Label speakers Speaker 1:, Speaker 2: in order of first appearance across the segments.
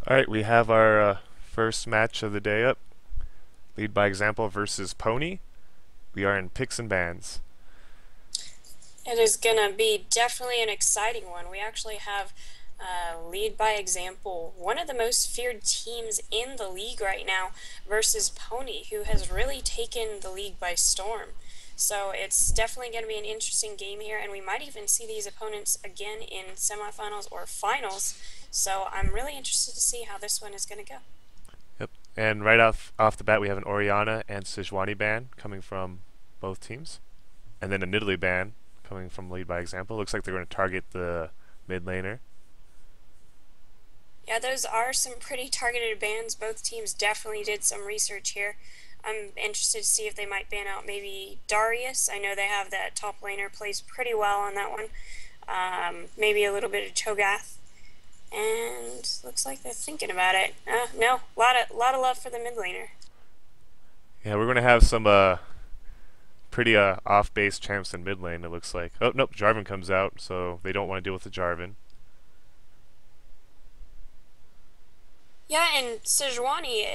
Speaker 1: Alright, we have our first match of the day up. Lead by Example versus Pony. We are in picks and bans.
Speaker 2: It is going to be definitely an exciting one. We actually have Lead by Example, one of the most feared teams in the league right now, versus Pony, who has really taken the league by storm. So it's definitely going to be an interesting game here, and we might even see these opponents again in semifinals or finals. So I'm really interested to see how this one is going to go.
Speaker 1: Yep. And right off the bat, we have an Oriana and Sejuani ban coming from both teams. And then a Nidalee ban coming from Lead by Example. Looks like they're going to target the mid laner.
Speaker 2: Yeah, those are some pretty targeted bans. Both teams definitely did some research here. I'm interested to see if they might ban out maybe Darius. I know they have that top laner plays pretty well on that one. Maybe a little bit of Cho'Gath. And looks like they're thinking about it. No, lot of love for the mid laner.
Speaker 1: Yeah, we're going to have some pretty off base champs in mid lane, it looks like. Oh, nope, Jarvan comes out, so they don't want to deal with the Jarvan.
Speaker 2: Yeah, and Sejuani,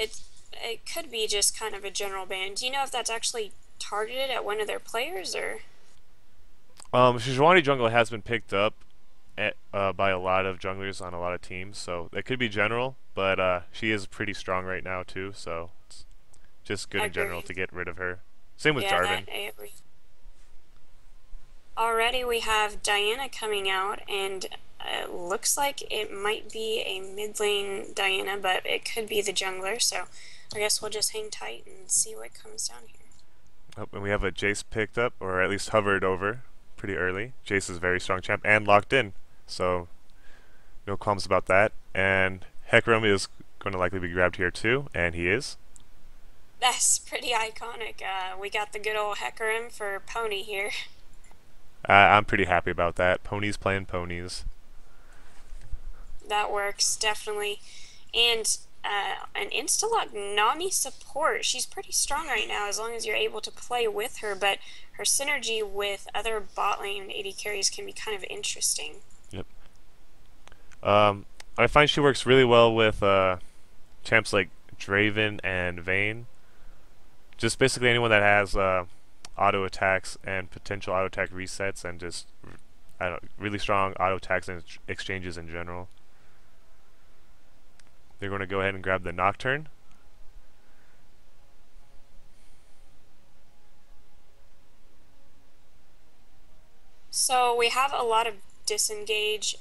Speaker 2: it could be just kind of a general ban. Do you know if that's actually targeted at one of their players or?
Speaker 1: Sejuani jungle has been picked up by a lot of junglers on a lot of teams, so it could be general, but she is pretty strong right now too, so it's just good in general
Speaker 2: Agreed.
Speaker 1: to get rid of her. Same with
Speaker 2: Yeah,
Speaker 1: Jarvan.
Speaker 2: that I agree. Already we have Diana coming out, and it looks like it might be a mid lane Diana, but it could be the jungler, so I guess we'll just hang tight and see what comes down here.
Speaker 1: Oh, and we have a Jace picked up, or at least hovered over pretty early. Jace is a very strong champ and locked in, so no qualms about that. And Hecarim is going to likely be grabbed here too, and he is.
Speaker 2: That's pretty iconic. We got the good old Hecarim for Pony here.
Speaker 1: I'm pretty happy about that. Ponies playing ponies.
Speaker 2: That works, definitely. And an Instalock Nami support. She's pretty strong right now as long as you're able to play with her, but her synergy with other bot lane AD carries can be kind of interesting.
Speaker 1: Yep. Um, I find she works really well with champs like Draven and Vayne. Just basically anyone that has auto attacks and potential auto attack resets, and just I don't know, really strong auto attacks and exchanges in general. They're going to go ahead and grab the Nocturne.
Speaker 2: So we have a lot of disengage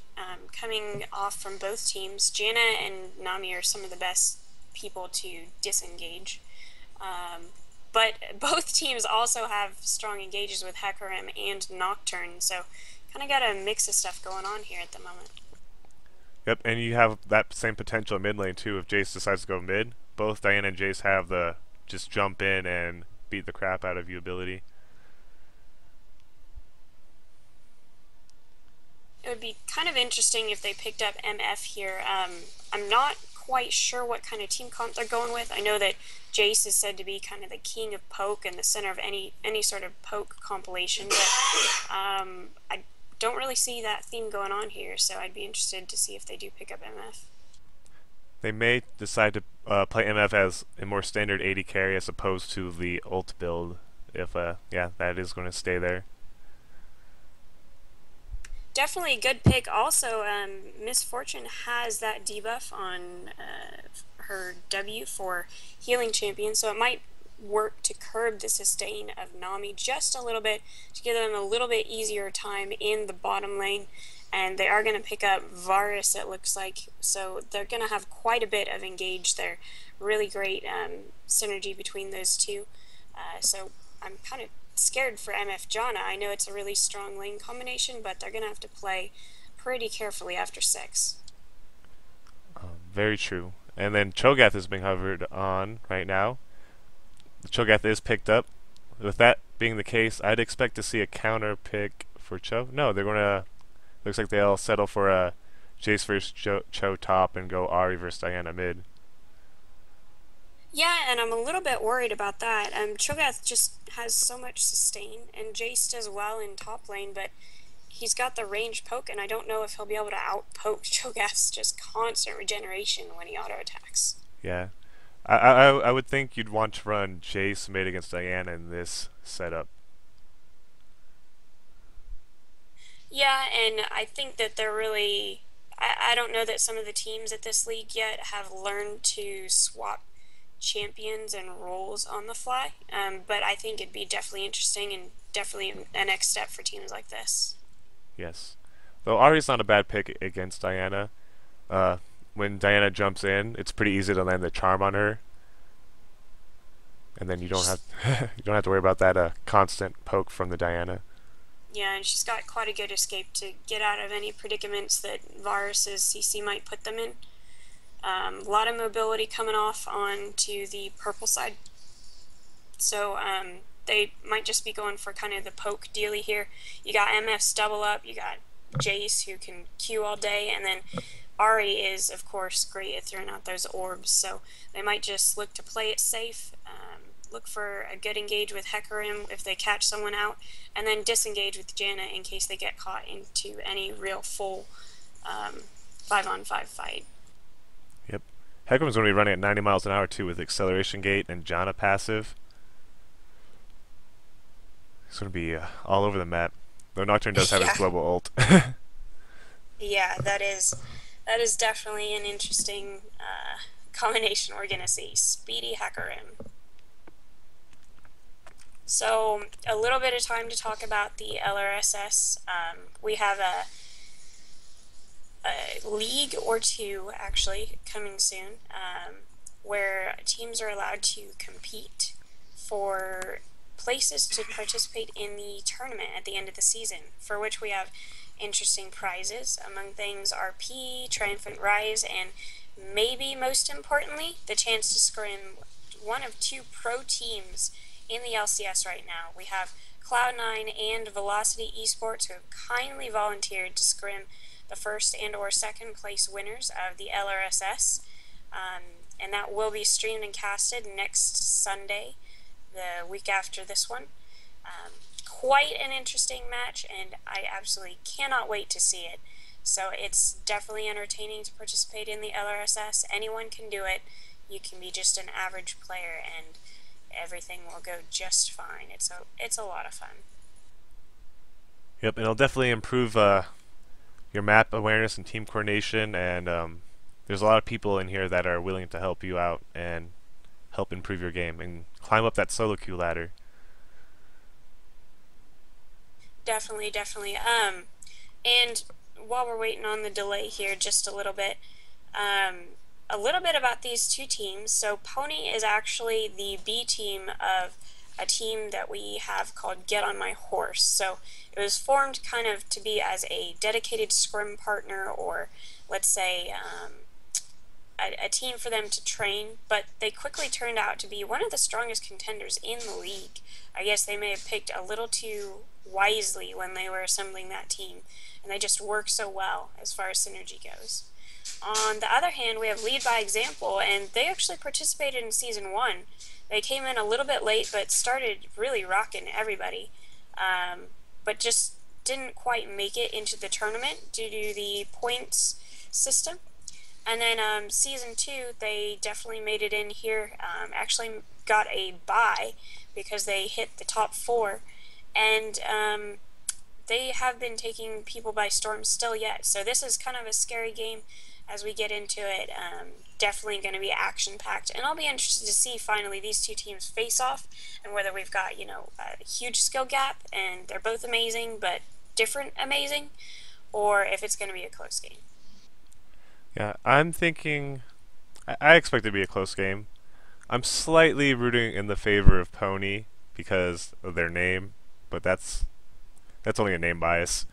Speaker 2: coming off from both teams. Janna and Nami are some of the best people to disengage. But both teams also have strong engages with Hecarim and Nocturne, so kind of got a mix of stuff going on here at the moment.
Speaker 1: Yep, and you have that same potential in mid lane too if Jace decides to go mid. Both Diana and Jace have the just jump in and beat the crap out of you ability.
Speaker 2: It would be kind of interesting if they picked up MF here. I'm not quite sure what kind of team comp they're going with. I know that Jace is said to be kind of the king of poke and the center of any sort of poke compilation, but I don't really see that theme going on here, so I'd be interested to see if they do pick up MF.
Speaker 1: They may decide to play MF as a more standard AD carry as opposed to the ult build. If yeah, that is going to stay there.
Speaker 2: Definitely a good pick. Also, Miss Fortune has that debuff on her W for Healing Champion, so it might work to curb the sustain of Nami just a little bit to give them a little bit easier time in the bottom lane. And they are going to pick up Varus, it looks like, so they're going to have quite a bit of engage there. Really great synergy between those two. So I'm kind of scared for MF Janna. I know it's a really strong lane combination, but they're going to have to play pretty carefully after 6.
Speaker 1: Very true. And then Cho'Gath is being hovered on right now. The Cho'Gath is picked up. With that being the case, I'd expect to see a counter pick for Cho. No, they're going to. Looks like they'll settle for a Jace versus Cho top and go Ari versus Diana mid.
Speaker 2: Yeah, and I'm a little bit worried about that. Cho'Gath just has so much sustain, and Jace does well in top lane, but he's got the range poke, and I don't know if he'll be able to out poke Cho'Gath's just constant regeneration when he auto attacks.
Speaker 1: Yeah. I would think you'd want to run Jace mate against Diana in this setup.
Speaker 2: Yeah, and I think that they're really. I don't know that some of the teams at this league yet have learned to swap champions and roles on the fly, but I think it'd be definitely interesting and definitely a next step for teams like this.
Speaker 1: Yes. Though Ahri's not a bad pick against Diana. Uh, when Diana jumps in, it's pretty easy to land the charm on her, and then you don't have you don't have to worry about that constant poke from the Diana.
Speaker 2: Yeah, and she's got quite a good escape to get out of any predicaments that Varus's CC might put them in. A lot of mobility coming off onto the purple side. So they might just be going for kind of the poke dealy here. You got MF's double up, you got Jace who can Q all day, and then Ari is, of course, great at throwing out those orbs. So they might just look to play it safe, look for a good engage with Hecarim if they catch someone out, and then disengage with Janna in case they get caught into any real full 5-on-5 fight.
Speaker 1: Yep. Hecarim's going to be running at 90 miles an hour too with acceleration gate and Janna passive. He's going to be all over the map. Though Nocturne does have his
Speaker 2: Yeah,
Speaker 1: global ult.
Speaker 2: yeah, that is definitely an interesting combination we're gonna see. Speedy Hecarim. So a little bit of time to talk about the LRSS. We have a league or two actually coming soon, where teams are allowed to compete for places to participate in the tournament at the end of the season, for which we have interesting prizes. Among things RP, Triumphant Rise, and maybe most importantly, the chance to scrim one of two pro teams in the LCS right now. We have Cloud9 and Velocity Esports who have kindly volunteered to scrim the first and or second place winners of the LRSS. And that will be streamed and casted next Sunday, the week after this one. Quite an interesting match, and I absolutely cannot wait to see it. So it's definitely entertaining to participate in the LRSS. Anyone can do it. You can be just an average player, and everything will go just fine. It's a lot of fun.
Speaker 1: Yep, and it'll definitely improve your map awareness and team coordination. And there's a lot of people in here that are willing to help you out and help improve your game and climb up that solo queue ladder.
Speaker 2: Definitely, definitely. And while we're waiting on the delay here, just a little bit about these two teams. So Pony is actually the B team of a team that we have called Get On My Horse. So it was formed kind of to be as a dedicated scrim partner, or let's say a team for them to train, but they quickly turned out to be one of the strongest contenders in the league. I guess they may have picked a little too wisely when they were assembling that team, and they just work so well as far as synergy goes. On the other hand, we have Lead by Example, and they actually participated in Season 1. They came in a little bit late, but started really rocking everybody, but just didn't quite make it into the tournament due to the points system. And then Season 2, they definitely made it in here, actually got a bye because they hit the top 4, and they have been taking people by storm still yet. So this is kind of a scary game as we get into it. Definitely going to be action-packed, and I'll be interested to see finally these two teams face off and whether we've got, a huge skill gap and they're both amazing but different amazing, or if it's going to be a close game.
Speaker 1: Yeah, I'm thinking. I expect it to be a close game. I'm slightly rooting in the favor of Pony because of their name, but that's only a name bias.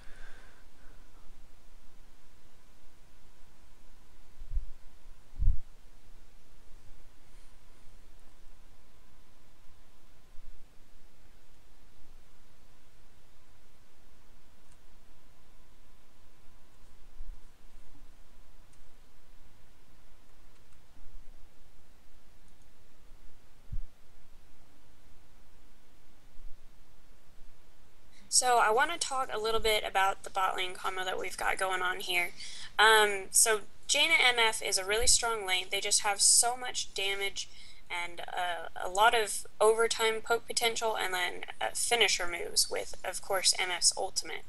Speaker 2: So I want to talk a little bit about the bot lane combo that we've got going on here. So Jaina MF is a really strong lane. They just have so much damage and a lot of overtime poke potential, and then finisher moves with, of course, MF's ultimate.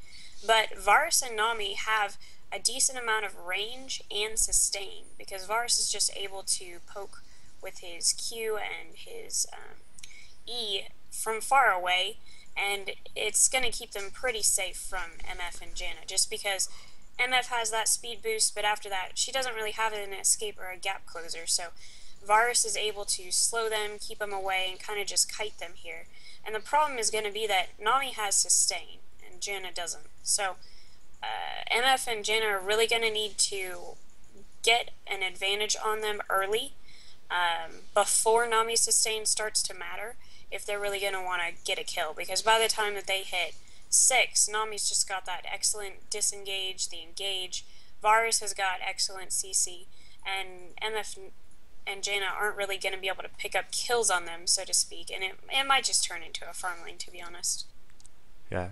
Speaker 2: But Varus and Nami have a decent amount of range and sustain, because Varus is just able to poke with his Q and his E from far away, and it's going to keep them pretty safe from MF and Janna, just because MF has that speed boost, but after that, she doesn't really have an escape or a gap closer, so Varus is able to slow them, keep them away, and kind of just kite them here. And the problem is going to be that Nami has sustain, and Janna doesn't. So MF and Janna are really going to need to get an advantage on them early, before Nami's sustain starts to matter, if they're really going to want to get a kill, because by the time that they hit 6, Nami's just got that excellent disengage, the engage, Varus has got excellent CC, and MF and Jaina aren't really going to be able to pick up kills on them, so to speak, and it might just turn into a farm lane, to be honest.
Speaker 1: Yeah.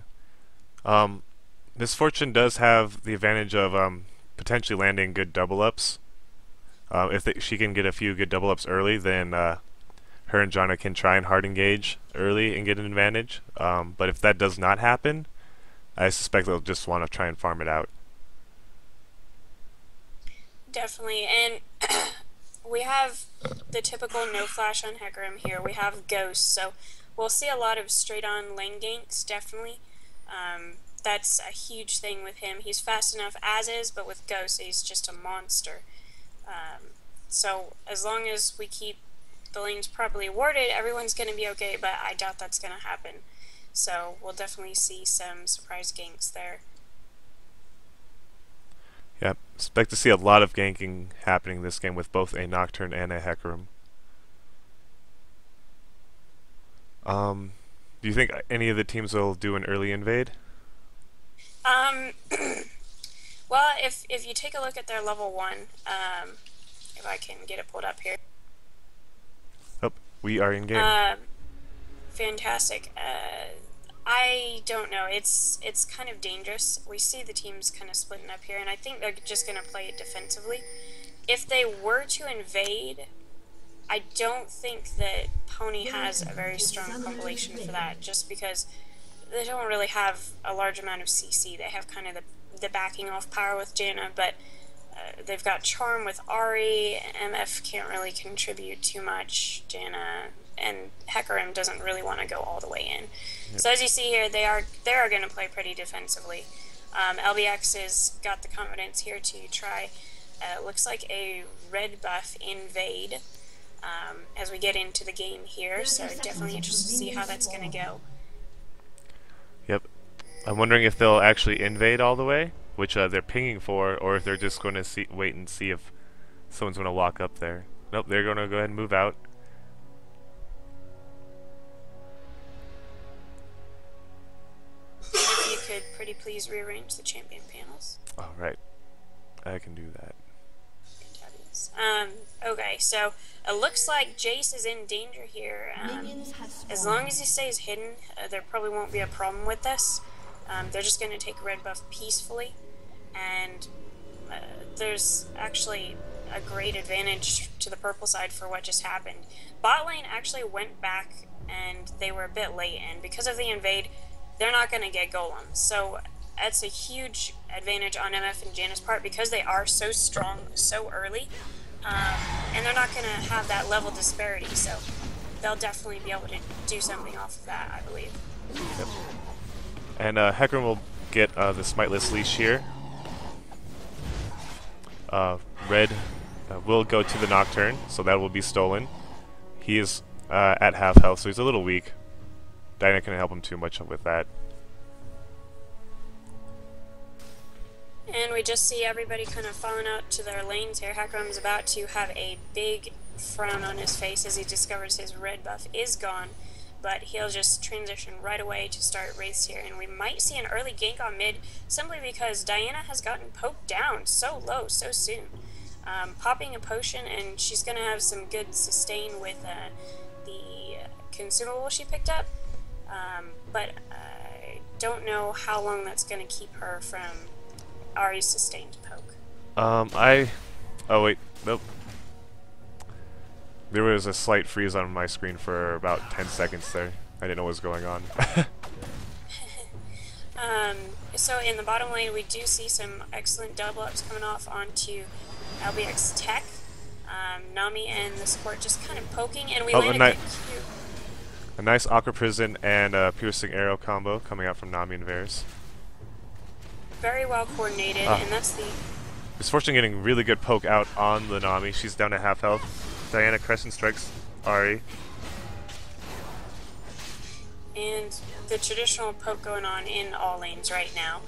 Speaker 1: Miss Fortune does have the advantage of potentially landing good double ups. If she can get a few good double ups early, then her and Janna can try and hard engage early and get an advantage. But if that does not happen, I suspect they'll just want to try and farm it out.
Speaker 2: Definitely, and we have the typical no flash on Hecarim here. We have Ghost, so we'll see a lot of straight on lane ganks, definitely. That's a huge thing with him. He's fast enough as is, but with Ghost, he's just a monster. So as long as we keep the lanes properly warded, everyone's going to be okay, but I doubt that's going to happen. So we'll definitely see some surprise ganks there.
Speaker 1: Yep, expect to see a lot of ganking happening this game with both a Nocturne and a Hecarim. Do you think any of the teams will do an early invade?
Speaker 2: Well, if you take a look at their level 1, if I can get it pulled up here.
Speaker 1: Oh, we are in game.
Speaker 2: Fantastic. I don't know. It's kind of dangerous. We see the teams kind of splitting up here, and I think they're just going to play it defensively. If they were to invade, I don't think that Pony has a very strong compilation for that, just because they don't really have a large amount of CC. They have kind of the backing off power with Janna, but they've got Charm with Ahri. MF can't really contribute too much. Janna and Hecarim doesn't really want to go all the way in. Yep. So as you see here, they are going to play pretty defensively. LBX has got the confidence here to try, looks like a red buff invade as we get into the game here, so definitely interested to see how that's going to go.
Speaker 1: Yep. I'm wondering if they'll actually invade all the way, which they're pinging for, or if they're just going to wait and see if someone's going to walk up there. Nope, they're going to go ahead and move out.
Speaker 2: If you could pretty please rearrange the champion panels.
Speaker 1: Alright, I can do that.
Speaker 2: Okay, so it looks like Jace is in danger here. As long as he stays hidden, there probably won't be a problem with this. They're just going to take red buff peacefully, and there's actually a great advantage to the purple side for what just happened. Bot lane actually went back, and they were a bit late, and because of the invade, they're not going to get golems. So that's a huge advantage on MF and Janna's part, because they are so strong so early, and they're not going to have that level disparity, so they'll definitely be able to do something off of that, I believe.
Speaker 1: Yep. And Hecarim will get the smiteless leash here. Red will go to the Nocturne, so that will be stolen. He is at half health, so he's a little weak. Diana can't help him too much with that.
Speaker 2: And we just see everybody kind of falling out to their lanes here. Hecarim is about to have a big frown on his face as he discovers his red buff is gone, but he'll just transition right away to start Wraiths here, and we might see an early gank on mid simply because Diana has gotten poked down so low so soon. Popping a potion, and she's going to have some good sustain with the consumable she picked up, but I don't know how long that's going to keep her from Ari's sustained poke.
Speaker 1: Oh wait, nope. There was a slight freeze on my screen for about 10 seconds there. I didn't know what was going on.
Speaker 2: So in the bottom lane, we do see some excellent double ups coming off onto LBX Tech. Nami and the support just kind of poking, and we land a good Q.
Speaker 1: A nice Aqua Prison and piercing arrow combo coming out from Nami and Varus.
Speaker 2: Very well coordinated, and that's the...
Speaker 1: Miss Fortune getting really good poke out on the Nami. She's down to half health. Diana Crescent strikes Ari.
Speaker 2: And the traditional poke going on in all lanes right now.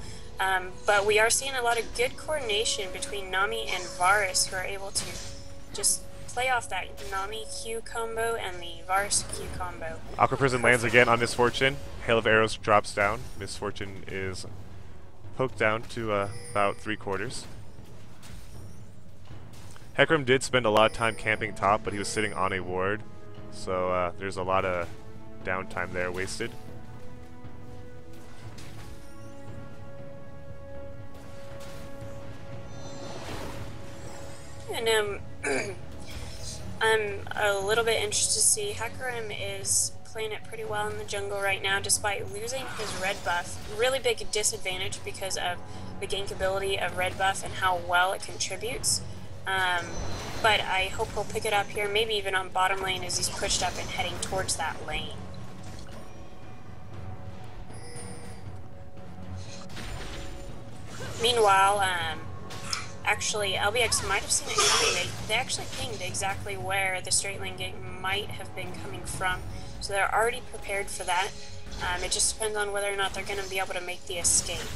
Speaker 2: But we are seeing a lot of good coordination between Nami and Varus, who are able to just play off that Nami Q combo and the Varus Q combo.
Speaker 1: Aqua Prison lands again on Miss Fortune. Hail of Arrows drops down. Miss Fortune is poked down to about 3/4. Hecarim did spend a lot of time camping top, but he was sitting on a ward, so there's a lot of downtime there wasted.
Speaker 2: And I'm a little bit interested to see Hecarim is playing it pretty well in the jungle right now, despite losing his red buff. Really big disadvantage because of the gank ability of red buff and how well it contributes. But I hope he'll pick it up here, maybe even on bottom lane as he's pushed up and heading towards that lane. Meanwhile, actually, LBX might have seen it coming. They actually pinged exactly where the straight lane gank might have been coming from, so they're already prepared for that. It just depends on whether or not they're going to be able to make the escape.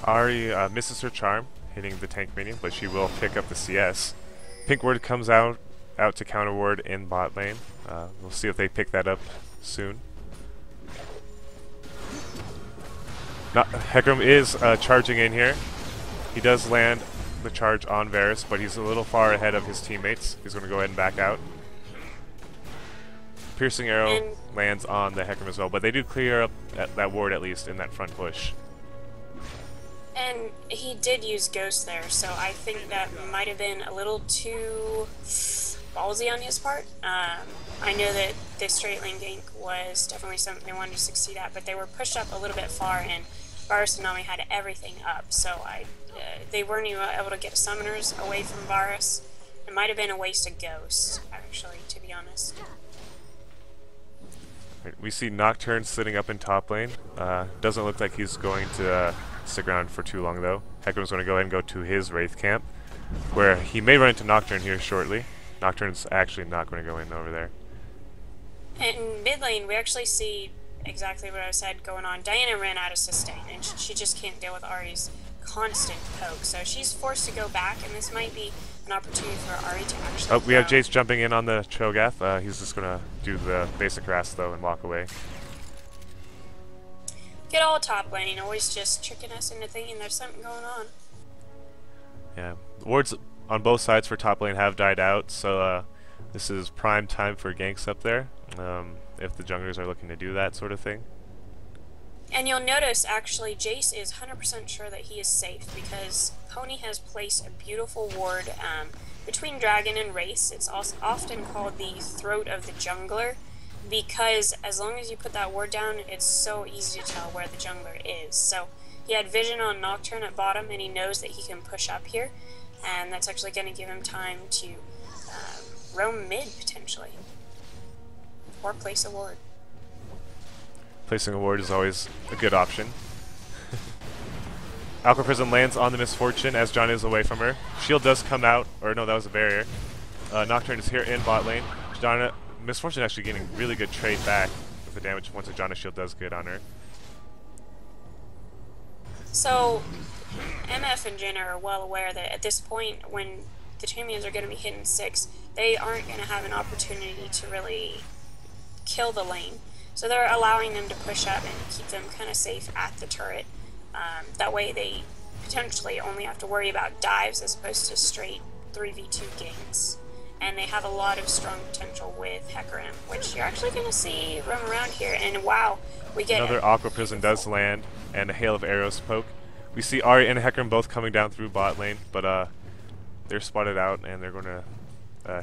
Speaker 1: Ari misses her charm, hitting the tank minion, but she will pick up the CS. Pink ward comes out to counter ward in bot lane. We'll see if they pick that up soon. Hecarim is charging in here. He does land the charge on Varus, but he's a little far ahead of his teammates. He's going to go ahead and back out. Piercing arrow lands on the Hecarim as well, but they do clear up that ward at least in that front push.
Speaker 2: And he did use Ghost there, so I think that might have been a little too ballsy on his part. I know that the straight lane gank was definitely something they wanted to succeed at, but they were pushed up a little bit far, and Varus and Nami had everything up, so they weren't even able to get summoners away from Varus. It might have been a waste of Ghost, actually, to be honest.
Speaker 1: We see Nocturne sitting up in top lane. Doesn't look like he's going to stick around for too long, though. Hecarim's going to go ahead and go to his Wraith camp, where he may run into Nocturne here shortly. Nocturne's actually not going to go in over there.
Speaker 2: In mid lane, we actually see exactly what I said going on. Diana ran out of sustain, and she just can't deal with Ari's constant poke, so she's forced to go back, and this might be an opportunity for Ari to actually
Speaker 1: we have Jace jumping in on the Cho'Gath. He's just going to do the basic harass, though, and walk away.
Speaker 2: Get all top lane, always just tricking us into thinking there's something going on.
Speaker 1: Yeah, wards on both sides for top lane have died out, so this is prime time for ganks up there, if the junglers are looking to do that sort of thing.
Speaker 2: And you'll notice, actually, Jace is 100% sure that he is safe, because Pony has placed a beautiful ward between Dragon and Wraith. It's also often called the throat of the jungler, because as long as you put that ward down, it's so easy to tell where the jungler is. So he had vision on Nocturne at bottom, and he knows that he can push up here, and that's actually going to give him time to roam mid, potentially, or place a ward.
Speaker 1: Placing a ward is always a good option. Aqua Prism lands on the Miss Fortune as John is away from her. Shield does come out, or no, that was a barrier. Nocturne is here in bot lane. Miss Fortune actually getting really good trade back with the damage once a Janna shield does good on her.
Speaker 2: So, MF and Jin are well aware that at this point, when the champions are going to be hitting 6, they aren't going to have an opportunity to really kill the lane. So they're allowing them to push up and keep them kind of safe at the turret. That way they potentially only have to worry about dives as opposed to straight 3v2 ganks. and they have a lot of strong potential with Hecarim, which you're actually going to see roam around here. And wow, we get
Speaker 1: another Aqua Prison does land, and a hail of arrows poke. We see Ahri and Hecarim both coming down through bot lane, but they're spotted out, and they're going to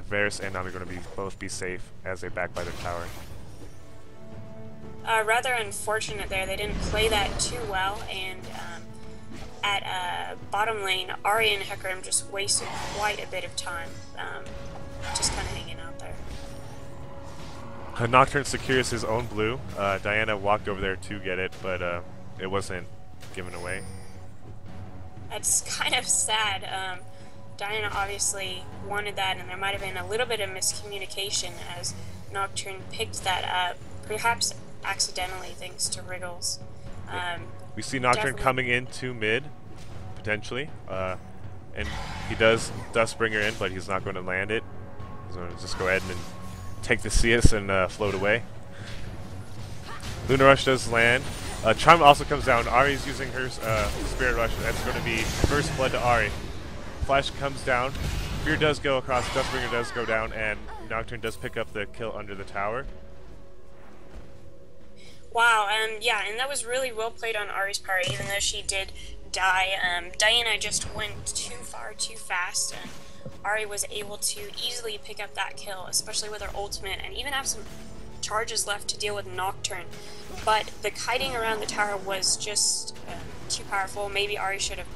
Speaker 1: Varus and Nami are going to both be safe as they back by their tower.
Speaker 2: Rather unfortunate there. They didn't play that too well, and at bottom lane, Ahri and Hecarim just wasted quite a bit of time, just kind of hanging out there.
Speaker 1: Nocturne secures his own blue. Diana walked over there to get it, but it wasn't given away.
Speaker 2: That's kind of sad. Diana obviously wanted that, and there might have been a little bit of miscommunication as Nocturne picked that up, perhaps accidentally thanks to Wriggles.
Speaker 1: We see Nocturne coming into mid, potentially, and he does Dustbringer in, but he's not going to land it. He's going to just go ahead and take the CS and float away. Luna Rush does land. Charm also comes down. Ahri's using her Spirit Rush. That's going to be first blood to Ahri. Flash comes down. Fear does go across. Dustbringer does go down, and Nocturne does pick up the kill under the tower.
Speaker 2: Wow, yeah, and that was really well played on Ahri's part, even though she did die. Diana just went too far too fast, and Ahri was able to easily pick up that kill, especially with her ultimate, and even have some charges left to deal with Nocturne. But the kiting around the tower was just too powerful. Maybe Ahri should have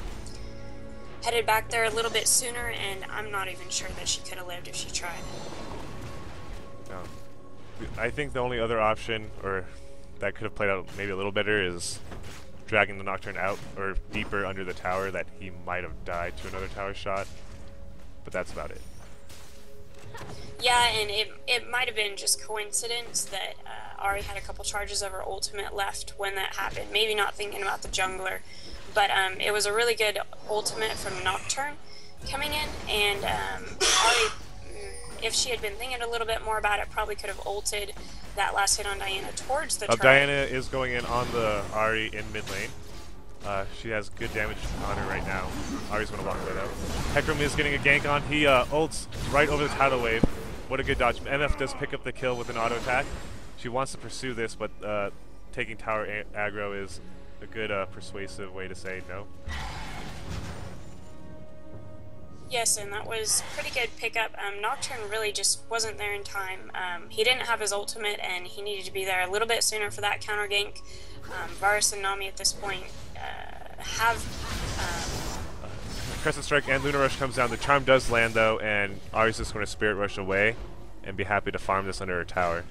Speaker 2: headed back there a little bit sooner, and I'm not even sure that she could have lived if she tried.
Speaker 1: No. I think the only other option, or that could have played out maybe a little better, is dragging the Nocturne out or deeper under the tower, that he might have died to another tower shot. But that's about it.
Speaker 2: Yeah, and it might have been just coincidence that Ahri had a couple charges of her ultimate left when that happened. Maybe not thinking about the jungler, but it was a really good ultimate from Nocturne coming in, and Ahri, if she had been thinking a little bit more about it, probably could have ulted that last hit on Diana towards the turret.
Speaker 1: Diana is going in on the Ahri in mid lane. She has good damage on her right now. Ahri's going to walk that out. Hecarim is getting a gank on. He ults right over the tidal wave. What a good dodge. MF does pick up the kill with an auto attack. She wants to pursue this, but taking tower aggro is a good persuasive way to say no.
Speaker 2: Yes, and that was pretty good pickup. Nocturne really just wasn't there in time. He didn't have his ultimate, and he needed to be there a little bit sooner for that counter gank. Varus and Nami at this point have...
Speaker 1: Crescent Strike and Luna Rush comes down. The Charm does land, though, and Ahri's just going to Spirit Rush away and be happy to farm this under her tower.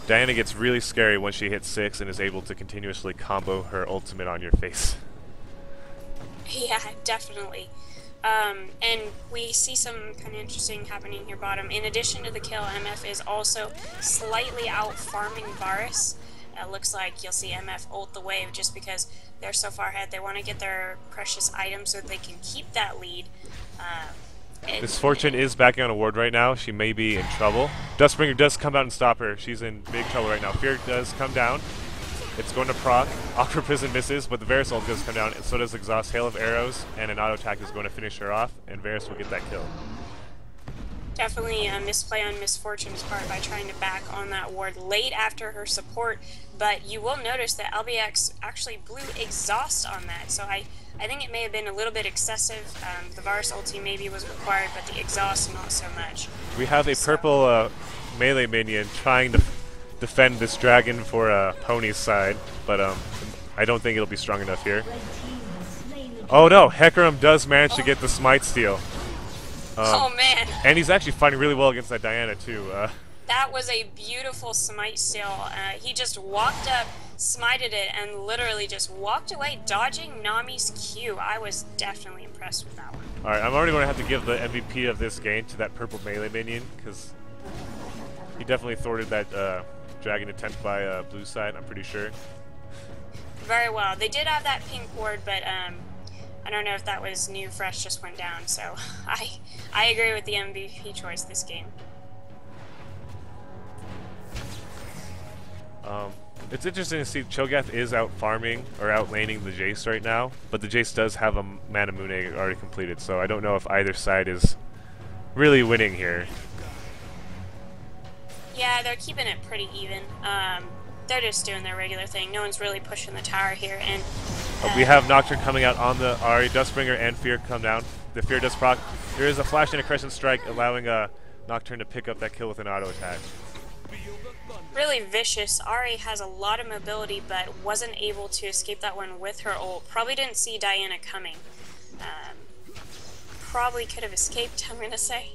Speaker 1: Diana gets really scary when she hits 6 and is able to continuously combo her ultimate on your face.
Speaker 2: Yeah, definitely. And we see some kind of interesting happening here bottom. In addition to the kill, MF is also slightly out farming Varus. It looks like you'll see MF ult the wave just because they're so far ahead. They want to get their precious items so that they can keep that lead.
Speaker 1: Misfortune is backing on a ward right now. She may be in trouble. Dustbringer does come out and stop her. She's in big trouble right now. Fear does come down. It's going to proc. Aqua Prison misses, but the Varus ult does come down, and so does Exhaust. Hail of Arrows, and an auto attack is going to finish her off, and Varus will get that kill.
Speaker 2: Definitely a misplay on Misfortune's part by trying to back on that ward late after her support, but you will notice that LBX actually blew Exhaust on that, so I think it may have been a little bit excessive. The Varus ulti maybe was required, but the Exhaust not so much.
Speaker 1: We have a purple melee minion trying to defend this dragon for Pony's side, but I don't think it'll be strong enough here. Oh no, Hecarim does manage to get the smite steal.
Speaker 2: Oh man.
Speaker 1: And he's actually fighting really well against that Diana too.
Speaker 2: That was a beautiful smite steal. He just walked up, smited it, and literally just walked away, dodging Nami's Q. I was definitely impressed with that one.
Speaker 1: Alright, I'm already going to have to give the MVP of this game to that purple melee minion, because he definitely thwarted that dragon attempt by blue side, I'm pretty sure.
Speaker 2: Very well. They did have that pink ward, but I don't know if that was new, fresh, just went down. So I agree with the MVP choice this game.
Speaker 1: It's interesting to see Cho'Gath is out farming or out laning the Jace right now, but the Jace does have a Mana Moon Egg already completed, so I don't know if either side is really winning here.
Speaker 2: Yeah, they're keeping it pretty even. They're just doing their regular thing. No one's really pushing the tower here, and
Speaker 1: We have Nocturne coming out on the Ari. Dustbringer and Fear come down. The Fear does proc. There is a flash and a Crescent Strike, allowing Nocturne to pick up that kill with an auto attack.
Speaker 2: really vicious. Ari has a lot of mobility, but wasn't able to escape that one with her ult. Probably didn't see Diana coming. Probably could have escaped, I'm gonna say.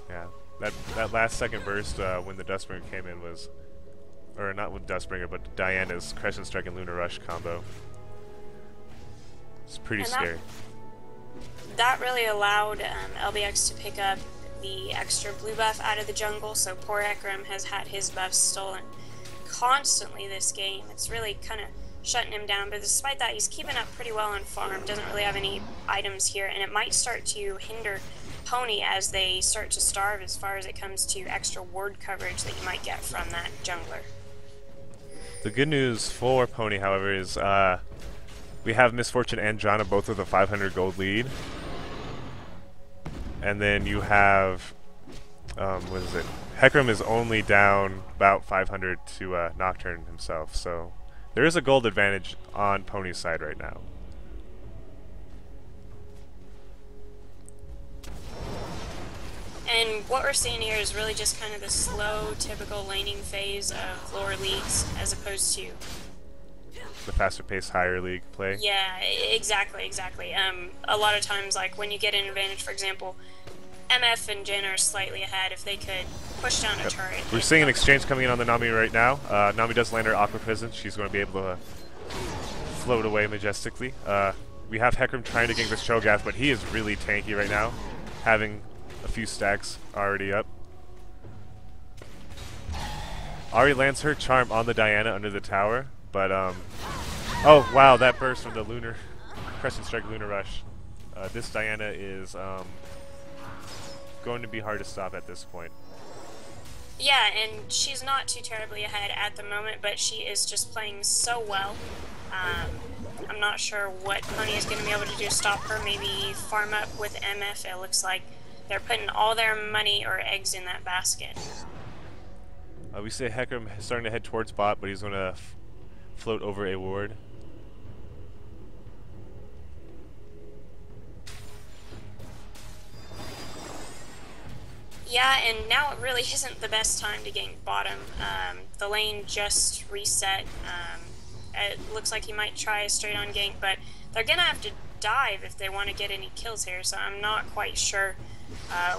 Speaker 1: Yeah, that last second burst when the Dustbringer came in was, or not with Dustbringer, but Diana's Crescent Strike and Lunar Rush combo. It's pretty scary.
Speaker 2: That really allowed LBX to pick up the extra blue buff out of the jungle, so poor Hecarim has had his buffs stolen constantly this game. It's really kind of shutting him down, but despite that, he's keeping up pretty well on farm, doesn't really have any items here, and it might start to hinder Pony as they start to starve as far as it comes to extra ward coverage that you might get from that jungler.
Speaker 1: The good news for Pony, however, is we have Misfortune and Janna both with a 500 gold lead. And then you have, what is it? Hecarim is only down about 500 to Nocturne himself, so there is a gold advantage on Pony's side right now.
Speaker 2: And what we're seeing here is really just kind of the slow, typical laning phase of lower leagues as opposed to
Speaker 1: The faster paced higher league play.
Speaker 2: Yeah, exactly. A lot of times, like when you get an advantage, for example, MF and Jin are slightly ahead. If they could push down a turret.
Speaker 1: We're seeing an exchange coming in on the Nami right now. Nami does land her Aqua Prison. She's going to be able to float away majestically. We have Hecarim trying to gank this Cho'Gath, but he is really tanky right now, having a few stacks already up. Ari lands her charm on the Diana under the tower, but oh wow, that burst from the Lunar Crescent Strike Lunar Rush. This Diana is going to be hard to stop at this point.
Speaker 2: Yeah, and she's not too terribly ahead at the moment, but she is just playing so well. I'm not sure what Pony is going to be able to do to stop her. Maybe farm up with MF. It looks like they're putting all their money or eggs in that basket.
Speaker 1: We say Hecarim is starting to head towards bot, but he's going to float over a ward.
Speaker 2: Yeah, and now it really isn't the best time to gank bottom. The lane just reset. It looks like he might try a straight on gank, but they're going to have to dive if they want to get any kills here, so I'm not quite sure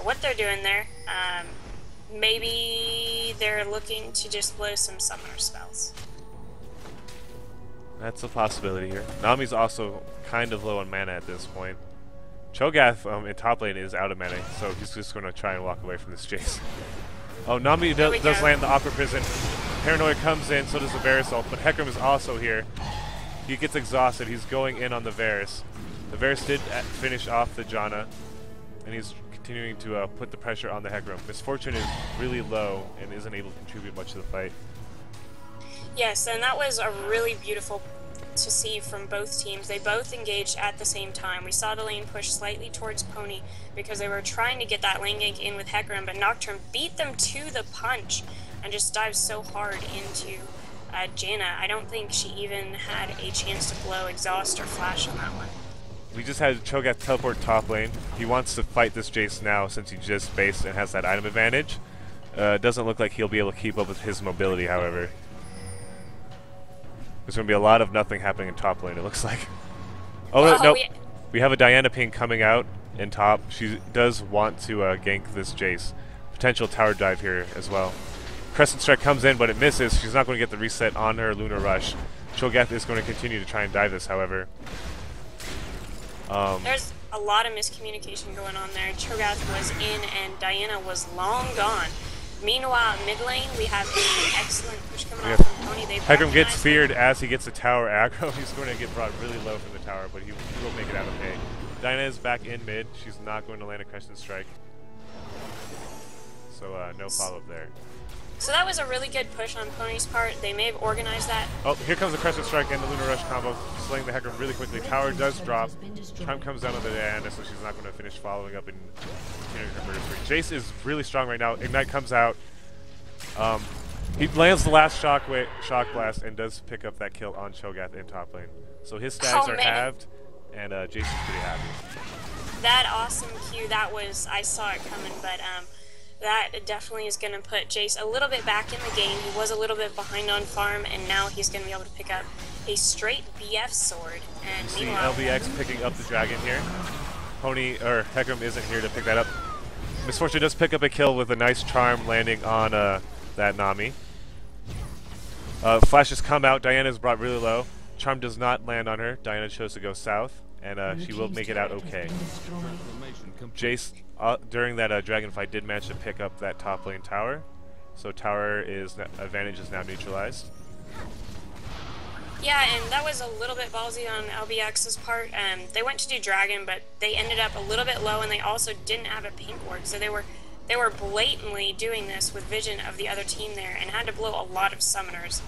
Speaker 2: what they're doing there. Maybe they're looking to just blow some summoner spells.
Speaker 1: That's a possibility here. Nami's also kind of low on mana at this point. Cho'Gath in top lane is out of mana, so he's just going to try and walk away from this chase. Oh, Nami does land the Aqua Prison. Paranoia comes in, so does the Varus ult, but Hecarim is also here. He gets exhausted. He's going in on the Varus. The Varus did finish off the Janna, and he's continuing to put the pressure on the Hecarim. Misfortune is really low and isn't able to contribute much to the fight.
Speaker 2: Yes, and that was a really beautiful to see from both teams. They both engaged at the same time. We saw the lane push slightly towards Pony because they were trying to get that lane gank in with Hecarim, but Nocturne beat them to the punch and just dived so hard into Janna. I don't think she even had a chance to blow exhaust or flash on that one.
Speaker 1: We just had Cho'Gath teleport top lane. He wants to fight this Jace now since he just based and has that item advantage. Doesn't look like he'll be able to keep up with his mobility, however. There's going to be a lot of nothing happening in top lane, it looks like. Oh, no. We have a Diana ping coming out in top. She does want to gank this Jace. Potential tower dive here as well. Crescent Strike comes in, but it misses. She's not going to get the reset on her Lunar Rush. Cho'Gath is going to continue to try and dive this, however.
Speaker 2: There's a lot of miscommunication going on there. Cho'Gath was in and Diana was long gone. Meanwhile, mid lane, we have an excellent push coming off from Tourney.
Speaker 1: Hecarim gets feared as he gets the tower aggro. He's going to get brought really low from the tower, but he will make it out okay. Diana is back in mid. She's not going to land a Crescent Strike. So no follow-up there.
Speaker 2: So that was a really good push on Pony's part. They may have organized that.
Speaker 1: Oh, here comes the Crescent Strike and the Lunar Rush combo, slaying the Hecarim really quickly. Tower does drop. Chime comes down on the Diana, so she's not going to finish following up in her murder spree. Jace is really strong right now. Ignite comes out. He lands the last shock blast and does pick up that kill on Cho'Gath in top lane. So his stacks are halved, and Jace is pretty happy.
Speaker 2: That awesome Q, that was, I saw it coming, but that definitely is going to put Jace a little bit back in the game. He was a little bit behind on farm, and now he's going to be able to pick up a straight BF sword. And
Speaker 1: you see LBX picking up the dragon here. Pony, or Hecarim isn't here to pick that up. Miss Fortune does pick up a kill with a nice charm landing on that Nami. Flashes come out, Diana's brought really low. Charm does not land on her. Diana chose to go south, and she will make it out okay. Jace, during that dragon fight, did manage to pick up that top lane tower. So tower advantage is now neutralized.
Speaker 2: Yeah, and that was a little bit ballsy on LBX's part. They went to do dragon, but they ended up a little bit low, and they also didn't have a pink ward, so they were blatantly doing this with vision of the other team there, and had to blow a lot of summoners.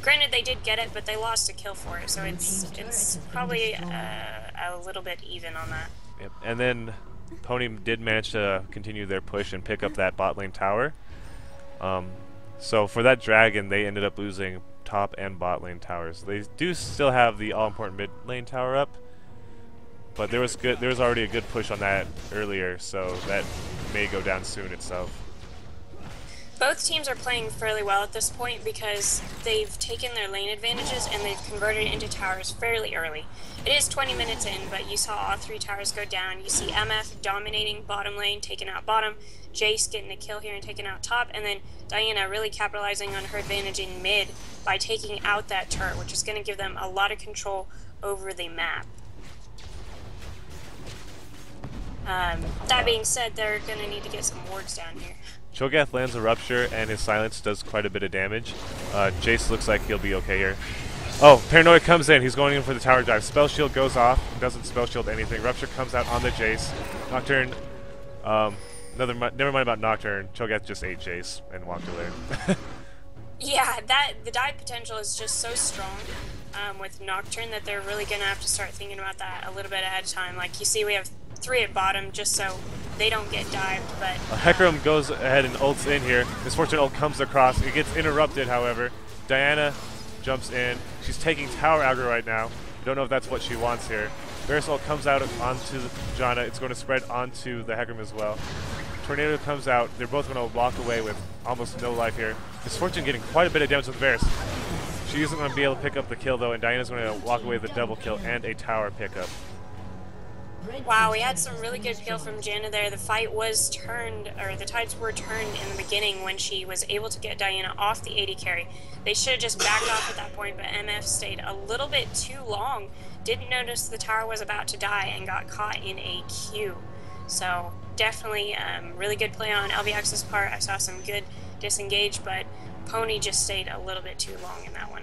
Speaker 2: Granted, they did get it, but they lost a kill for it, so it's probably a little bit even on that.
Speaker 1: Yep. And then Pony did manage to continue their push and pick up that bot lane tower. So for that dragon, they ended up losing top and bot lane towers. They do still have the all-important mid lane tower up, but there was already a good push on that earlier, so that may go down soon itself.
Speaker 2: Both teams are playing fairly well at this point because they've taken their lane advantages and they've converted it into towers fairly early. It is 20 minutes in, but you saw all 3 towers go down. You see MF dominating bottom lane, taking out bottom, Jace getting a kill here and taking out top, and then Diana really capitalizing on her advantage in mid by taking out that turret, which is going to give them a lot of control over the map. That being said, they're going to need to get some wards down here.
Speaker 1: Cho'Gath lands a Rupture, and his silence does quite a bit of damage. Jace looks like he'll be okay here. Oh, Paranoia comes in. He's going in for the tower dive. Spell Shield goes off. Doesn't Spell Shield anything. Rupture comes out on the Jace. Nocturne. Never mind about Nocturne. Cho'Gath just ate Jace and walked away.
Speaker 2: Yeah, the dive potential is just so strong with Nocturne that they're really going to have to start thinking about that a little bit ahead of time. Like you see, we have 3 at bottom just so they don't get dived, but...
Speaker 1: Hecarim goes ahead and ults in here. Misfortune ult comes across. It gets interrupted, however. Diana jumps in. She's taking tower aggro right now. I don't know if that's what she wants here. Varus ult comes out onto Janna. It's going to spread onto the Hecarim as well. Tornado comes out. They're both going to walk away with almost no life here. Misfortune getting quite a bit of damage with Varus. She isn't going to be able to pick up the kill, though, and Diana's going to walk away with a double kill and a tower pickup.
Speaker 2: Wow, we had some really good kill from Janna there. The fight was turned, or the tides were turned in the beginning when she was able to get Diana off the AD carry. They should have just backed off at that point, but MF stayed a little bit too long. Didn't notice the tower was about to die and got caught in a Q. So definitely really good play on LBX's part. I saw some good disengage, but Pony just stayed a little bit too long in that one.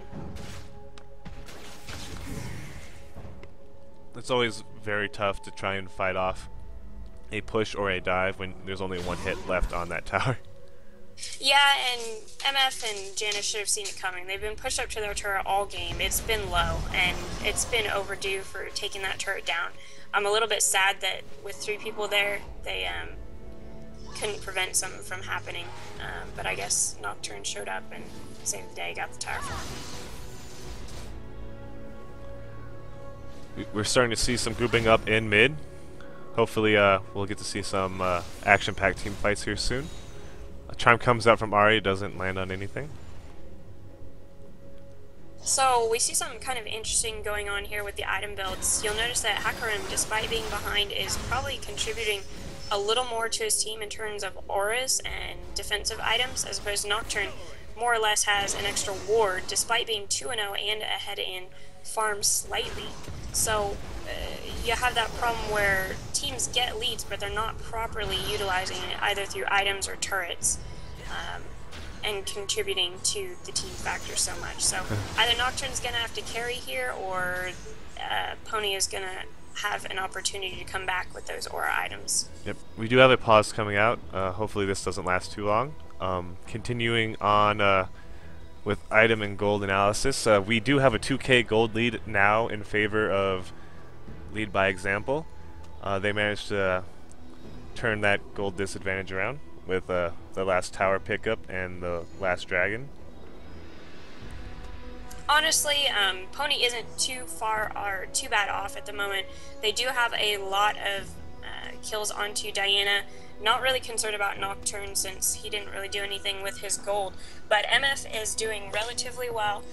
Speaker 1: It's always very tough to try and fight off a push or a dive when there's only 1 hit left on that tower.
Speaker 2: Yeah, and MF and Janna should have seen it coming. They've been pushed up to their turret all game. It's been low, and it's been overdue for taking that turret down. I'm a little bit sad that with 3 people there, they couldn't prevent something from happening. But I guess Nocturne showed up and saved the day, got the tower for him.
Speaker 1: We're starting to see some grouping up in mid. Hopefully we'll get to see some action-packed team fights here soon. A chime comes out from Ahri, doesn't land on anything.
Speaker 2: So we see something kind of interesting going on here with the item builds. You'll notice that Hecarim, despite being behind, is probably contributing a little more to his team in terms of auras and defensive items, as opposed to Nocturne more or less has an extra ward, despite being 2-0 and ahead in farm slightly. So you have that problem where teams get leads, but they're not properly utilizing it either through items or turrets, and contributing to the team factor so much. So either Nocturne's going to have to carry here, or Pony is going to have an opportunity to come back with those aura items.
Speaker 1: Yep, we do have a pause coming out. Hopefully this doesn't last too long. Continuing on with item and gold analysis, we do have a 2k gold lead now in favor of lead by example. They managed to turn that gold disadvantage around with the last tower pickup and the last dragon.
Speaker 2: Honestly, Pony isn't too far or too bad off at the moment. They do have a lot of kills onto Diana. Not really concerned about Nocturne since he didn't really do anything with his gold, but MF is doing relatively well,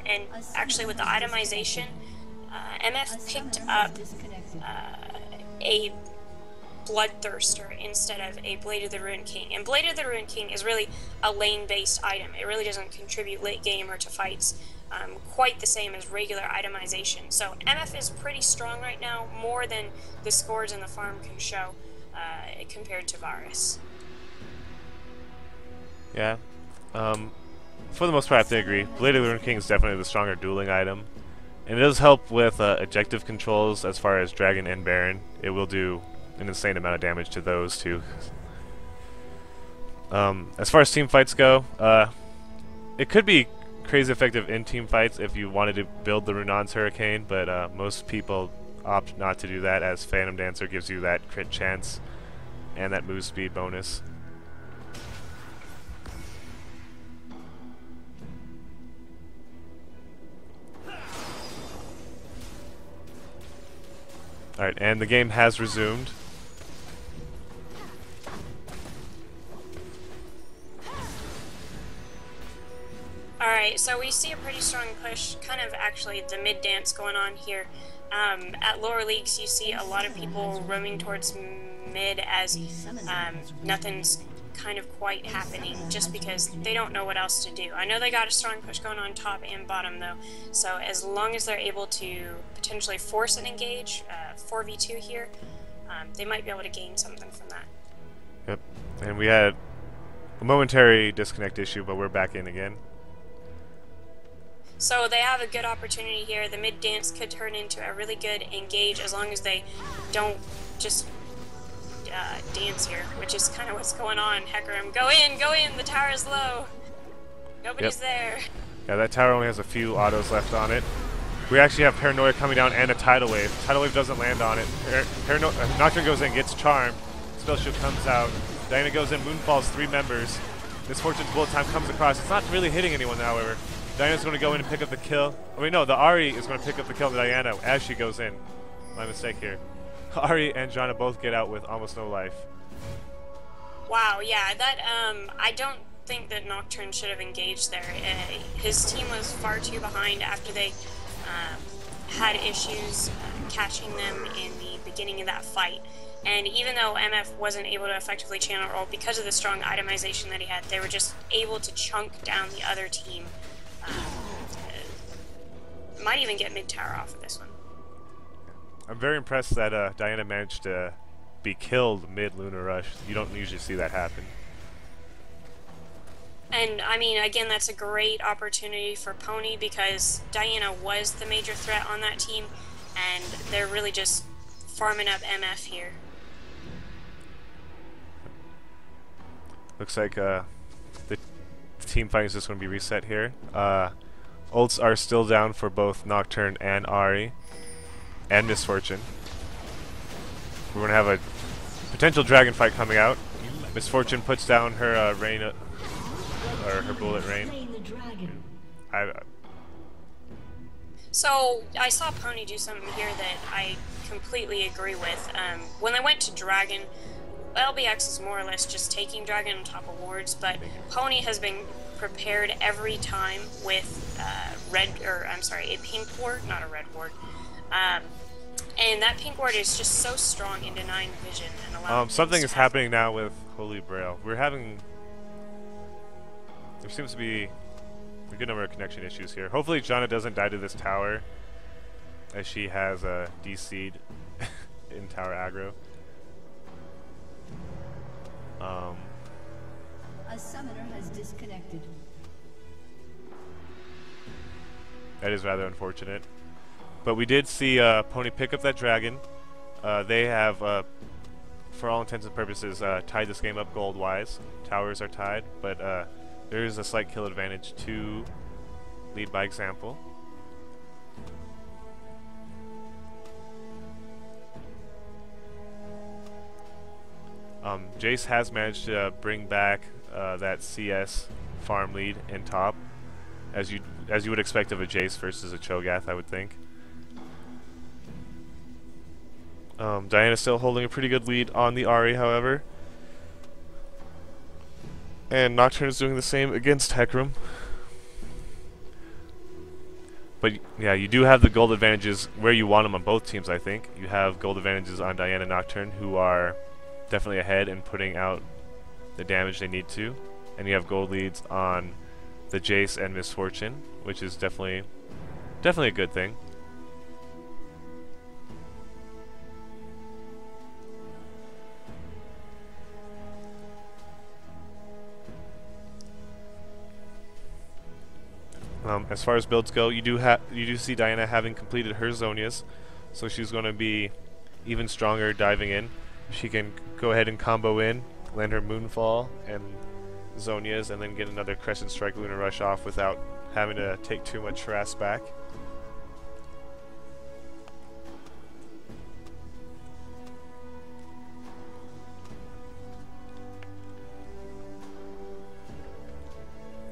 Speaker 2: and actually with the itemization, MF picked up a Bloodthirster instead of a Blade of the Ruined King, and Blade of the Ruined King is really a lane-based item. It really doesn't contribute late game or to fights quite the same as regular itemization. So MF is pretty strong right now, more than the scores in the farm can show compared to Varus.
Speaker 1: Yeah, for the most part I have to agree. Blade of the Ruined King is definitely the stronger dueling item, and it does help with objective controls as far as Dragon and Baron. It will do an insane amount of damage to those two. As far as team fights go, it could be crazy effective in team fights if you wanted to build the Runon's Hurricane, but most people opt not to do that, as Phantom Dancer gives you that crit chance and that move speed bonus. Alright, and the game has resumed.
Speaker 2: Alright, so we see a pretty strong push, kind of actually the mid dance going on here. At lower leagues you see a lot of people roaming towards mid as nothing's kind of quite happening just because they don't know what else to do. I know they got a strong push going on top and bottom though, so as long as they're able to potentially force an engage, 4v2 here, they might be able to gain something from that.
Speaker 1: Yep, and we had a momentary disconnect issue, but we're back in again.
Speaker 2: So they have a good opportunity here. The mid dance could turn into a really good engage as long as they don't just dance here, which is kind of what's going on. Hecarim, go in, the tower is low. Nobody's there.
Speaker 1: Yeah, that tower only has a few autos left on it. We actually have Paranoia coming down and a Tidal Wave. Tidal Wave doesn't land on it. Nocturne goes in, gets charmed. Spell Shield comes out. Diana goes in, Moonfalls 3 members. Misfortune's Bullet Time comes across. It's not really hitting anyone, however. Diana's going to go in and pick up the kill. I mean, no, the Ahri is going to pick up the kill to Diana as she goes in. My mistake here. Ahri and Janna both get out with almost no life.
Speaker 2: Wow, yeah, that, I don't think that Nocturne should have engaged there. His team was far too behind after they had issues catching them in the beginning of that fight. And even though MF wasn't able to effectively channel roll because of the strong itemization that he had, they were just able to chunk down the other team. Might even get mid-tower off of this one.
Speaker 1: I'm very impressed that Diana managed to be killed mid-Lunar Rush. You don't usually see that happen.
Speaker 2: And, I mean, again, that's a great opportunity for Pony because Diana was the major threat on that team, and they're really just farming up MF here.
Speaker 1: Looks like the team fighting is just going to be reset here. Ults are still down for both Nocturne and Ahri, and Misfortune. We're going to have a potential dragon fight coming out. Misfortune puts down her rain, or her bullet rain.
Speaker 2: So I saw Pony do something here that I completely agree with. When they went to dragon, LBX is more or less just taking dragon on top of wards, but Pony has been prepared every time with a pink ward, not a red ward. And that pink ward is just so strong in denying vision and allowing
Speaker 1: something is happening now with Holy Braille. There seems to be a good number of connection issues here. Hopefully Janna doesn't die to this tower, as she has DC'd in tower aggro.
Speaker 3: A summoner has disconnected.
Speaker 1: That is rather unfortunate. But we did see Pony pick up that dragon. They have for all intents and purposes, tied this game up gold-wise. Towers are tied, but there is a slight kill advantage to lead by example. Jace has managed to bring back that CS farm lead in top, as you would expect of a Jace versus a Cho'Gath, I would think. Diana's still holding a pretty good lead on the Ahri, however. And Nocturne is doing the same against Hecarim. But yeah, you do have the gold advantages where you want them on both teams, I think. You have gold advantages on Diana and Nocturne, who are definitely ahead and putting out the damage they need to. And you have gold leads on the Jace and Misfortune, which is definitely a good thing. As far as builds go, you do see Diana having completed her Zhonya's, so she's going to be even stronger diving in. She can go ahead and combo in, land her Moonfall and Zhonya's, and then get another Crescent Strike Lunar Rush off without having to take too much harass back.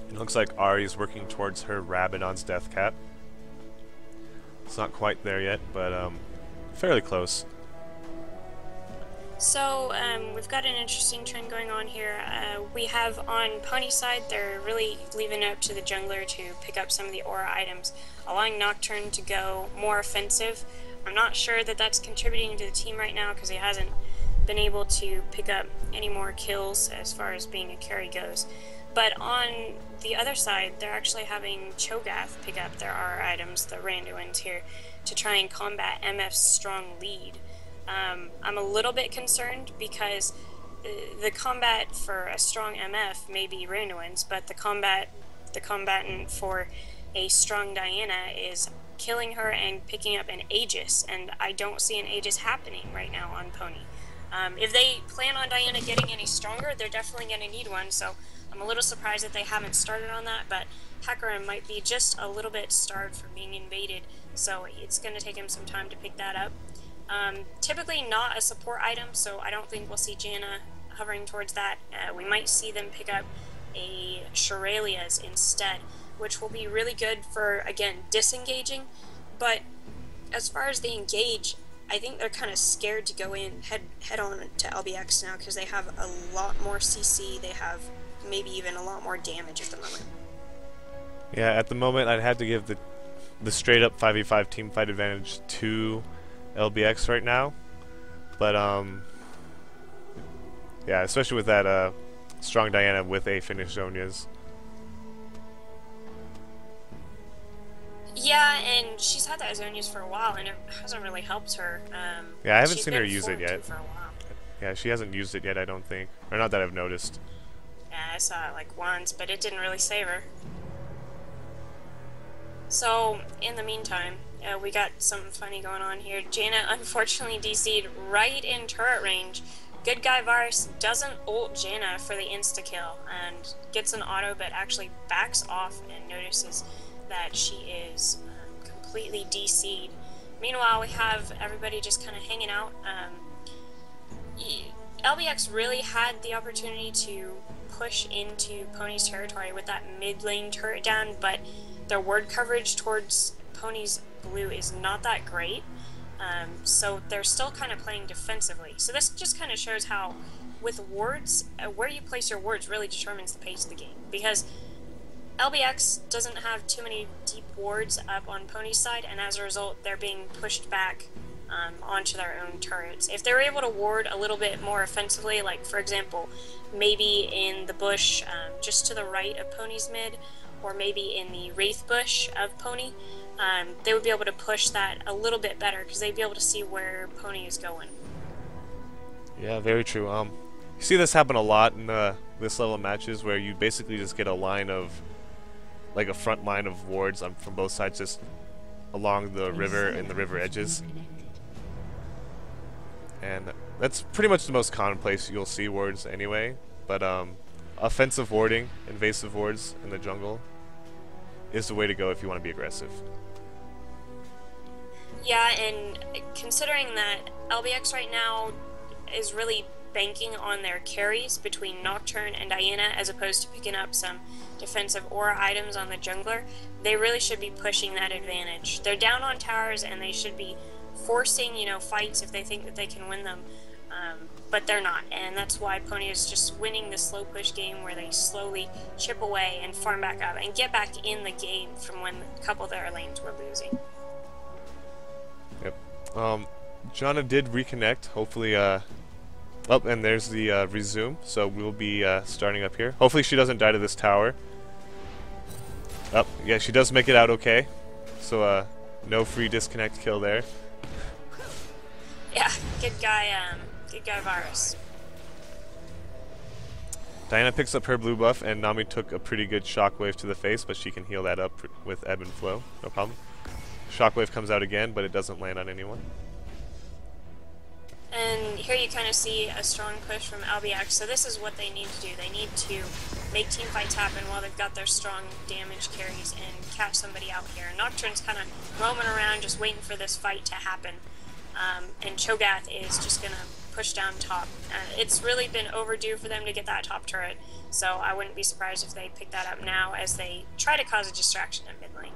Speaker 1: It looks like Ahri's working towards her Rabadon's Death Cap. It's not quite there yet, but fairly close.
Speaker 2: So we've got an interesting trend going on here. We have on Pony's side, they're really leaving it up to the jungler to pick up some of the aura items, allowing Nocturne to go more offensive. I'm not sure that that's contributing to the team right now because he hasn't been able to pick up any more kills as far as being a carry goes. But on the other side, they're actually having Cho'Gath pick up their aura items, the Randuins here, to try and combat MF's strong lead. I'm a little bit concerned because the combat for a strong MF may be Randuins, but the combatant for a strong Diana is killing her and picking up an Aegis, and I don't see an Aegis happening right now on Pony. If they plan on Diana getting any stronger, they're definitely going to need one, so I'm a little surprised that they haven't started on that, but Hecarim might be just a little bit starved from being invaded, so it's going to take him some time to pick that up. Typically not a support item, so I don't think we'll see Janna hovering towards that. We might see them pick up a Shurelya's instead, which will be really good for, again, disengaging, but as far as they engage, I think they're kind of scared to go in head on to LBX now because they have a lot more CC, they have maybe even a lot more damage at the moment.
Speaker 1: Yeah, at the moment I'd have to give the straight up 5v5 team fight advantage to LBX right now, but yeah, especially with that strong Diana with a finished Zhonya's.
Speaker 2: Yeah, and she's had that Zhonya's for a while, and it hasn't really helped her.
Speaker 1: Yeah, I haven't seen her use it yet.
Speaker 2: For a while.
Speaker 1: Yeah, she hasn't used it yet, I don't think, or not that I've noticed.
Speaker 2: Yeah, I saw it like once, but it didn't really save her. So, in the meantime, we got something funny going on here. Janna unfortunately DC'd right in turret range. Good guy Varus doesn't ult Janna for the insta-kill and gets an auto, but actually backs off and notices that she is completely DC'd. Meanwhile, we have everybody just kind of hanging out. LBX really had the opportunity to push into Pony's territory with that mid lane turret down, but their ward coverage towards Pony's blue is not that great, so they're still kind of playing defensively. So this just kind of shows how, with wards, where you place your wards really determines the pace of the game, because LBX doesn't have too many deep wards up on Pony's side, and as a result, they're being pushed back onto their own turrets. If they were able to ward a little bit more offensively, like for example, maybe in the bush just to the right of Pony's mid, or maybe in the Wraith bush of Pony, they would be able to push that a little bit better because they'd be able to see where Pony is going.
Speaker 1: Yeah, very true. You see this happen a lot in this level of matches where you basically just get a line of, like a front line of wards from both sides just along the river and the river edges. and that's pretty much the most common place you'll see wards anyway. But offensive warding, invasive wards in the jungle is the way to go if you want to be aggressive.
Speaker 2: Yeah, and considering that LBX right now is really banking on their carries between Nocturne and Diana as opposed to picking up some defensive aura items on the jungler, they really should be pushing that advantage. They're down on towers and they should be forcing, you know, fights if they think that they can win them, but they're not, and that's why Pony is just winning the slow push game where they slowly chip away and farm back up and get back in the game from when a couple of their lanes were losing.
Speaker 1: Yep. Janna did reconnect, hopefully. Oh, and there's the resume, so we'll be starting up here. Hopefully she doesn't die to this tower. Oh, yeah, she does make it out okay. So, no free disconnect kill there.
Speaker 2: Yeah, good guy Varus.
Speaker 1: Diana picks up her blue buff, and Nami took a pretty good shockwave to the face, but she can heal that up with ebb and flow, no problem. Shockwave comes out again, but it doesn't land on anyone.
Speaker 2: And here you kind of see a strong push from LBX, so this is what they need to do. They need to make team fights happen while they've got their strong damage carries and catch somebody out here. Nocturne's kind of roaming around just waiting for this fight to happen. And Cho'Gath is just going to push down top. It's really been overdue for them to get that top turret, so I wouldn't be surprised if they pick that up now as they try to cause a distraction at mid lane.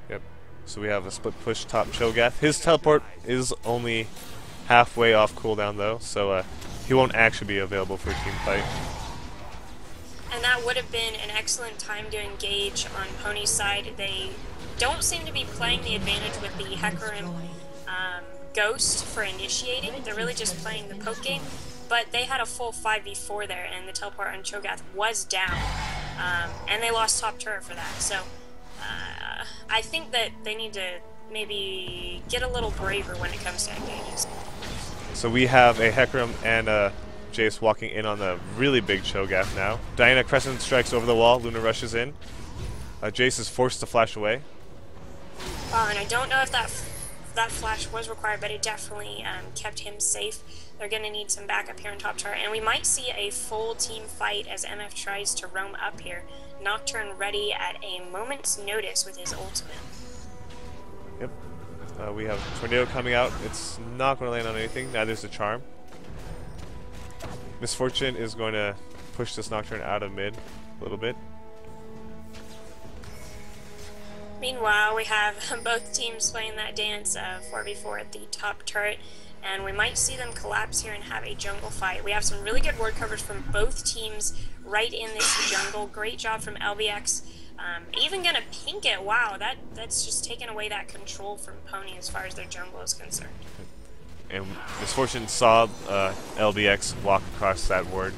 Speaker 1: Yep. So we have a split push top Cho'Gath. His teleport is only halfway off cooldown though, so he won't actually be available for a team fight.
Speaker 2: And that would have been an excellent time to engage on Pony's side. They don't seem to be playing the advantage with the Hecarim Ghost for initiating. They're really just playing the poke game, but they had a full 5v4 there, and the teleport on Cho'Gath was down, and they lost top turret for that. So I think that they need to maybe get a little braver when it comes to engages.
Speaker 1: So we have a Hecarim and a Jace walking in on the really big Cho'Gath now. Diana Crescent strikes over the wall, Luna rushes in. Jace is forced to flash away.
Speaker 2: And I don't know if that flash was required, but it definitely kept him safe. They're going to need some backup here on top turret, and we might see a full team fight as MF tries to roam up here. Nocturne ready at a moment's notice with his ultimate.
Speaker 1: Yep. We have Tornado coming out. It's not going to land on anything. Neither is the Charm. Misfortune is going to push this Nocturne out of mid a little bit.
Speaker 2: Meanwhile, we have both teams playing that dance of 4v4 at the top turret, and we might see them collapse here and have a jungle fight. We have some really good ward coverage from both teams right in this jungle. Great job from LBX. Even gonna pink it. Wow, that's just taken away that control from Pony as far as their jungle is concerned.
Speaker 1: And Misfortune saw LBX walk across that ward.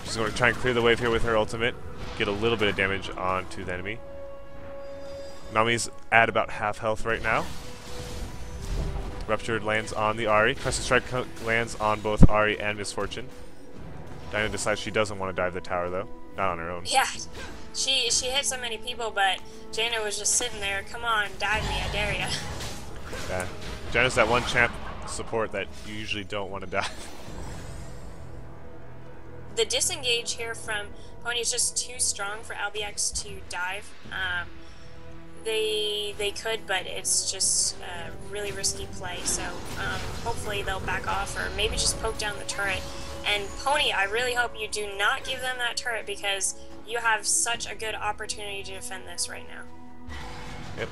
Speaker 1: She's going to try and clear the wave here with her ultimate, get a little bit of damage onto the enemy. Nami's at about half health right now. Ruptured lands on the Ahri. Crescent Strike lands on both Ahri and Misfortune. Diana decides she doesn't want to dive the tower though. Not on her own.
Speaker 2: Yeah, she hit so many people, but Jaina was just sitting there. Come on, dive me, I dare ya.
Speaker 1: Yeah. Jaina's that one champ support that you usually don't want to dive.
Speaker 2: The disengage here from Pony is just too strong for LBX to dive. They could, but it's just a really risky play, so hopefully they'll back off or maybe just poke down the turret. And Pony, I really hope you do not give them that turret because you have such a good opportunity to defend this right now.
Speaker 1: Yep.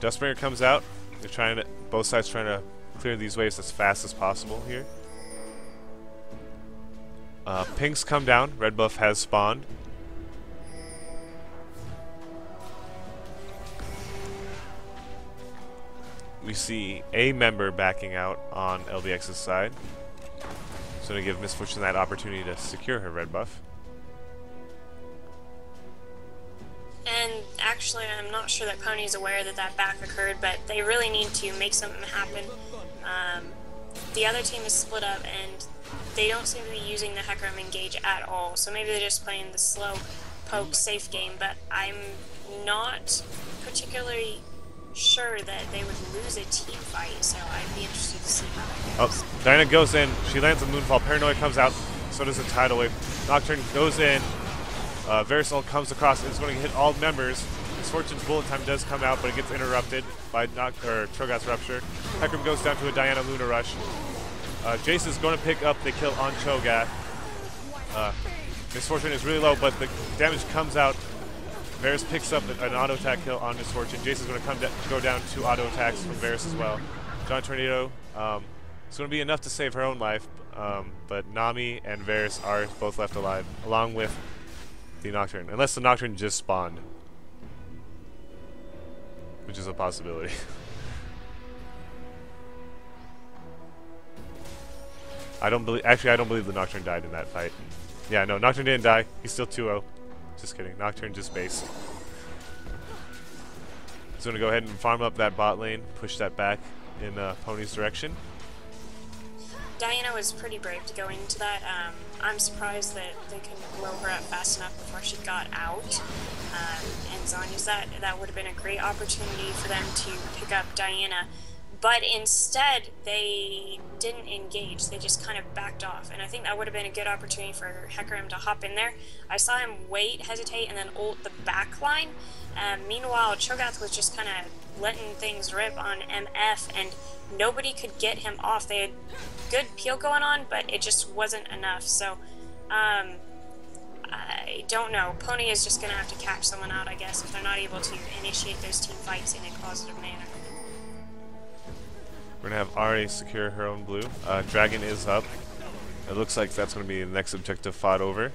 Speaker 1: Dustbringer comes out. They're trying to, both sides trying to clear these waves as fast as possible here. Pinks come down. Red buff has spawned. We see a member backing out on LBX's side. So to give Misfortune that opportunity to secure her red buff.
Speaker 2: And actually, I'm not sure that Pony's aware that that back occurred, but they really need to make something happen. The other team is split up, and they don't seem to be using the Hecarim engage at all. So maybe they're just playing the slow poke safe game, but I'm not particularly sure that they would lose a team fight, so I'd be interested to see how that goes.
Speaker 1: Oh, Diana goes in. She lands a Moonfall. Paranoia comes out. So does a Tidal Wave. Nocturne goes in. Verisol comes across. It's going to hit all members. Misfortune's bullet time does come out, but it gets interrupted by Cho'Gath's Rupture. Hecarim goes down to a Diana Luna Rush. Jace is going to pick up the kill on Cho'Gath. Misfortune is really low, but the damage comes out. Varus picks up an auto attack kill on Misfortune. Jace is going to go down 2 auto attacks from Varus as well. Giant Tornado, it's going to be enough to save her own life, but Nami and Varus are both left alive, along with the Nocturne, unless the Nocturne just spawned, which is a possibility. I don't believe the Nocturne died in that fight. Yeah, no, Nocturne didn't die. He's still 2-0. Just kidding. Nocturne just base. He's going to go ahead and farm up that bot lane, push that back in Pony's direction.
Speaker 2: Diana was pretty brave to go into that. I'm surprised that they couldn't blow her up fast enough before she got out. And Zhonya's that would have been a great opportunity for them to pick up Diana. But instead, they didn't engage. They just kind of backed off. And I think that would have been a good opportunity for Hecarim to hop in there. I saw him wait, hesitate, and then ult the back line. Meanwhile, Cho'Gath was just kind of letting things rip on MF, and nobody could get him off. They had good peel going on, but it just wasn't enough. So, I don't know. Pony is just going to have to catch someone out, I guess, if they're not able to initiate those team fights in a positive manner.
Speaker 1: We're going to have Ahri secure her own blue. Dragon is up. It looks like that's going to be the next objective fought over.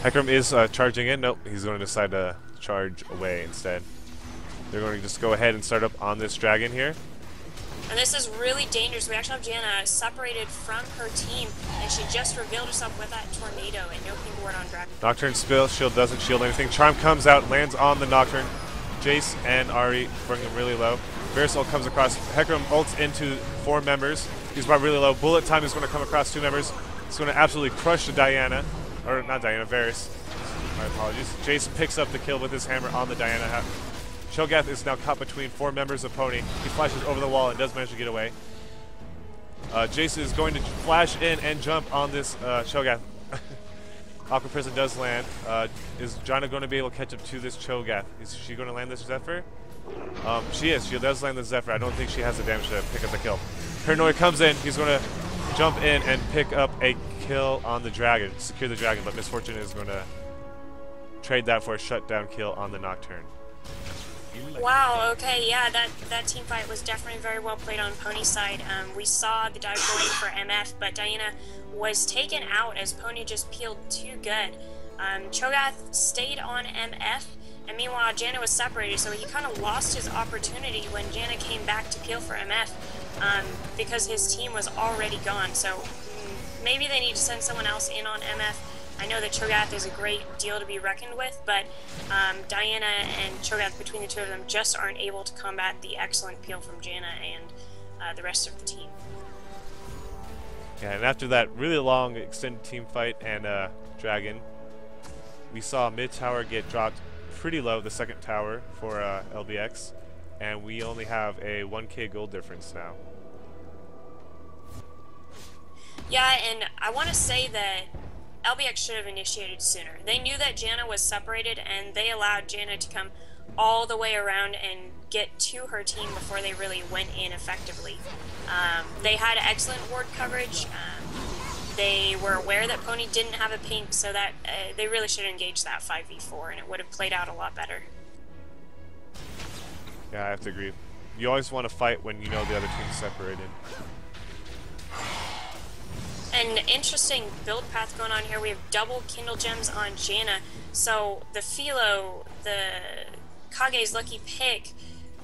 Speaker 1: Hecarim is charging in. Nope, he's going to decide to charge away instead. They're going to just go ahead and start up on this dragon here.
Speaker 2: And this is really dangerous. We actually have Janna separated from her team, and she just revealed herself with that tornado, and no ping word on Dragon.
Speaker 1: Nocturne spill, shield doesn't shield anything. Charm comes out, lands on the Nocturne. Jace and Ahri bring him really low. Verisol comes across. Hecarim ults into 4 members. He's brought really low. Bullet time is going to come across 2 members. It's going to absolutely crush the Diana. Or not Diana, Varus. My apologies. Jace picks up the kill with his hammer on the Diana. Cho'Gath is now caught between 4 members of Pony. He flashes over the wall and does manage to get away. Jace is going to flash in and jump on this Cho'Gath. Aqua Prison does land. Is Janna going to be able to catch up to this Cho'Gath? Is she going to land this Zephyr? She is. She does land the Zephyr. I don't think she has the damage to pick up the kill. Paranoia comes in. He's going to jump in and pick up a kill on the dragon. Secure the dragon, but Misfortune is going to trade that for a shutdown kill on the Nocturne.
Speaker 2: Wow, okay, yeah, that team fight was definitely very well played on Pony's side. We saw the dive going for MF, but Diana was taken out as Pony just peeled too good. Cho'Gath stayed on MF, and meanwhile Janna was separated, so he kind of lost his opportunity when Janna came back to peel for MF because his team was already gone. So maybe they need to send someone else in on MF. I know that Cho'Gath is a great deal to be reckoned with, but Diana and Cho'Gath, between the two of them, just aren't able to combat the excellent peel from Janna and the rest of the team.
Speaker 1: Yeah, and after that really long extended team fight and Dragon, we saw mid tower get dropped pretty low, the second tower for LBX, and we only have a 1k gold difference now.
Speaker 2: Yeah, and I want to say that LBX should have initiated sooner. They knew that Janna was separated, and they allowed Janna to come all the way around and get to her team before they really went in effectively. They had excellent ward coverage. They were aware that Pony didn't have a pink, so that they really should have engaged that 5v4, and it would have played out a lot better.
Speaker 1: Yeah, I have to agree. You always want to fight when you know the other team's separated.
Speaker 2: An interesting build path going on here. We have double Kindle Gems on Janna. So the Philo, the Kage's Lucky Pick,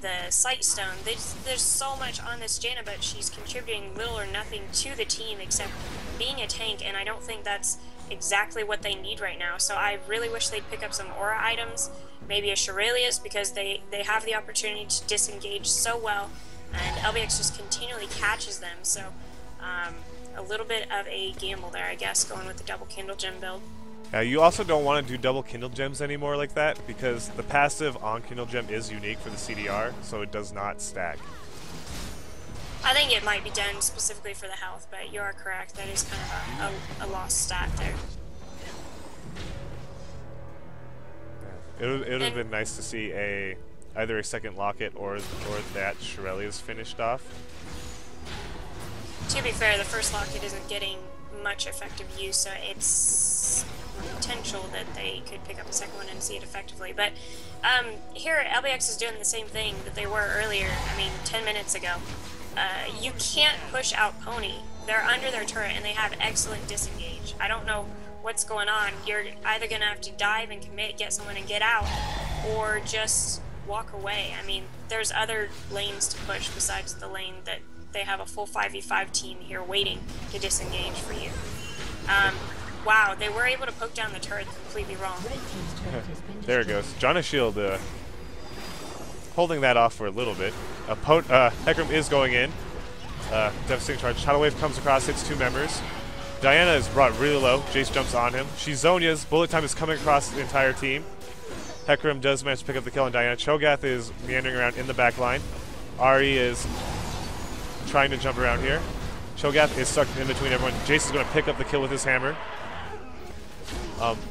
Speaker 2: the Sightstone, there's so much on this Janna, but she's contributing little or nothing to the team except being a tank, and I don't think that's exactly what they need right now. So I really wish they'd pick up some aura items, maybe a Shurelia's, because they have the opportunity to disengage so well, and LBX just continually catches them. So a little bit of a gamble there, I guess, going with the double Kindle Gem build.
Speaker 1: You also don't want to do double Kindle Gems anymore like that, because the passive on Kindle Gem is unique for the CDR, so it does not stack.
Speaker 2: I think it might be done specifically for the health, but you are correct. That is kind of a lost stat there.
Speaker 1: It would have been nice to see either a second Locket or that Shirelia's finished off.
Speaker 2: To be fair, the first Locket isn't getting much effective use, so it's potential that they could pick up a second one and see it effectively. But here, LBX is doing the same thing that they were earlier, 10 minutes ago. You can't push out Pony. They're under their turret and they have excellent disengage. I don't know what's going on. You're either going to have to dive and commit, get someone and get out, or just walk away. There's other lanes to push besides the lane that they have a full 5v5 team here waiting to disengage for you. Wow, they were able to poke down the turret completely wrong.
Speaker 1: There it goes. Janna Shield holding that off for a little bit. Hecarim is going in. Devastating charge. Tidal Wave comes across, hits 2 members. Diana is brought really low. Jace jumps on him. Shizonia's bullet time is coming across the entire team. Hecarim does manage to pick up the kill on Diana. Cho'Gath is meandering around in the back line. Ahri is trying to jump around here. Cho'Gath is stuck in between everyone. Jace is going to pick up the kill with his hammer.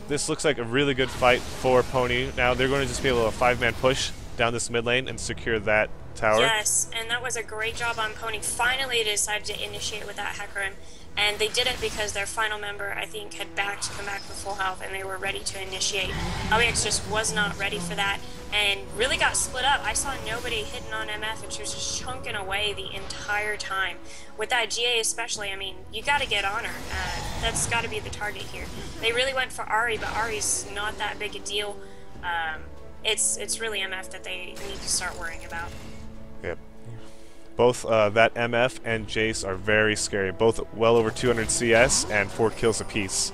Speaker 1: This looks like a really good fight for Pony. Now they're going to just be able to 5-man push down this mid lane and secure that tower.
Speaker 2: Yes, and that was a great job on Pony. Finally, they decided to initiate with that Hecarim, and they did it because their final member, I think, had backed to come back with full health, and they were ready to initiate. LBX just was not ready for that, and really got split up. I saw nobody hitting on MF, and she was just chunking away the entire time. With that GA especially, you got to get on her. That's got to be the target here. They really went for Ahri, but Ahri's not that big a deal. It's really MF that they need to start worrying about.
Speaker 1: Yep. Both that MF and Jace are very scary. Both well over 200 CS and 4 kills apiece.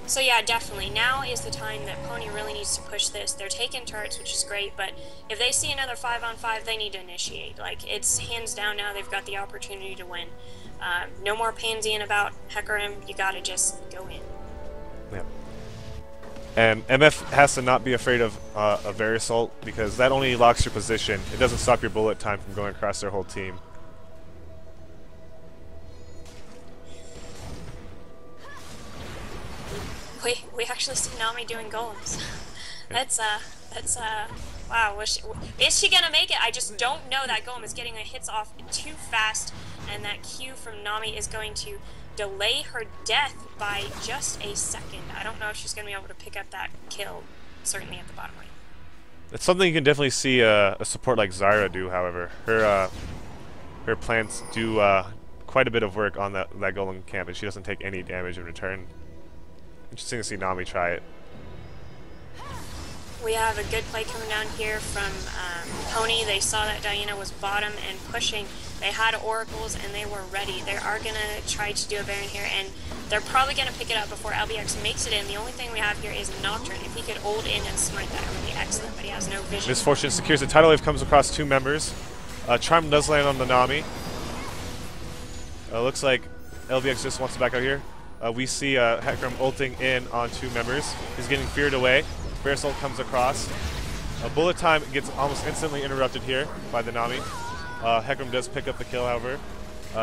Speaker 2: So yeah, definitely. Now is the time that Pony really needs to push this. They're taking turrets, which is great, but if they see another 5-on-5, they need to initiate. It's hands down now. They've got the opportunity to win. No more pansying about Hecarim. You gotta just go in.
Speaker 1: Yep. And MF has to not be afraid of a Verisalt, because that only locks your position. It doesn't stop your bullet time from going across their whole team.
Speaker 2: We actually see Nami doing golems. That's wow. Is she gonna make it? I just don't know. That golem is getting the hits off too fast, and that Q from Nami is going to delay her death by just a second. I don't know if she's gonna be able to pick up that kill, certainly at the bottom lane.
Speaker 1: It's something you can definitely see a support like Zyra do, however. Her plants do quite a bit of work on that golem camp, and she doesn't take any damage in return. Interesting to see Nami try it.
Speaker 2: We have a good play coming down here from Pony. They saw that Diana was bottom and pushing. They had oracles and they were ready. They are going to try to do a Baron here, and they're probably going to pick it up before LBX makes it in. The only thing we have here is Nocturne. If he could ult in and smite that, it would be excellent, but he has no vision.
Speaker 1: Misfortune secures it. Tidal Wave comes across 2 members. Charm does land on the Nami. Looks like LBX just wants to back out here. We see Hecarim ulting in on 2 members. He's getting feared away. Verisalt comes across. Bullet time gets almost instantly interrupted here by the Nami. Hecarim does pick up the kill, however.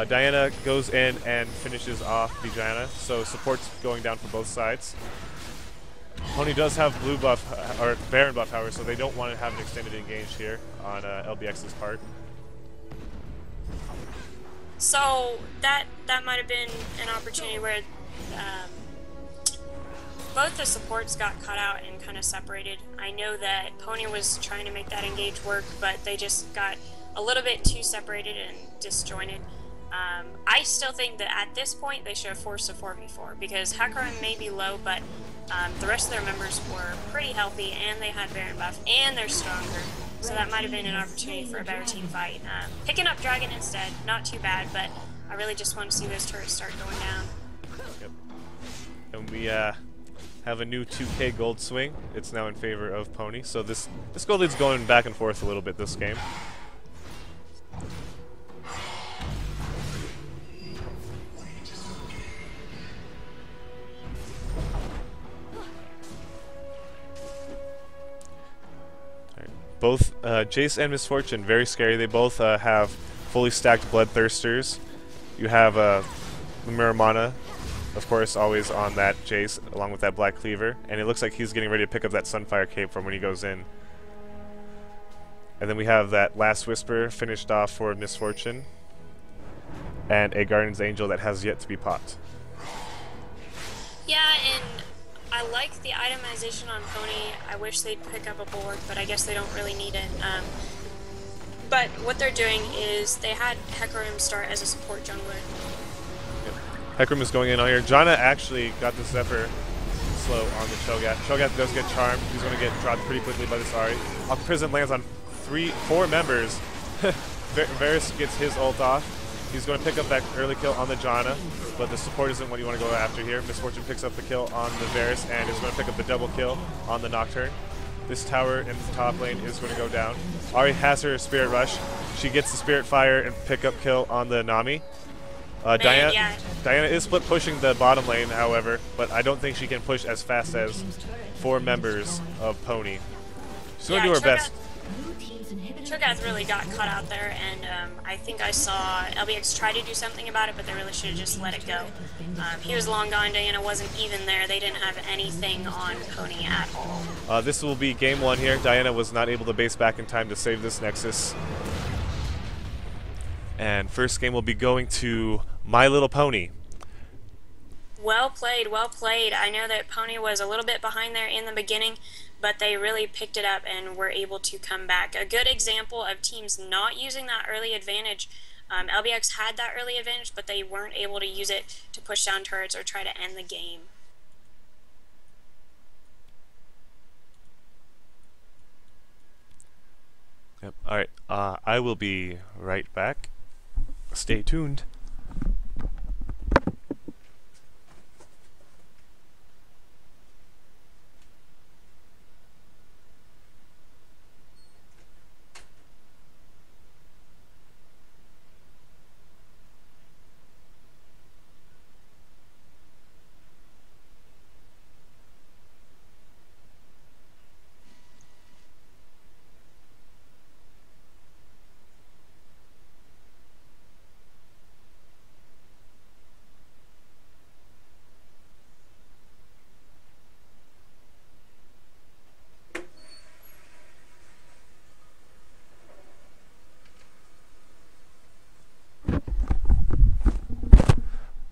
Speaker 1: Diana goes in and finishes off the Diana, so support's going down for both sides. Pony does have blue buff, or Baron buff, however, so they don't want to have an extended engage here on LBX's part.
Speaker 2: So that might have been an opportunity where both the supports got cut out and kind of separated. I know that Pony was trying to make that engage work, but they just got a little bit too separated and disjointed. I still think that at this point they should have forced a 4v4, because Hecarim may be low, but the rest of their members were pretty healthy and they had Baron buff and they're stronger. So that might have been an opportunity for a better team fight. Picking up Dragon instead, not too bad, but I really just want to see those turrets start going down.
Speaker 1: Yep. And we have a new 2K gold swing. It's now in favor of Pony. So this gold lead's going back and forth a little bit this game. Both Jace and Misfortune, very scary. They both have fully stacked Bloodthirsters. You have the Muramana, of course, always on that Jace, along with that Black Cleaver. And it looks like he's getting ready to pick up that Sunfire Cape from when he goes in. And then we have that Last Whisper finished off for Misfortune. And a Guardian's Angel that has yet to be popped.
Speaker 2: Yeah, and I like the itemization on Pony. I wish they'd pick up a Bulwark, but I guess they don't really need it. But what they're doing is they had Hecarim start as a support jungler.
Speaker 1: Yep. Hecarim is going in on here. Janna actually got the Zephyr slow on the Cho'Gath. Cho'Gath does get charmed. He's going to get dropped pretty quickly by this Ahri. Prison lands on 4 members. Varus gets his ult off. He's going to pick up that early kill on the Janna, but the support isn't what you want to go after here. Misfortune picks up the kill on the Varus and is going to pick up the double kill on the Nocturne. This tower in the top lane is going to go down. Ahri has her Spirit Rush. She gets the Spirit Fire and pick up kill on the Nami. Diana is split pushing the bottom lane, however, but I don't think she can push as fast as 4 members of Pony. She's going to do her best.
Speaker 2: Cho'Gath really got caught out there, and I think I saw LBX try to do something about it, but they really should have just let it go. He was long gone, Diana wasn't even there. They didn't have anything on Pony at all.
Speaker 1: This will be game 1 here. Diana was not able to base back in time to save this Nexus. And first game will be going to My Little Pony.
Speaker 2: Well played, well played. I know that Pony was a little bit behind there in the beginning, but they really picked it up and were able to come back. A good example of teams not using that early advantage. LBX had that early advantage, but they weren't able to use it to push down turrets or try to end the game.
Speaker 1: Yep. Alright, I will be right back. Stay tuned.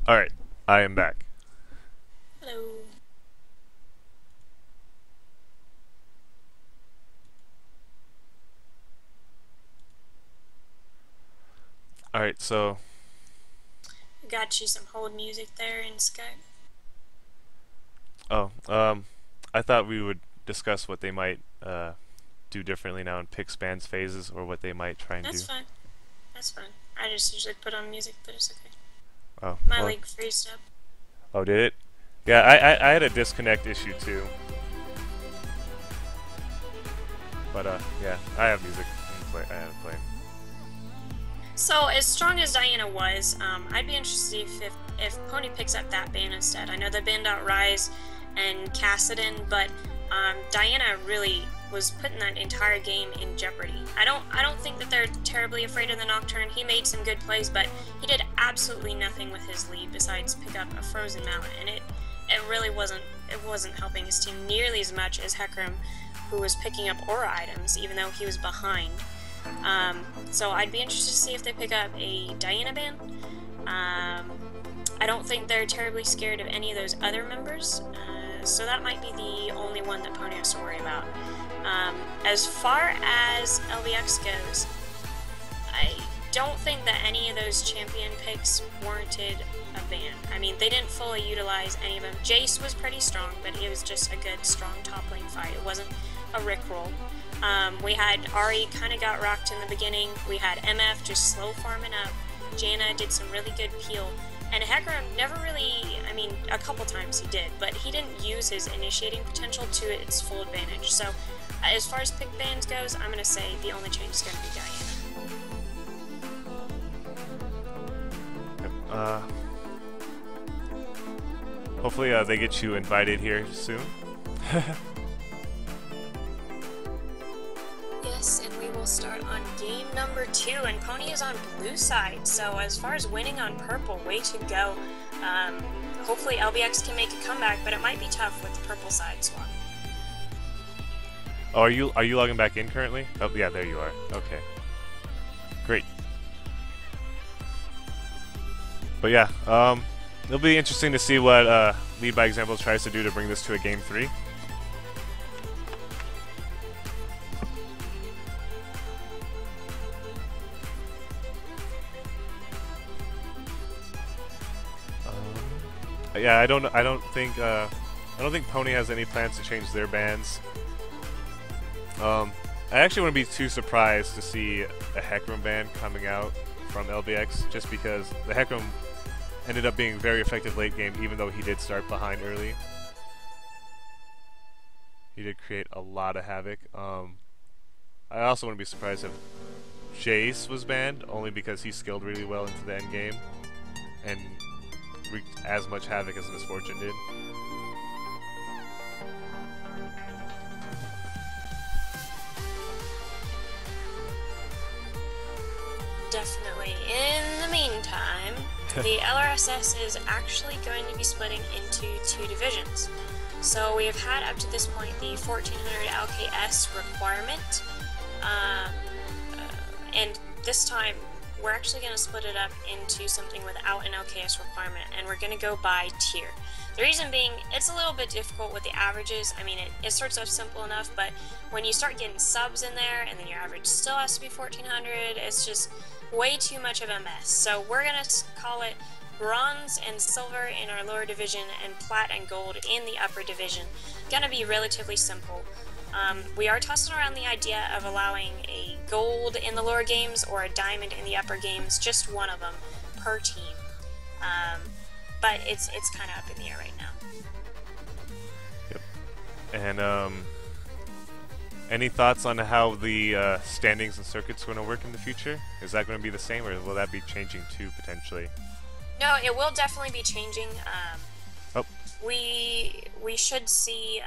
Speaker 1: Alright, I am back.
Speaker 2: Hello.
Speaker 1: Alright, so
Speaker 2: Got you some hold music there in Skype.
Speaker 1: I thought we would discuss what they might do differently now in pick spans phases, or what they might try and
Speaker 2: That's
Speaker 1: do.
Speaker 2: fine. That's fine. I just usually put on music, but it's okay.
Speaker 1: Oh,
Speaker 2: My
Speaker 1: well.
Speaker 2: league freezed up.
Speaker 1: Oh, did it? Yeah, I had a disconnect issue too. But yeah, I have music. I have it playing.
Speaker 2: So, as strong as Diana was, I'd be interested if Pony picks up that ban instead. I know they banned out Ryze and Kassadin, but Diana really was putting that entire game in jeopardy. I don't think that they're terribly afraid of the Nocturne. He made some good plays, but he did absolutely nothing with his lead besides pick up a Frozen Mallet, and it really wasn't helping his team nearly as much as Hecarim, who was picking up aura items even though he was behind. So I'd be interested to see if they pick up a Diana ban. I don't think they're terribly scared of any of those other members, so that might be the only one that Pony has to worry about. As far as LBX goes, I don't think that any of those champion picks warranted a ban. I mean, they didn't fully utilize any of them. Jace was pretty strong, but it was just a good, strong top lane fight. It wasn't a Rickroll. We had Ahri kind of got rocked in the beginning. We had MF just slow farming up. Janna did some really good peel. And Hecarim never really, I mean, a couple times he did, but he didn't use his initiating potential to its full advantage. So, as far as pick bans goes, I'm going to say the only change is going to be Diana.
Speaker 1: Hopefully they get you invited here soon.
Speaker 2: Yes, on game number 2, and Pony is on blue side. So as far as winning on purple, way to go. Hopefully LBX can make a comeback, but it might be tough with the purple side swap.
Speaker 1: Oh, are you logging back in currently? Oh, yeah, there you are. Okay. Great. But yeah, it'll be interesting to see what Lead by Example tries to do to bring this to a game 3. Yeah, I don't think Pony has any plans to change their bans. I actually wouldn't be too surprised to see a Heckram ban coming out from LBX, just because the Heckram ended up being very effective late game, even though he did start behind early. He did create a lot of havoc. I also wouldn't be surprised if Jace was banned, only because he skilled really well into the end game and wreaked as much havoc as Misfortune did.
Speaker 2: Definitely. In the meantime, the LRSS is actually going to be splitting into 2 divisions. So we have had up to this point the 1400 LKS requirement, and this time we're actually going to split it up into something without an LKS requirement, and we're going to go by tier. The reason being, it's a little bit difficult with the averages. I mean, it starts off simple enough, but when you start getting subs in there, and then your average still has to be 1400, it's just way too much of a mess. So we're going to call it bronze and silver in our lower division, and plat and gold in the upper division. Gonna be relatively simple. We are tossing around the idea of allowing a gold in the lower games or a diamond in the upper games, just one of them per team. But it's kind of up in the air right now.
Speaker 1: Yep. And any thoughts on how the standings and circuits are going to work in the future? Is that going to be the same, or will that be changing too potentially?
Speaker 2: No, it will definitely be changing.
Speaker 1: Oh.
Speaker 2: We should see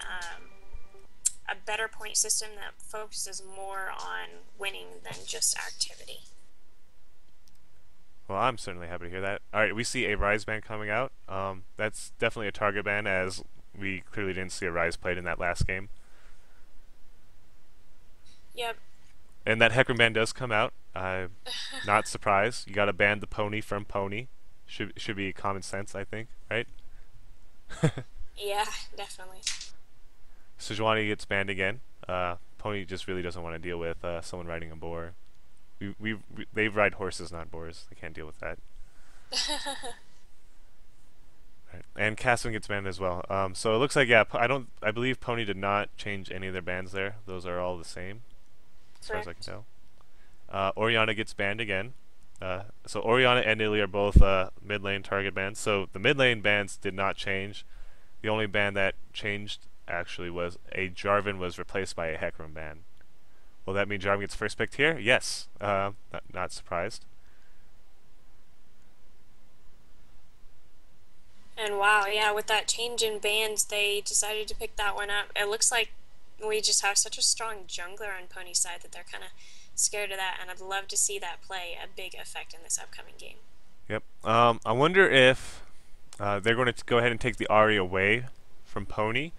Speaker 2: a better point system that focuses more on winning than just activity.
Speaker 1: Well, I'm certainly happy to hear that. Alright, we see a Rise ban coming out. That's definitely a target ban, as we clearly didn't see a Rise played in that last game.
Speaker 2: Yep.
Speaker 1: And that Heckram ban does come out. I'm not surprised. You gotta ban the Pony from Pony. Should be common sense, I think, right?
Speaker 2: Yeah, definitely.
Speaker 1: Sejuani gets banned again. Pony just really doesn't want to deal with someone riding a boar. They ride horses, not boars. They can't deal with that. Right. And Casson gets banned as well. So it looks like, yeah, I believe Pony did not change any of their bans there. Those are all the same, as far as I can tell. Oriana gets banned again. So Oriana and Illy are both mid lane target bans. So the mid lane bans did not change. The only ban that changed actually was a Jarvan was replaced by a Heckram ban. Will that mean Jarvan gets first picked here? Yes. Not surprised.
Speaker 2: And wow, yeah, with that change in bans, they decided to pick that one up. It looks like we just have such a strong jungler on Pony's side that they're kind of scared of that, and I'd love to see that play a big effect in this upcoming game.
Speaker 1: Yep. I wonder if they're going to go ahead and take the Ahri away from Pony.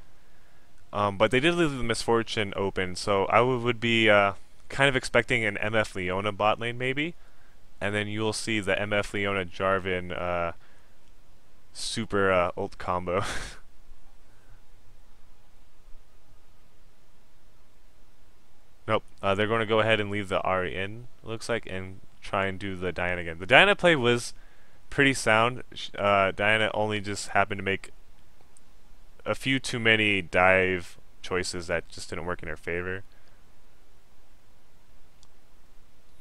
Speaker 1: But they did leave the Misfortune open, so I would be kind of expecting an MF Leona bot lane maybe, and then you'll see the MF Leona Jarvan super ult combo. Nope, they're going to go ahead and leave the Ahri in, it looks like, and try and do the Diana again. The Diana play was pretty sound. Diana only just happened to make a few too many dive choices that just didn't work in her favor.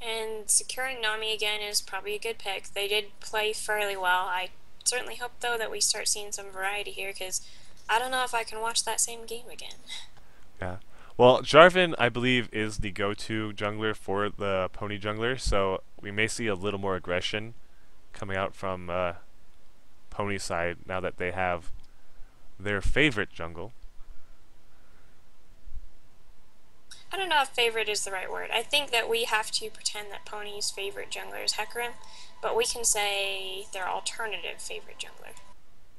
Speaker 2: And securing Nami again is probably a good pick. They did play fairly well. I certainly hope, though, that we start seeing some variety here, because I don't know if I can watch that same game again.
Speaker 1: Yeah. Well, Jarvan, I believe, is the go-to jungler for the Pony jungler, so we may see a little more aggression coming out from Pony's side now that they have their favorite jungle.
Speaker 2: I don't know if favorite is the right word. I think that we have to pretend that Pony's favorite jungler is Hecarim, but we can say their alternative favorite jungler.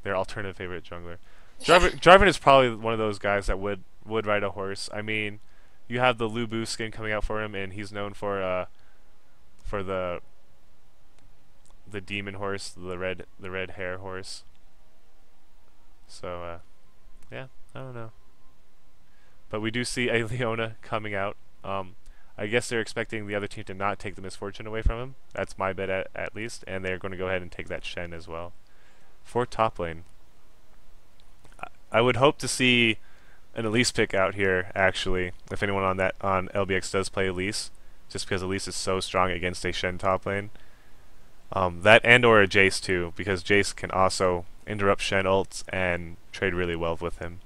Speaker 1: Their alternative favorite jungler.
Speaker 2: Yeah.
Speaker 1: Jarvan is probably one of those guys that would ride a horse. I mean, you have the Lubu skin coming out for him, and he's known for the demon horse, the red hair horse. So yeah, I don't know. But we do see a Leona coming out. I guess they're expecting the other team to not take the misfortune away from him. That's my bet at least, and they're going to go ahead and take that Shen as well. For top lane, I would hope to see an Elise pick out here. Actually, if anyone on LBX does play Elise, just because Elise is so strong against a Shen top lane. That and or a Jace too, because Jace can also interrupt Shen ults and trade really well with him.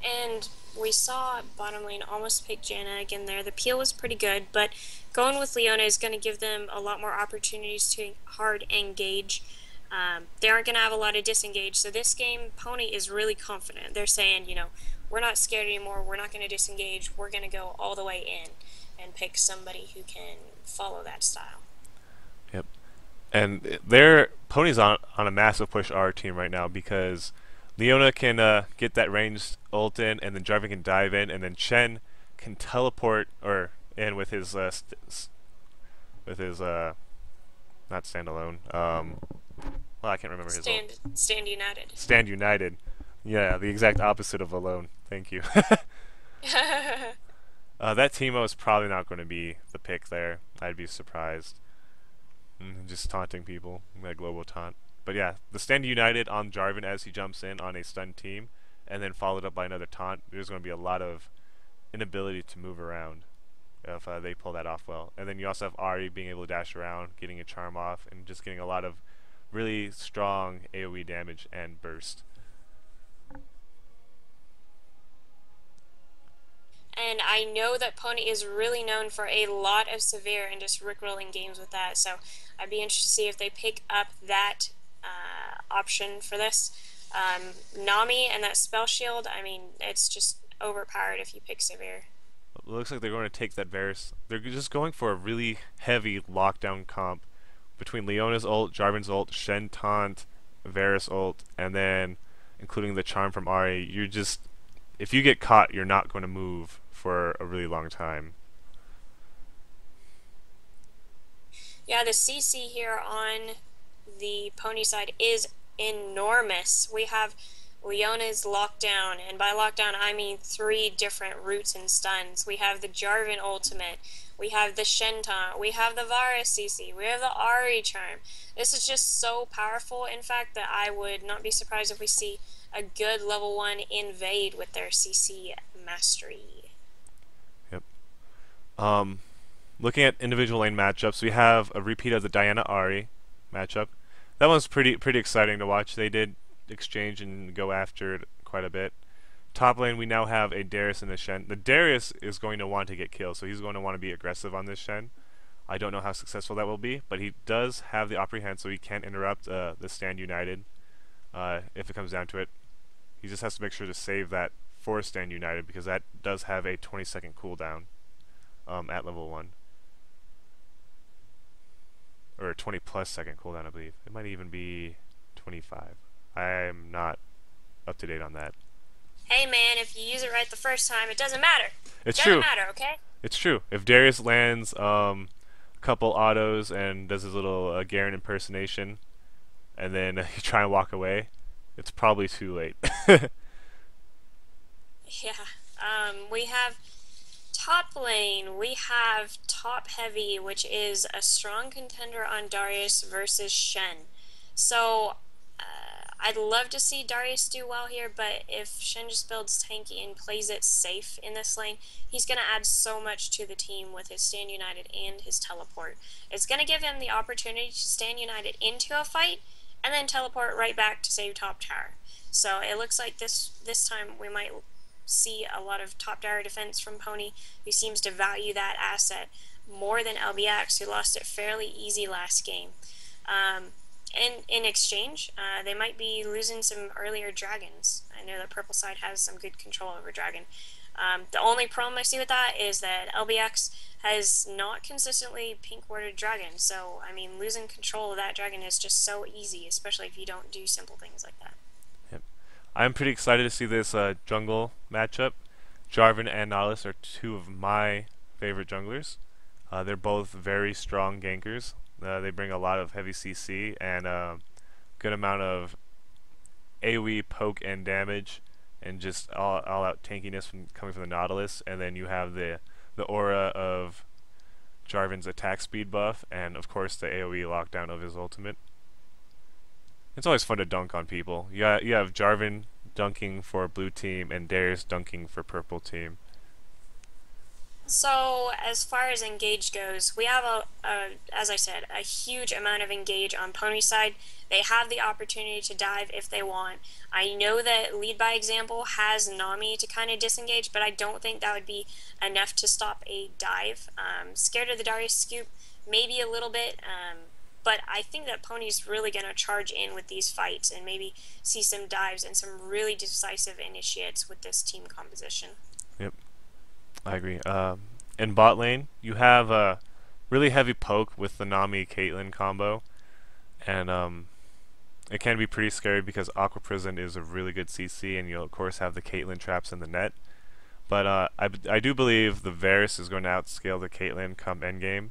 Speaker 2: And we saw bottom lane almost pick Janna again there. The peel was pretty good, but going with Leona is going to give them a lot more opportunities to hard engage. They aren't going to have a lot of disengage. So this game, Pony is really confident. They're saying, we're not scared anymore. We're not going to disengage. We're going to go all the way in and pick somebody who can follow that style.
Speaker 1: Yep. And their Pony's on a massive push our team right now because Leona can get that ranged ult in, and then Jarvan can dive in, and then Chen can teleport or in with his not standalone. Well, I can't remember his ult.
Speaker 2: Stand United.
Speaker 1: Stand United. Yeah, the exact opposite of alone. Thank you. That Teemo is probably not going to be the pick there. I'd be surprised. Just taunting people, that global taunt. But yeah, the Stand United on Jarvan as he jumps in on a stunned team, and then followed up by another taunt. There's going to be a lot of inability to move around if they pull that off well. And then you also have Ahri being able to dash around, getting a charm off, and just getting a lot of really strong AoE damage and burst.
Speaker 2: And I know that Pony is really known for a lot of severe and just rickrolling games with that, so I'd be interested to see if they pick up that option for this. Nami and that spell shield, I mean, it's just overpowered if you pick severe.
Speaker 1: It looks like they're going to take that Varus. They're just going for a really heavy lockdown comp between Leona's ult, Jarvan's ult, Shen taunt, Varus ult, and then including the charm from Ahri. You're just, if you get caught, you're not going to move for a really long time.
Speaker 2: Yeah, the CC here on the Pony side is enormous. We have Leona's lockdown, and by lockdown I mean 3 different roots and stuns. We have the Jarvan ultimate, we have the Shen taunt, we have the Varus CC, we have the Ahri charm. This is just so powerful, in fact, that I would not be surprised if we see a good level 1 invade with their CC mastery.
Speaker 1: Yep. Looking at individual lane matchups, we have a repeat of the Diana Ahri matchup. That one's pretty exciting to watch. They did exchange and go after it quite a bit. Top lane, we now have a Darius and a Shen. The Darius is going to want to get killed, so he's going to want to be aggressive on this Shen. I don't know how successful that will be, but he does have the apprehend, so he can interrupt the Stand United if it comes down to it. He just has to make sure to save that for Stand United, because that does have a 20-second cooldown at level 1. Or a 20-plus second cooldown, I believe. It might even be 25. I'm not up to date on that.
Speaker 2: Hey man, if you use it right the first time, it doesn't matter.
Speaker 1: It's
Speaker 2: true.
Speaker 1: Doesn't
Speaker 2: matter, okay?
Speaker 1: It's true. If Darius lands a couple autos and does his little Garen impersonation, and then you try and walk away, it's probably too late.
Speaker 2: Yeah. We have top lane. We have top heavy, which is a strong contender on Darius versus Shen. So I'd love to see Darius do well here, but if Shen just builds tanky and plays it safe in this lane, he's going to add so much to the team with his Stand United and his teleport. It's going to give him the opportunity to Stand United into a fight and then teleport right back to save top tower. So it looks like this time we might see a lot of top tower defense from Pony, who seems to value that asset more than LBX, who lost it fairly easy last game. in exchange, they might be losing some earlier dragons. I know the purple side has some good control over dragon. The only problem I see with that is that LBX has not consistently pink warded dragons, so I mean losing control of that dragon is just so easy, especially if you don't do simple things like that.
Speaker 1: Yep. I'm pretty excited to see this jungle matchup. Jarvan and Nautilus are two of my favorite junglers. They're both very strong gankers. They bring a lot of heavy CC and a good amount of AoE poke and damage, and just all out tankiness coming from the Nautilus. And then you have the aura of Jarvan's attack speed buff, and of course the AoE lockdown of his ultimate. It's always fun to dunk on people. You have Jarvan dunking for blue team and Darius dunking for purple team.
Speaker 2: So as far as engage goes, we have as I said, a huge amount of engage on pony side. They have the opportunity to dive if they want. I know that lead by example has Nami to kind of disengage, but I don't think that would be enough to stop a dive. Scared of the Darius scoop, maybe a little bit, but I think that Pony's really going to charge in with these fights and maybe see some dives and some really decisive initiates with this team composition.
Speaker 1: Yep, I agree. In bot lane, you have a really heavy poke with the Nami Caitlyn combo, and it can be pretty scary because Aqua Prison is a really good CC, and you'll of course have the Caitlyn traps in the net. But I do believe the Varus is going to outscale the Caitlyn come endgame.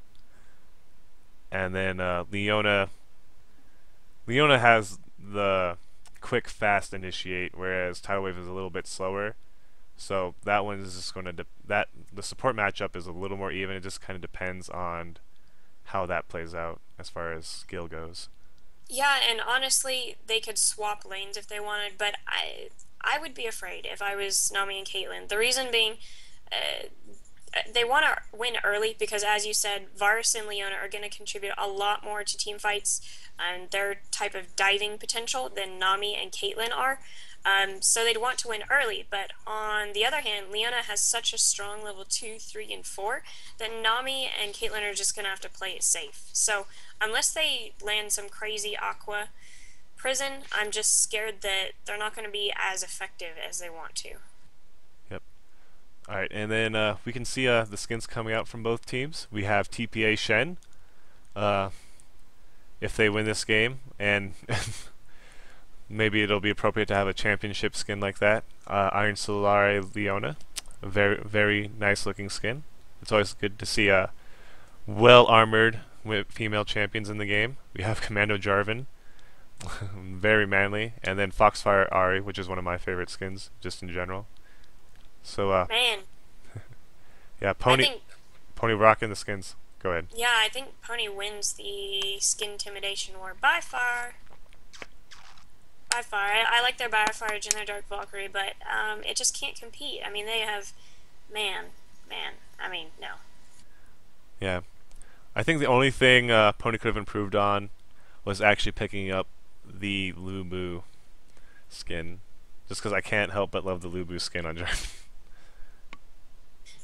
Speaker 1: And then Leona has the quick fast initiate, whereas Tidal Wave is a little bit slower. So that one is just going to the support matchup is a little more even. It just kind of depends on how that plays out as far as skill goes.
Speaker 2: Yeah, and honestly, they could swap lanes if they wanted, but I would be afraid if I was Nami and Caitlyn. The reason being, uh, they want to win early because, as you said, Varus and Leona are going to contribute a lot more to team fights and their type of diving potential than Nami and Caitlyn are. So they'd want to win early, but on the other hand, Leona has such a strong level 2, 3, and 4 that Nami and Caitlyn are just going to have to play it safe. So unless they land some crazy Aqua Prison, I'm just scared that they're not going to be as effective as they want to.
Speaker 1: Yep. All right, and then we can see the skins coming out from both teams. We have TPA Shen. If they win this game, and maybe it'll be appropriate to have a championship skin like that. Iron Solare Leona, a very nice looking skin. It's always good to see well armored with female champions in the game. We have Commando Jarvan, very manly, and then Foxfire Ari, which is one of my favorite skins just in general. So
Speaker 2: Man,
Speaker 1: yeah,
Speaker 2: I think
Speaker 1: Pony rocking the skins. Go ahead.
Speaker 2: yeah, I think Pony wins the skin intimidation war by far. By far. I like their Bioforge and their Dark Valkyrie, but it just can't compete. I mean, they have, man, I mean, no.
Speaker 1: Yeah, I think the only thing Pony could have improved on was actually picking up the Lubu skin, just because I can't help but love the Lubu skin on Jarvan.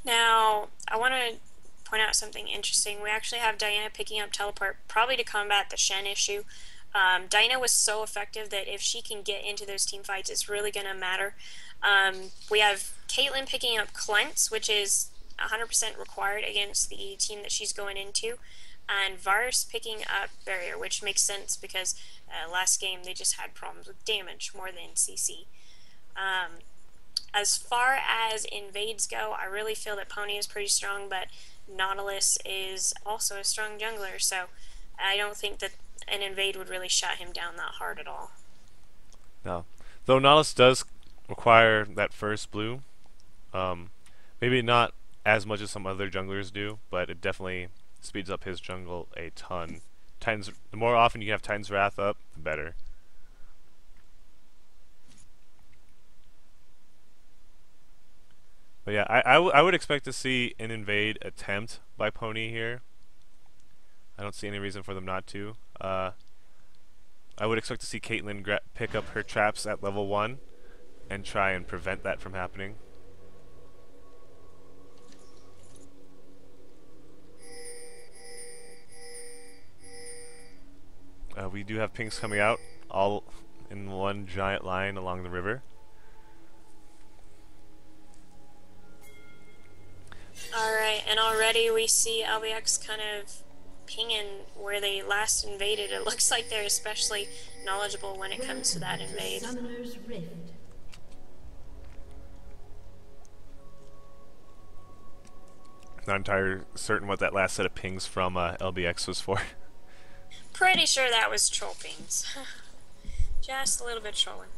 Speaker 2: Now, I want to point out something interesting. We actually have Diana picking up Teleport, probably to combat the Shen issue. Diana was so effective that if she can get into those team fights, it's really going to matter. We have Caitlyn picking up Cleanse, which is 100% required against the team that she's going into, and Varus picking up Barrier, which makes sense because last game they just had problems with damage more than CC. As far as invades go, I really feel that Pony is pretty strong, but Nautilus is also a strong jungler, so I don't think that an invade would really shut him down that hard at all.
Speaker 1: No, though Nautilus does require that first blue. Maybe not as much as some other junglers do, but it definitely speeds up his jungle a ton. The more often you have Titan's Wrath up, the better. But yeah, I would expect to see an invade attempt by Pony here. I don't see any reason for them not to. I would expect to see Caitlyn pick up her traps at level 1 and try and prevent that from happening. We do have pings coming out, all in one giant line along the river.
Speaker 2: Alright, and already we see LBX kind of pinging where they last invaded. It looks like they're especially knowledgeable when it comes to that invade.
Speaker 3: Summoner's Rift.
Speaker 1: Not entirely certain what that last set of pings from LBX was for.
Speaker 2: Pretty sure that was troll pings. Just a little bit trolling.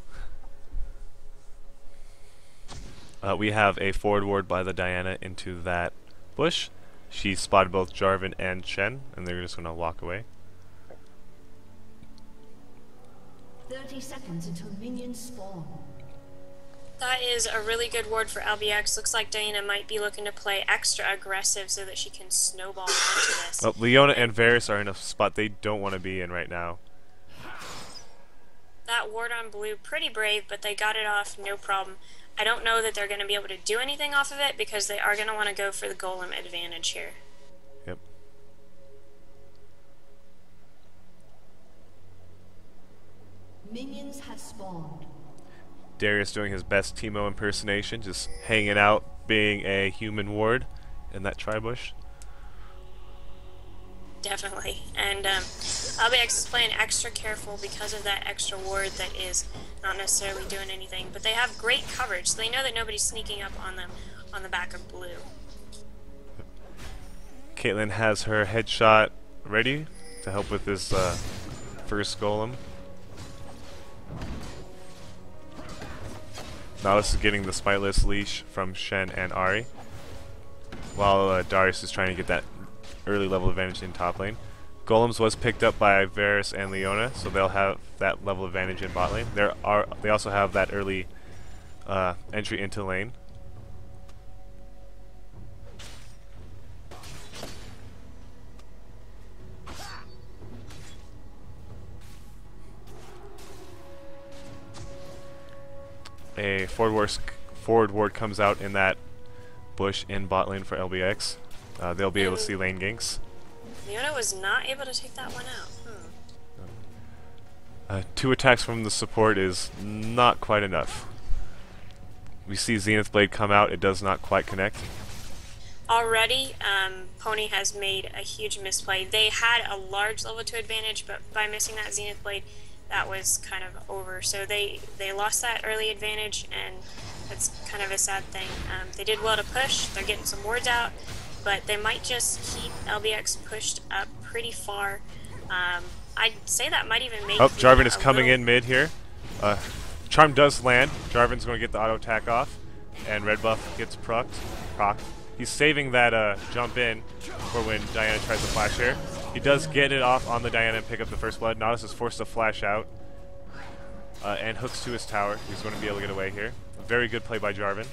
Speaker 1: We have a forward ward by the Diana into that bush. She spotted both Jarvan and Shen, and they're just going to walk away.
Speaker 3: 30 seconds until minions spawn.
Speaker 2: That is a really good ward for LBX. Looks like Diana might be looking to play extra aggressive so that she can snowball onto this.
Speaker 1: Well, Leona and Varus are in a spot they don't want to be in right now.
Speaker 2: That ward on blue, pretty brave, but they got it off, no problem. I don't know that they're going to be able to do anything off of it because they are going to want to go for the golem advantage here.
Speaker 1: Yep.
Speaker 3: Minions have spawned.
Speaker 1: Darius doing his best Teemo impersonation, just hanging out, being a human ward in that tri-bush.
Speaker 2: Definitely. And LBX is playing extra careful because of that extra ward that is not necessarily doing anything. But they have great coverage, so they know that nobody's sneaking up on them on the back of blue.
Speaker 1: Caitlyn has her headshot ready to help with this first golem. Nautilus is getting the Spiteless leash from Shen and Ahri, while Darius is trying to get that early level advantage in top lane. Golems was picked up by Varus and Leona, so they'll have that level advantage in bot lane. They also have that early entry into lane. A forward ward comes out in that bush in bot lane for LBX. They'll be able to see lane ganks.
Speaker 2: Leona was not able to take that one out.
Speaker 1: 2 attacks from the support is not quite enough. We see Zenith Blade come out, it does not quite connect.
Speaker 2: Already, Pony has made a huge misplay. They had a large level 2 advantage, but by missing that Zenith Blade, that was kind of over. So they lost that early advantage, and that's kind of a sad thing. They did well to push, they're getting some wards out, but they might just keep LBX pushed up pretty far. I'd say that might even make...
Speaker 1: Oh, Jarvan is coming in mid here. Charm does land. Jarvan's going to get the auto attack off, and red buff gets procced. He's saving that jump in for when Diana tries to flash here. He does get it off on the Diana and pick up the first blood. Nautilus is forced to flash out and hooks to his tower. He's going to be able to get away here. A very good play by Jarvan.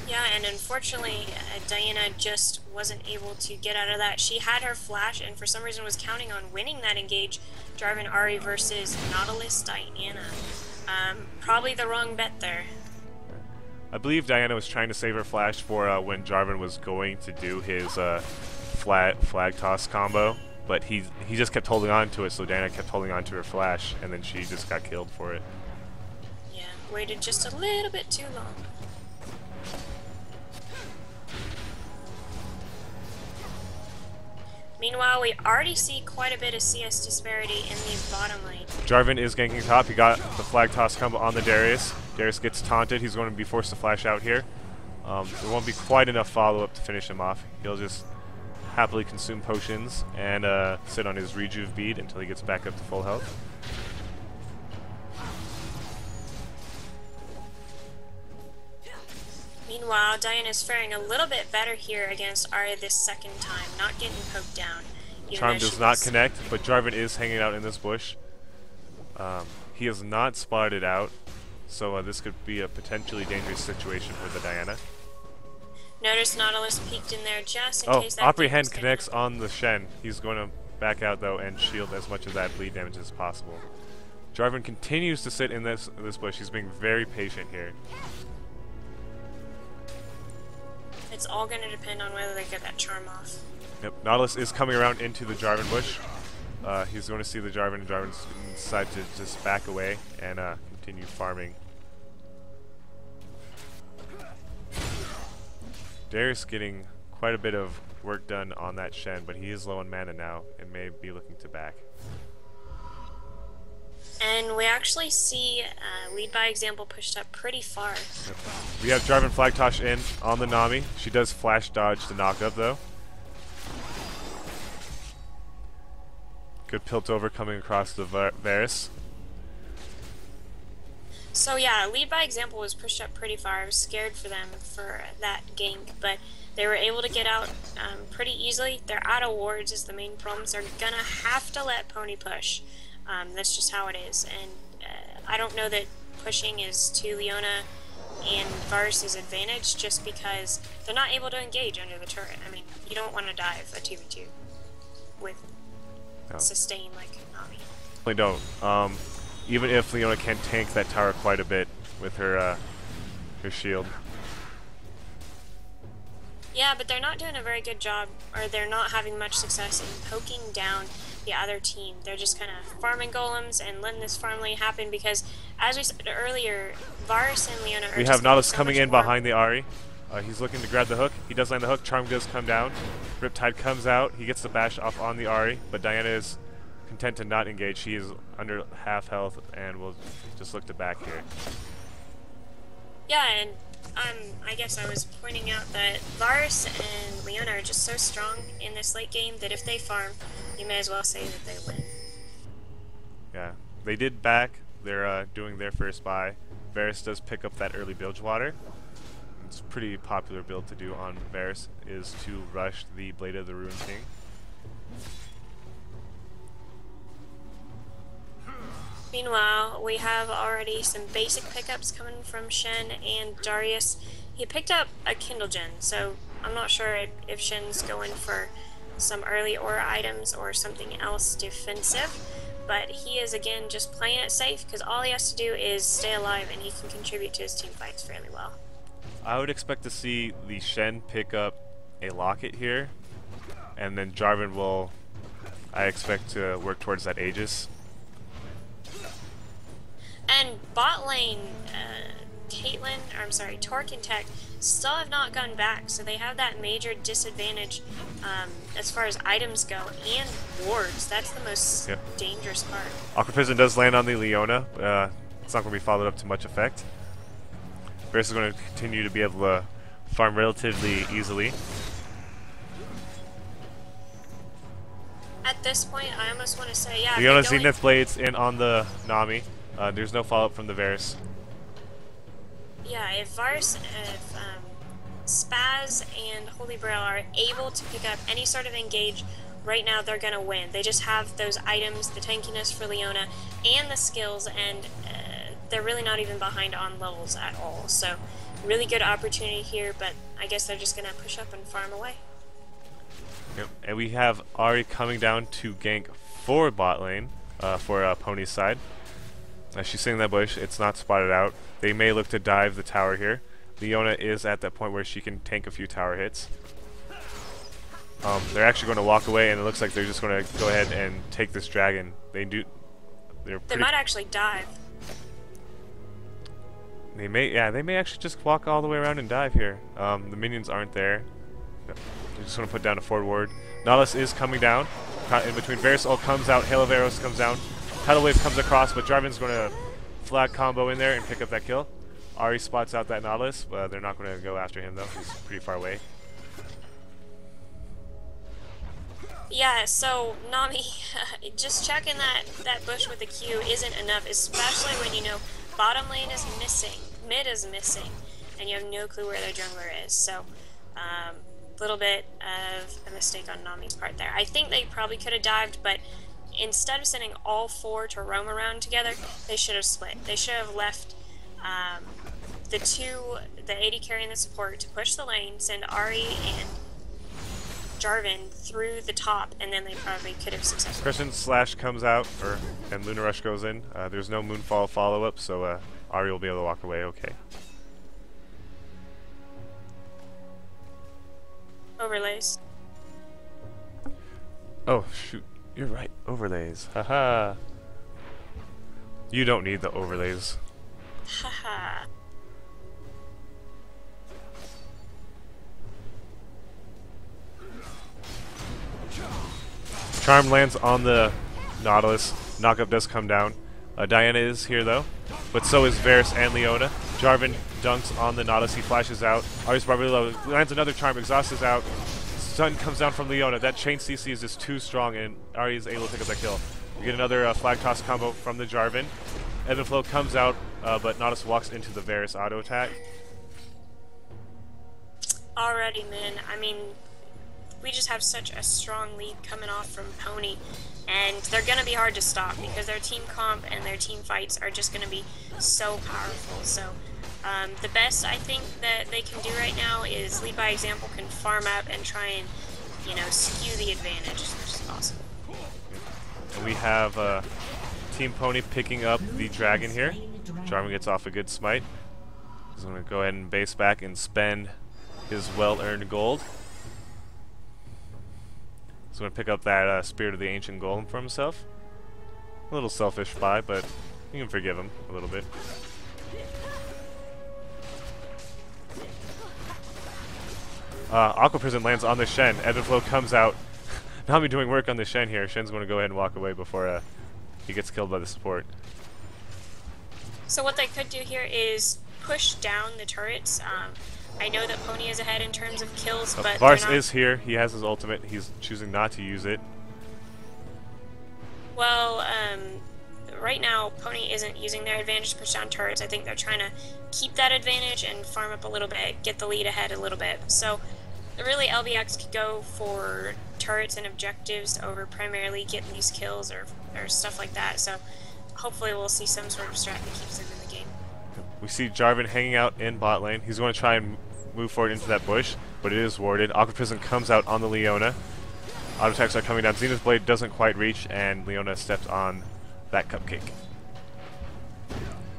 Speaker 2: Yeah, and unfortunately, Diana just wasn't able to get out of that. She had her flash, and for some reason was counting on winning that engage. Jarvan Ahri versus Nautilus Diana. Probably the wrong bet there.
Speaker 1: I believe Diana was trying to save her flash for when Jarvan was going to do his flat flag toss combo, but he just kept holding on to it, so Diana kept holding on to her flash, and then she just got killed for it.
Speaker 2: Yeah, waited just a little bit too long. Meanwhile, we already see quite a bit of CS disparity in the bottom lane.
Speaker 1: Jarvan is ganking top. He got the flag toss combo on the Darius. Darius gets taunted. He's going to be forced to flash out here. There won't be quite enough follow-up to finish him off. He'll just happily consume potions and sit on his rejuve bead until he gets back up to full health.
Speaker 2: Meanwhile, Diana's faring a little bit better here against Arya this second time, not getting poked down.
Speaker 1: Charm does not connect, but Jarvan is hanging out in this bush. He is not spotted out, so this could be a potentially dangerous situation for the Diana.
Speaker 2: Notice Nautilus peeked in there just in case that...
Speaker 1: Opry Hen connects on the Shen. He's going to back out though and shield as much of that bleed damage as possible. Jarvan continues to sit in this bush. He's being very patient here.
Speaker 2: It's all going to depend on whether they get that charm off.
Speaker 1: Yep, Nautilus is coming around into the Jarvan bush. He's going to see the Jarvan, and Jarvan's going to decide to just back away and continue farming. Darius getting quite a bit of work done on that Shen, but he is low on mana now and may be looking to back.
Speaker 2: And we actually see lead by example pushed up pretty far.
Speaker 1: Yep. We have Jarvan Flag Tosh in on the Nami. She does flash dodge the knockup though. Good pilt over coming across the Varus.
Speaker 2: So yeah, lead by example was pushed up pretty far. I was scared for them for that gank, but they were able to get out pretty easily. They're out of wards is the main problem. So they're gonna have to let Pony push. That's just how it is, and I don't know that pushing is to Leona and Varus' advantage just because they're not able to engage under the turret. I mean, you don't want to dive a 2v2 with sustain like Nami.
Speaker 1: They don't. Even if Leona can tank that tower quite a bit with her shield.
Speaker 2: Yeah, but they're not doing a very good job, or they're not having much success in poking down the other team. They're just kind of farming golems and letting this farm lane happen because, as we said earlier, Varus and Leona are
Speaker 1: We have Nautilus coming in behind the Ahri. He's looking to grab the hook. He does land the hook. Charm does come down. Riptide comes out. He gets the bash off on the Ahri, but Diana is content to not engage. She is under half health and will just look to back here.
Speaker 2: Yeah, and I guess I was pointing out that Varus and Leona are just so strong in this late game that if they farm, you may as well say that they win.
Speaker 1: Yeah, they did back. They're doing their first buy. Varus does pick up that early bilge water. It's a pretty popular build to do on Varus is to rush the Blade of the Ruined King.
Speaker 2: Meanwhile, we have already some basic pickups coming from Shen and Darius. He picked up a Kindle Gen, so I'm not sure if Shen's going for some early aura items or something else defensive, but he is again just playing it safe because all he has to do is stay alive and he can contribute to his team fights fairly well.
Speaker 1: I would expect to see the Shen pick up a Locket here, and then Jarvan will, I expect, to work towards that Aegis.
Speaker 2: And bot lane, Torque and Tech still have not gone back, so they have that major disadvantage as far as items go and wards. That's the most dangerous part.
Speaker 1: Aqua Prison does land on the Leona. It's not going to be followed up to much effect. Varus is going to continue to be able to farm relatively easily.
Speaker 2: At this point, I almost want to say, yeah.
Speaker 1: Leona Zenith Blades in on the Nami. There's no follow-up from the Varus.
Speaker 2: Yeah, if Spaz and Holy Grail are able to pick up any sort of engage, right now they're going to win. They just have those items, the tankiness for Leona, and the skills, and they're really not even behind on levels at all. So, really good opportunity here, but I guess they're just going to push up and farm away.
Speaker 1: Yep. And we have Ahri coming down to gank for bot lane, for Pony's side. She's sitting in that bush. It's not spotted out. They may look to dive the tower here. Leona is at that point where she can tank a few tower hits. They're actually going to walk away, and it looks like they're just going to go ahead and take this dragon. They
Speaker 2: might actually dive.
Speaker 1: They may actually just walk all the way around and dive here. The minions aren't there. They're just going to put down a forward ward. Nautilus is coming down. Caught in between. Varus ult comes out. Hail of Arrows comes down. Tidal Wave comes across, but Jarvan's going to flag combo in there and pick up that kill. Ahri spots out that Nautilus. They're not going to go after him, though. He's pretty far away.
Speaker 2: Yeah, so Nami, just checking that bush with the Q isn't enough, especially when you know bottom lane is missing, mid is missing, and you have no clue where their jungler is. So, a little bit of a mistake on Nami's part there. I think they probably could have dived, but instead of sending all four to roam around together, they should have split. They should have left the AD carry and the support to push the lane, send Ahri and Jarvan through the top, and then they probably could have successfully.
Speaker 1: Crescent Slash comes out, and Luna Rush goes in. There's no Moonfall follow-up, so Ahri will be able to walk away okay.
Speaker 2: Overlays.
Speaker 1: Oh, shoot. You're right. Overlays. Haha. You don't need the overlays.
Speaker 2: Haha.
Speaker 1: Charm lands on the Nautilus. Knockup does come down. Diana is here though, but so is Varus and Leona. Jarvan dunks on the Nautilus. He flashes out. Ari's probably low. Lands another charm. Exhaust is out. Stun comes down from Leona. That chain CC is just too strong, and Ari is able to pick up that kill. We get another flag toss combo from the Jarvan. Ebb and Flow comes out, but Nautilus walks into the Varus auto attack.
Speaker 2: Alrighty, man. I mean, we just have such a strong lead coming off from Pony, and they're going to be hard to stop because their team comp and their team fights are just going to be so powerful. So the best I think that they can do right now is lead by example, can farm up and try and, you know, skew the advantage as much as possible.
Speaker 1: And we have Team Pony picking up the dragon here. Jarvan gets off a good smite. He's going to go ahead and base back and spend his well-earned gold. He's going to pick up that Spirit of the Ancient Golem for himself. A little selfish buy, but you can forgive him a little bit. Aqua Prison lands on the Shen. Ebb and Flow comes out. Nami doing work on the Shen here. Shen's going to go ahead and walk away before he gets killed by the support.
Speaker 2: So what they could do here is push down the turrets. I know that Pony is ahead in terms of kills, but
Speaker 1: Varus is here. He has his ultimate. He's choosing not to use it.
Speaker 2: Well, right now, Pony isn't using their advantage to push down turrets. I think they're trying to keep that advantage and farm up a little bit, get the lead ahead a little bit. So, really, LBX could go for turrets and objectives over primarily getting these kills or stuff like that. So, hopefully we'll see some sort of strat that keeps them in the game.
Speaker 1: We see Jarvan hanging out in bot lane. He's going to try and move forward into that bush, but it is warded. Aqua Prison comes out on the Leona. Auto attacks are coming down. Zenith Blade doesn't quite reach, and Leona steps on that cupcake.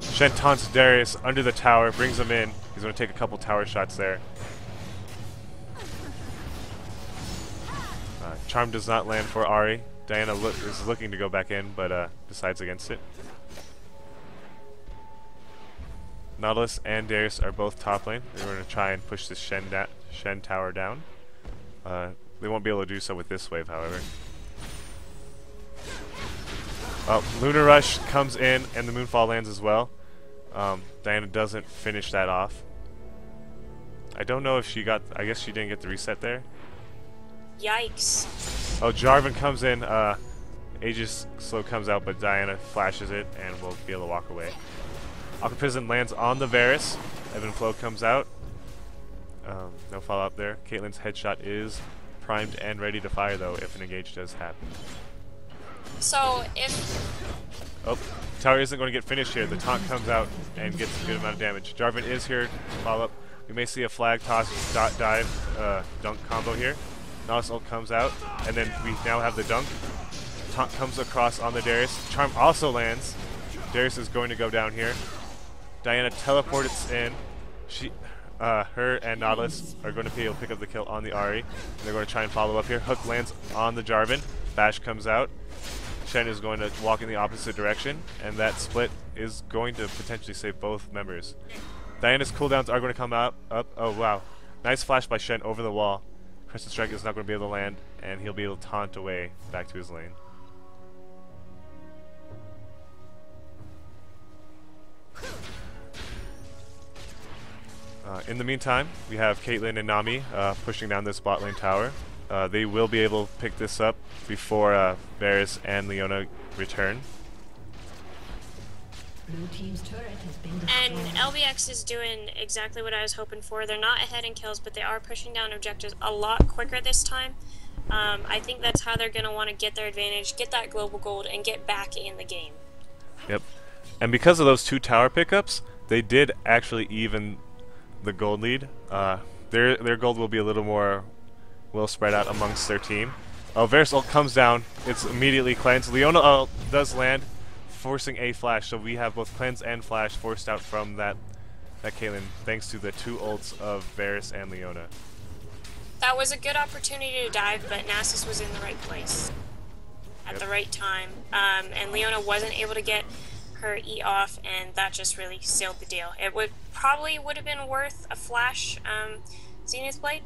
Speaker 1: Shen taunts Darius under the tower, brings him in. He's going to take a couple tower shots there. Charm does not land for Ari. Diana is looking to go back in, but decides against it. Nautilus and Darius are both top lane. They're going to try and push this Shen tower down. They won't be able to do so with this wave, however. Lunar Rush comes in, and the Moonfall lands as well. Diana doesn't finish that off. I don't know if she got... I guess she didn't get the reset there.
Speaker 2: Yikes.
Speaker 1: Oh, Jarvan comes in. Aegis Slow comes out, but Diana flashes it, and will be able to walk away. Aqua Prison lands on the Varus. Ebb and Flow comes out. No follow-up there. Caitlyn's headshot is primed and ready to fire, though, if an engage does happen.
Speaker 2: So, if...
Speaker 1: Oh, tower isn't going to get finished here. The taunt comes out and gets a good amount of damage. Jarvan is here to follow up. We may see a flag toss, dot dive, dunk combo here. Nautilus ult comes out, and then we now have the dunk. Taunt comes across on the Darius. Charm also lands. Darius is going to go down here. Diana teleports in. Her and Nautilus are going to be able to pick up the kill on the Ahri. And they're going to try and follow up here. Hook lands on the Jarvan. Bash comes out. Shen is going to walk in the opposite direction, and that split is going to potentially save both members. Diana's cooldowns are going to come up. Oh, wow. Nice flash by Shen over the wall. Crescent Strike is not going to be able to land, and he'll be able to taunt away back to his lane. In the meantime, we have Caitlyn and Nami pushing down this bot lane tower. They will be able to pick this up before Varus and Leona return.
Speaker 3: Blue team's turret has been destroyed.
Speaker 2: And LBX is doing exactly what I was hoping for. They're not ahead in kills, but they are pushing down objectives a lot quicker this time. I think that's how they're going to want to get their advantage, get that global gold, and get back in the game.
Speaker 1: Yep. And because of those two tower pickups, they did actually even the gold lead. Their gold will be a little more well spread out amongst their team. Oh, Varus ult comes down. It's immediately cleansed. Leona ult does land, forcing a flash. So we have both cleanse and flash forced out from that Caitlyn, thanks to the two ults of Varus and Leona.
Speaker 2: That was a good opportunity to dive, but Nasus was in the right place. at
Speaker 1: Yep.
Speaker 2: the right time, and Leona wasn't able to get her E off, and that just really sealed the deal. It would have been worth a flash Zenith Blade,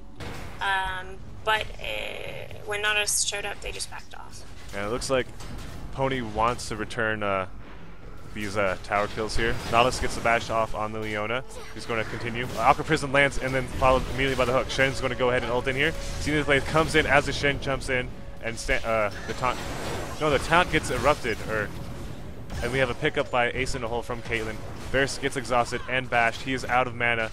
Speaker 2: but when Nautilus showed up, they just backed off.
Speaker 1: And it looks like Pony wants to return these tower kills here. Nautilus gets the bash off on the Leona. He's going to continue. Aqua Prison lands and then followed immediately by the hook. Shen's going to go ahead and ult in here. Zenith Blade comes in as the Shen jumps in, and the taunt gets erupted, and we have a pickup by Ace in the hole from Caitlyn. Varus gets exhausted and bashed. He is out of mana.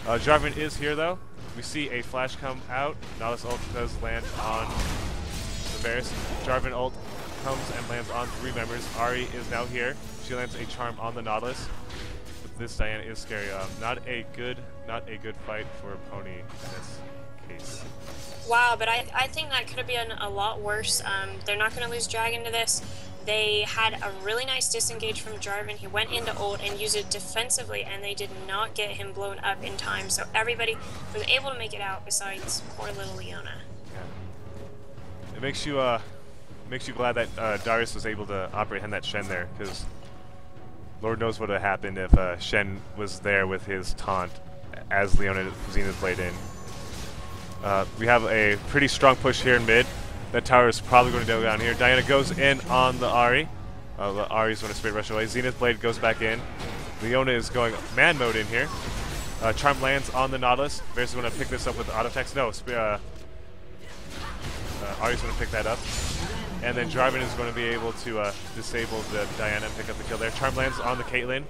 Speaker 1: Jarvan is here though. We see a flash come out. Nautilus ult does land on the Varus. Jarvan ult comes and lands on 3 members. Ahri is now here. She lands a charm on the Nautilus. But this Diana is scary. Not a good fight for Pony in this case.
Speaker 2: Wow, but I think that could have been a lot worse. They're not going to lose Dragon to this. They had a really nice disengage from Jarvan. He went into ult and used it defensively, and they did not get him blown up in time. So everybody was able to make it out besides poor little Leona.
Speaker 1: Yeah. It makes you glad that Darius was able to operate on that Shen there, because Lord knows what would have happened if Shen was there with his taunt as Leona Zenith Blade in. We have a pretty strong push here in mid. That tower is probably going to go down here. Diana goes in on the Ahri. Ahri's going to straight rush away. Zenith Blade goes back in. Leona is going man mode in here. Charm lands on the Nautilus. Varus is going to pick this up with auto attacks. No, Ahri's going to pick that up. And then Jarvan is going to be able to disable the Diana and pick up the kill there. Charm lands on the Caitlyn,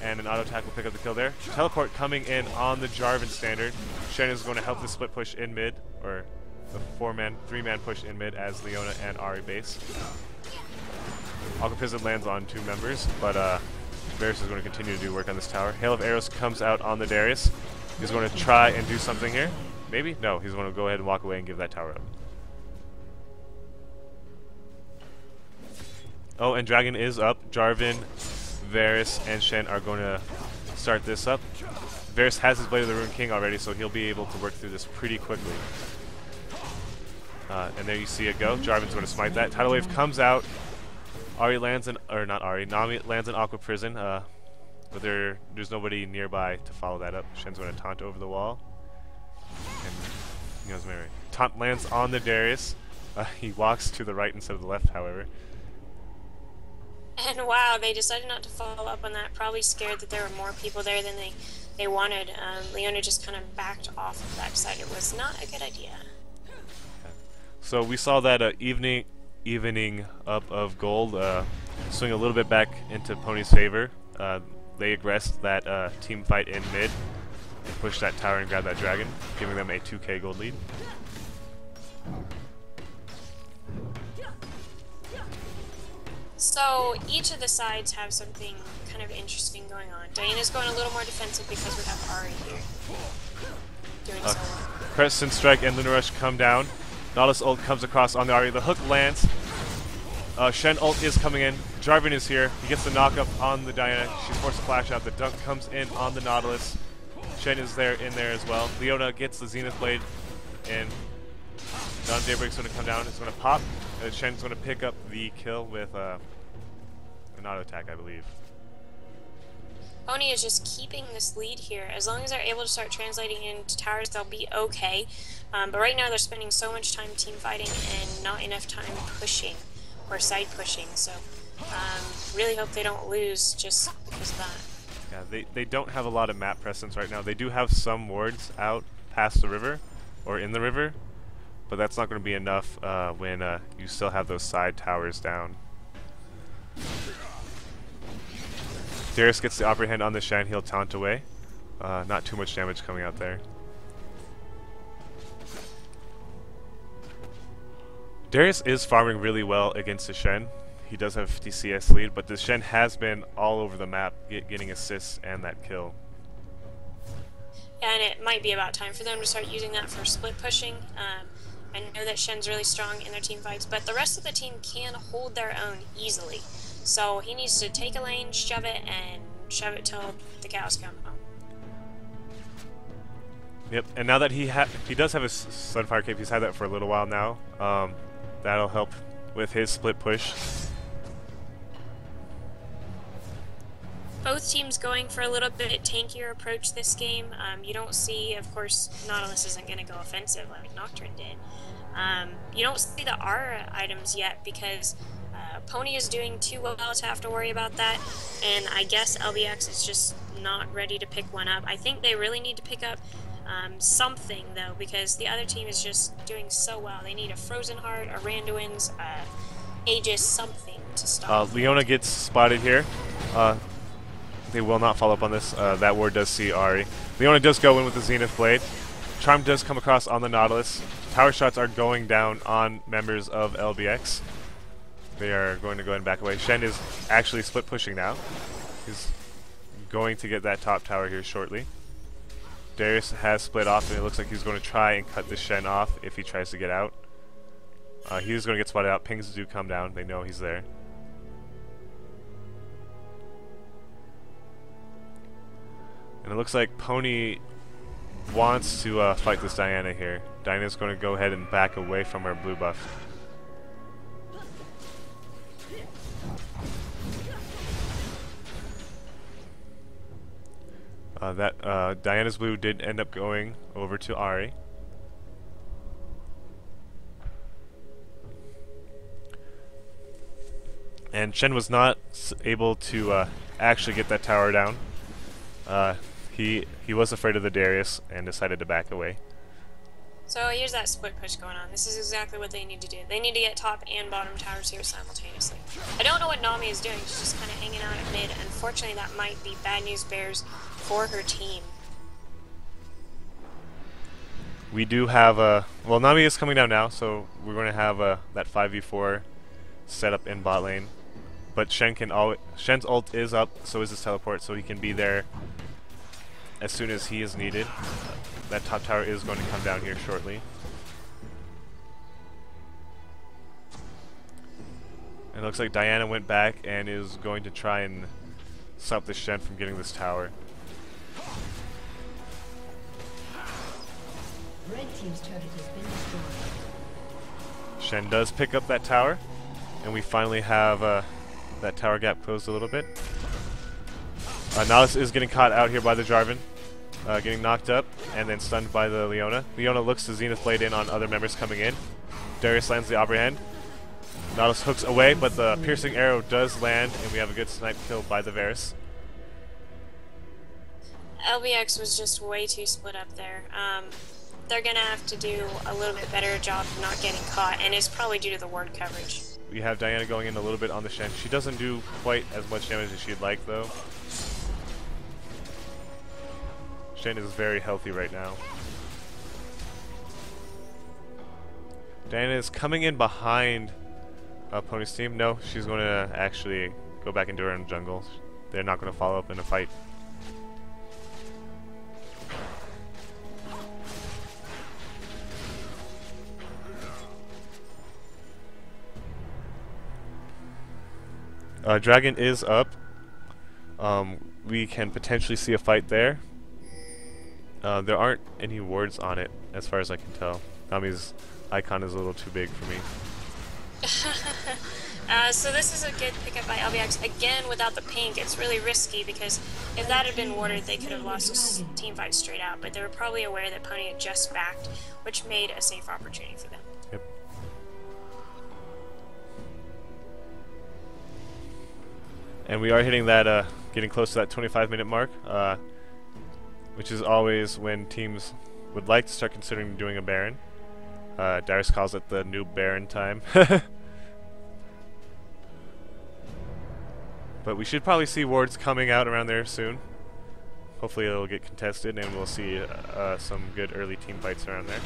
Speaker 1: and an auto attack will pick up the kill there. Teleport coming in on the Jarvan standard. Shen is going to help the split push in mid, or the 3-man push in mid as Leona and Ahri base. Aqua lands on 2 members, but Varus is going to continue to do work on this tower. Hail of Arrows comes out on the Darius. He's going to try and do something here. Maybe? No, he's going to go ahead and walk away and give that tower up. Oh, and Dragon is up. Jarvan, Varus, and Shen are going to start this up. Varus has his Blade of the Rune King already, so he'll be able to work through this pretty quickly. And there you see it go. Jarvan's going to smite that. Tidal Wave comes out. Ahri lands in, or not Ahri, Nami lands in Aqua Prison, but there's nobody nearby to follow that up. Shen's going to taunt over the wall. And he knows Mary. Taunt lands on the Darius. He walks to the right instead of the left, however.
Speaker 2: And wow, they decided not to follow up on that. Probably scared that there were more people there than they wanted. Leona just kind of backed off of that, decided it was not a good idea.
Speaker 1: So we saw that evening up of gold swing a little bit back into Pony's favor. They aggressed that team fight in mid and pushed that tower and grabbed that dragon, giving them a 2k gold lead.
Speaker 2: So each of the sides have something kind of interesting going on. Diana's going a little more defensive because we have Ahri here doing so well.
Speaker 1: Crescent Strike and Lunar Rush come down. Nautilus ult comes across on the Ahri. The hook lands. Shen ult is coming in. Jarvan is here. He gets the knock up on the Diana. She's forced to flash out. The dunk comes in on the Nautilus. Shen is in there as well. Leona gets the Zenith Blade in. Dawn Daybreak's going to come down. It's going to pop. And Shen's going to pick up the kill with an auto attack, I believe.
Speaker 2: Pony is just keeping this lead here. As long as they're able to start translating into towers, they'll be okay. But right now they're spending so much time team fighting and not enough time pushing or side pushing. So really hope they don't lose just because of that.
Speaker 1: Yeah, they don't have a lot of map presence right now. They do have some wards out past the river or in the river, but that's not going to be enough when you still have those side towers down. Darius gets the upper hand on the Shen. He'll taunt away. Not too much damage coming out there. Darius is farming really well against the Shen. He does have 50 CS lead, but the Shen has been all over the map getting assists and that kill.
Speaker 2: Yeah, and it might be about time for them to start using that for split pushing. I know that Shen's really strong in their team fights, but the rest of the team can hold their own easily. So he needs to take a lane, shove it till the cows come home.
Speaker 1: Yep, and now that he does have a Sunfire cape, he's had that for a little while now. That'll help with his split push.
Speaker 2: Both teams going for a little bit tankier approach this game. You don't see, of course, Nautilus isn't going to go offensive like Nocturne did. You don't see the Aura items yet because Pony is doing too well to have to worry about that, and I guess LBX is just not ready to pick one up. I think they really need to pick up something, though, because the other team is just doing so well. They need a Frozen Heart, a Randuin's, Aegis, something to stop.
Speaker 1: Leona gets spotted here. They will not follow up on this. That ward does see Ahri. Leona does go in with the Zenith Blade. Charm does come across on the Nautilus. Tower shots are going down on members of LBX. They are going to go ahead and back away. Shen is actually split pushing now. He's going to get that top tower here shortly. Darius has split off, and it looks like he's going to try and cut this Shen off if he tries to get out. He's going to get spotted out. Pings do come down. They know he's there. And it looks like Pony wants to fight this Diana here. Diana's going to go ahead and back away from her blue buff. Diana's blue did end up going over to Ahri. And Shen was not able to actually get that tower down. He was afraid of the Darius and decided to back away.
Speaker 2: So here's that split push going on. This is exactly what they need to do. They need to get top and bottom towers here simultaneously. I don't know what Nami is doing. She's just kind of hanging out at mid. Unfortunately, that might be bad news bears for her team.
Speaker 1: We do have well, Nami is coming down now, so we're going to have that 5v4 set up in bot lane. But Shen's ult is up, so is his teleport, so he can be there as soon as he is needed. That top tower is going to come down here shortly. And it looks like Diana went back and is going to try and stop the Shen from getting this tower.
Speaker 3: Red team's turret has been destroyed.
Speaker 1: Shen does pick up that tower, and we finally have that tower gap closed a little bit. Nautilus is getting caught out here by the Jarvan, getting knocked up and then stunned by the Leona. Leona looks to Zenith Blade in on other members coming in. Darius lands the Aubrey hand. Nautilus hooks away, but the piercing arrow does land, and we have a good snipe kill by the Varus.
Speaker 2: LBX was just way too split up there. They're going to have to do a little bit better job of not getting caught, and it's probably due to the ward coverage.
Speaker 1: We have Diana going in a little bit on the Shen. She doesn't do quite as much damage as she'd like, though. Shen is very healthy right now. Diana is coming in behind Pony's team. No, she's going to actually go back into her own jungle. They're not going to follow up in a fight. Dragon is up. We can potentially see a fight there. There aren't any wards on it, as far as I can tell. Nami's icon is a little too big for me.
Speaker 2: So this is a good pickup by LBX. Again, without the pink, it's really risky because if that had been warded, they could have lost this team fight straight out. But they were probably aware that Pony had just backed, which made a safe opportunity for them.
Speaker 1: Yep. And we are hitting that, getting close to that 25-minute mark, which is always when teams would like to start considering doing a Baron. Darius calls it the new Baron time. But we should probably see wards coming out around there soon. Hopefully it'll get contested and we'll see some good early team fights around there.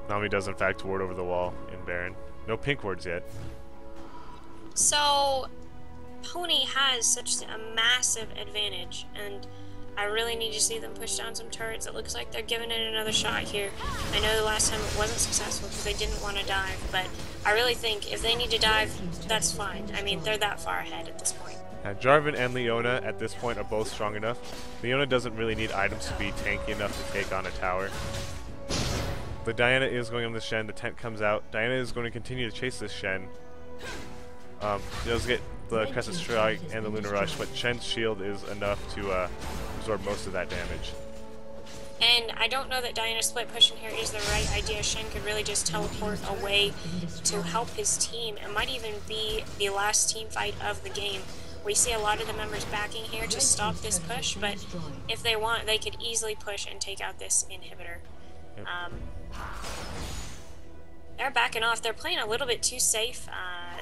Speaker 1: Nami does in fact ward over the wall in Baron. No pink wards yet.
Speaker 2: So, Pony has such a massive advantage, and I really need to see them push down some turrets. It looks like they're giving it another shot here. I know the last time it wasn't successful because they didn't want to dive, but I really think if they need to dive, that's fine. I mean, they're that far ahead at this point.
Speaker 1: Jarvan and Leona at this point are both strong enough. Leona doesn't really need items to be tanky enough to take on a tower. The Diana is going on the Shen, the tent comes out. Diana is going to continue to chase this Shen. She does get the Crescent Strike and the Lunar Rush, but Shen's shield is enough to absorb most of that damage.
Speaker 2: And I don't know that Diana split pushing here is the right idea. Shen could really just teleport away to help his team. It might even be the last team fight of the game. We see a lot of the members backing here to stop this push, but if they want, they could easily push and take out this inhibitor.
Speaker 1: Yep.
Speaker 2: They're backing off. They're playing a little bit too safe.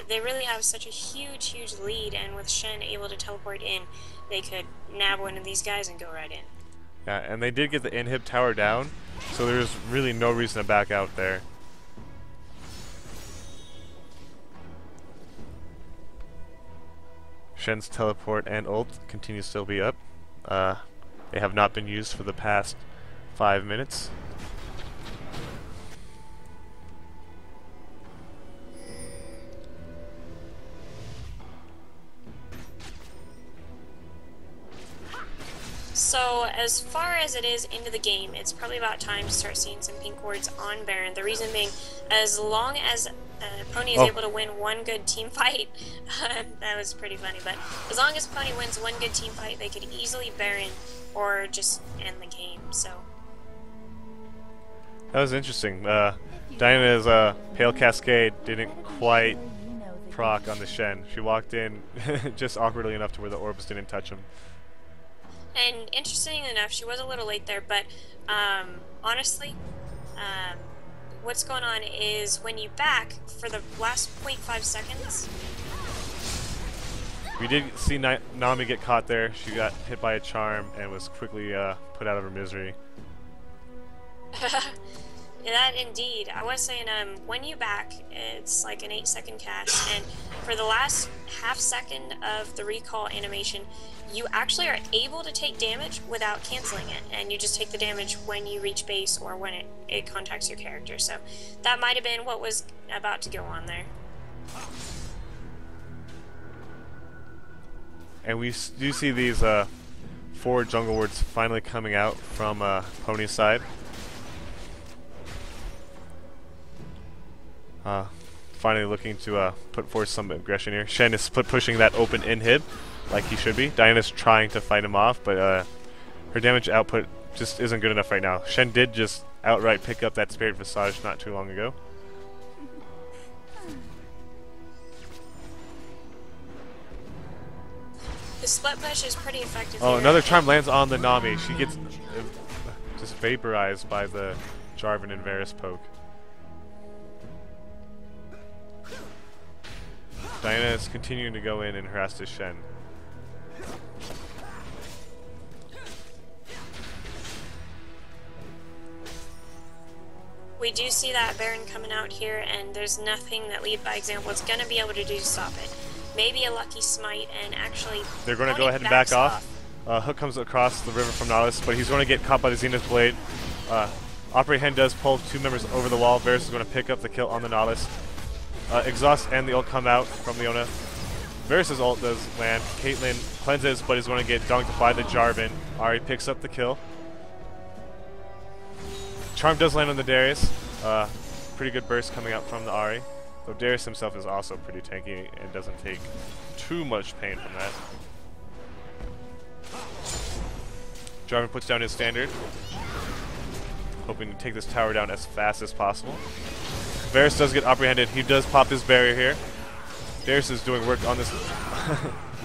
Speaker 2: They really have such a huge lead, and with Shen able to teleport in, they could nab one of these guys and go right in.
Speaker 1: Yeah, and they did get the inhib tower down, so there's really no reason to back out there. Shen's teleport and ult continue to still be up. They have not been used for the past 5 minutes.
Speaker 2: So as far as it is into the game, it's probably about time to start seeing some pink wards on Baron. The reason being, as long as Pony is able to win one good team fight, that was pretty funny, but as long as Pony wins one good team fight, they could easily Baron or just end the game. So
Speaker 1: that was interesting. Diana's Pale Cascade didn't quite proc on the Shen. She walked in just awkwardly enough to where the orbs didn't touch him.
Speaker 2: And interesting enough, she was a little late there, but honestly, what's going on is when you back for the last 0.5 seconds.
Speaker 1: We did see Nami get caught there. She got hit by a charm and was quickly put out of her misery.
Speaker 2: That indeed. I was saying, when you back, it's like an 8-second cast, and for the last half second of the recall animation, you actually are able to take damage without canceling it, and you just take the damage when you reach base or when it contacts your character. So that might have been what was about to go on there.
Speaker 1: And we do see these 4 jungle wards finally coming out from Pony's side. Finally looking to put forth some aggression here. Shen is split pushing that open inhib like he should be. Diana's trying to fight him off, but her damage output just isn't good enough right now. Shen did just outright pick up that Spirit Visage not too long ago.
Speaker 2: The split push is pretty effective.
Speaker 1: Oh,
Speaker 2: here.
Speaker 1: another charm lands on the Nami. She gets just vaporized by the Jarvan and Varus poke. Diana is continuing to go in and harass this Shen.
Speaker 2: We do see that Baron coming out here, and there's nothing that Lead by Example is going to be able to do to stop it. Maybe a lucky smite, and actually
Speaker 1: they're going to go ahead and back off. Hook comes across the river from Nautilus, but he's going to get caught by the Zenith Blade. Operate Hand does pull 2 members over the wall. Varus is going to pick up the kill on the Nautilus. Exhaust and the ult come out from Leona. Varus' ult does land. Caitlyn cleanses, but is going to get dunked by the Jarvan. Ahri picks up the kill. Charm does land on the Darius. Pretty good burst coming out from the Ahri. Though Darius himself is also pretty tanky and doesn't take too much pain from that. Jarvan puts down his standard, hoping to take this tower down as fast as possible. Varus does get apprehended. He does pop his barrier here. Darius is doing work on this.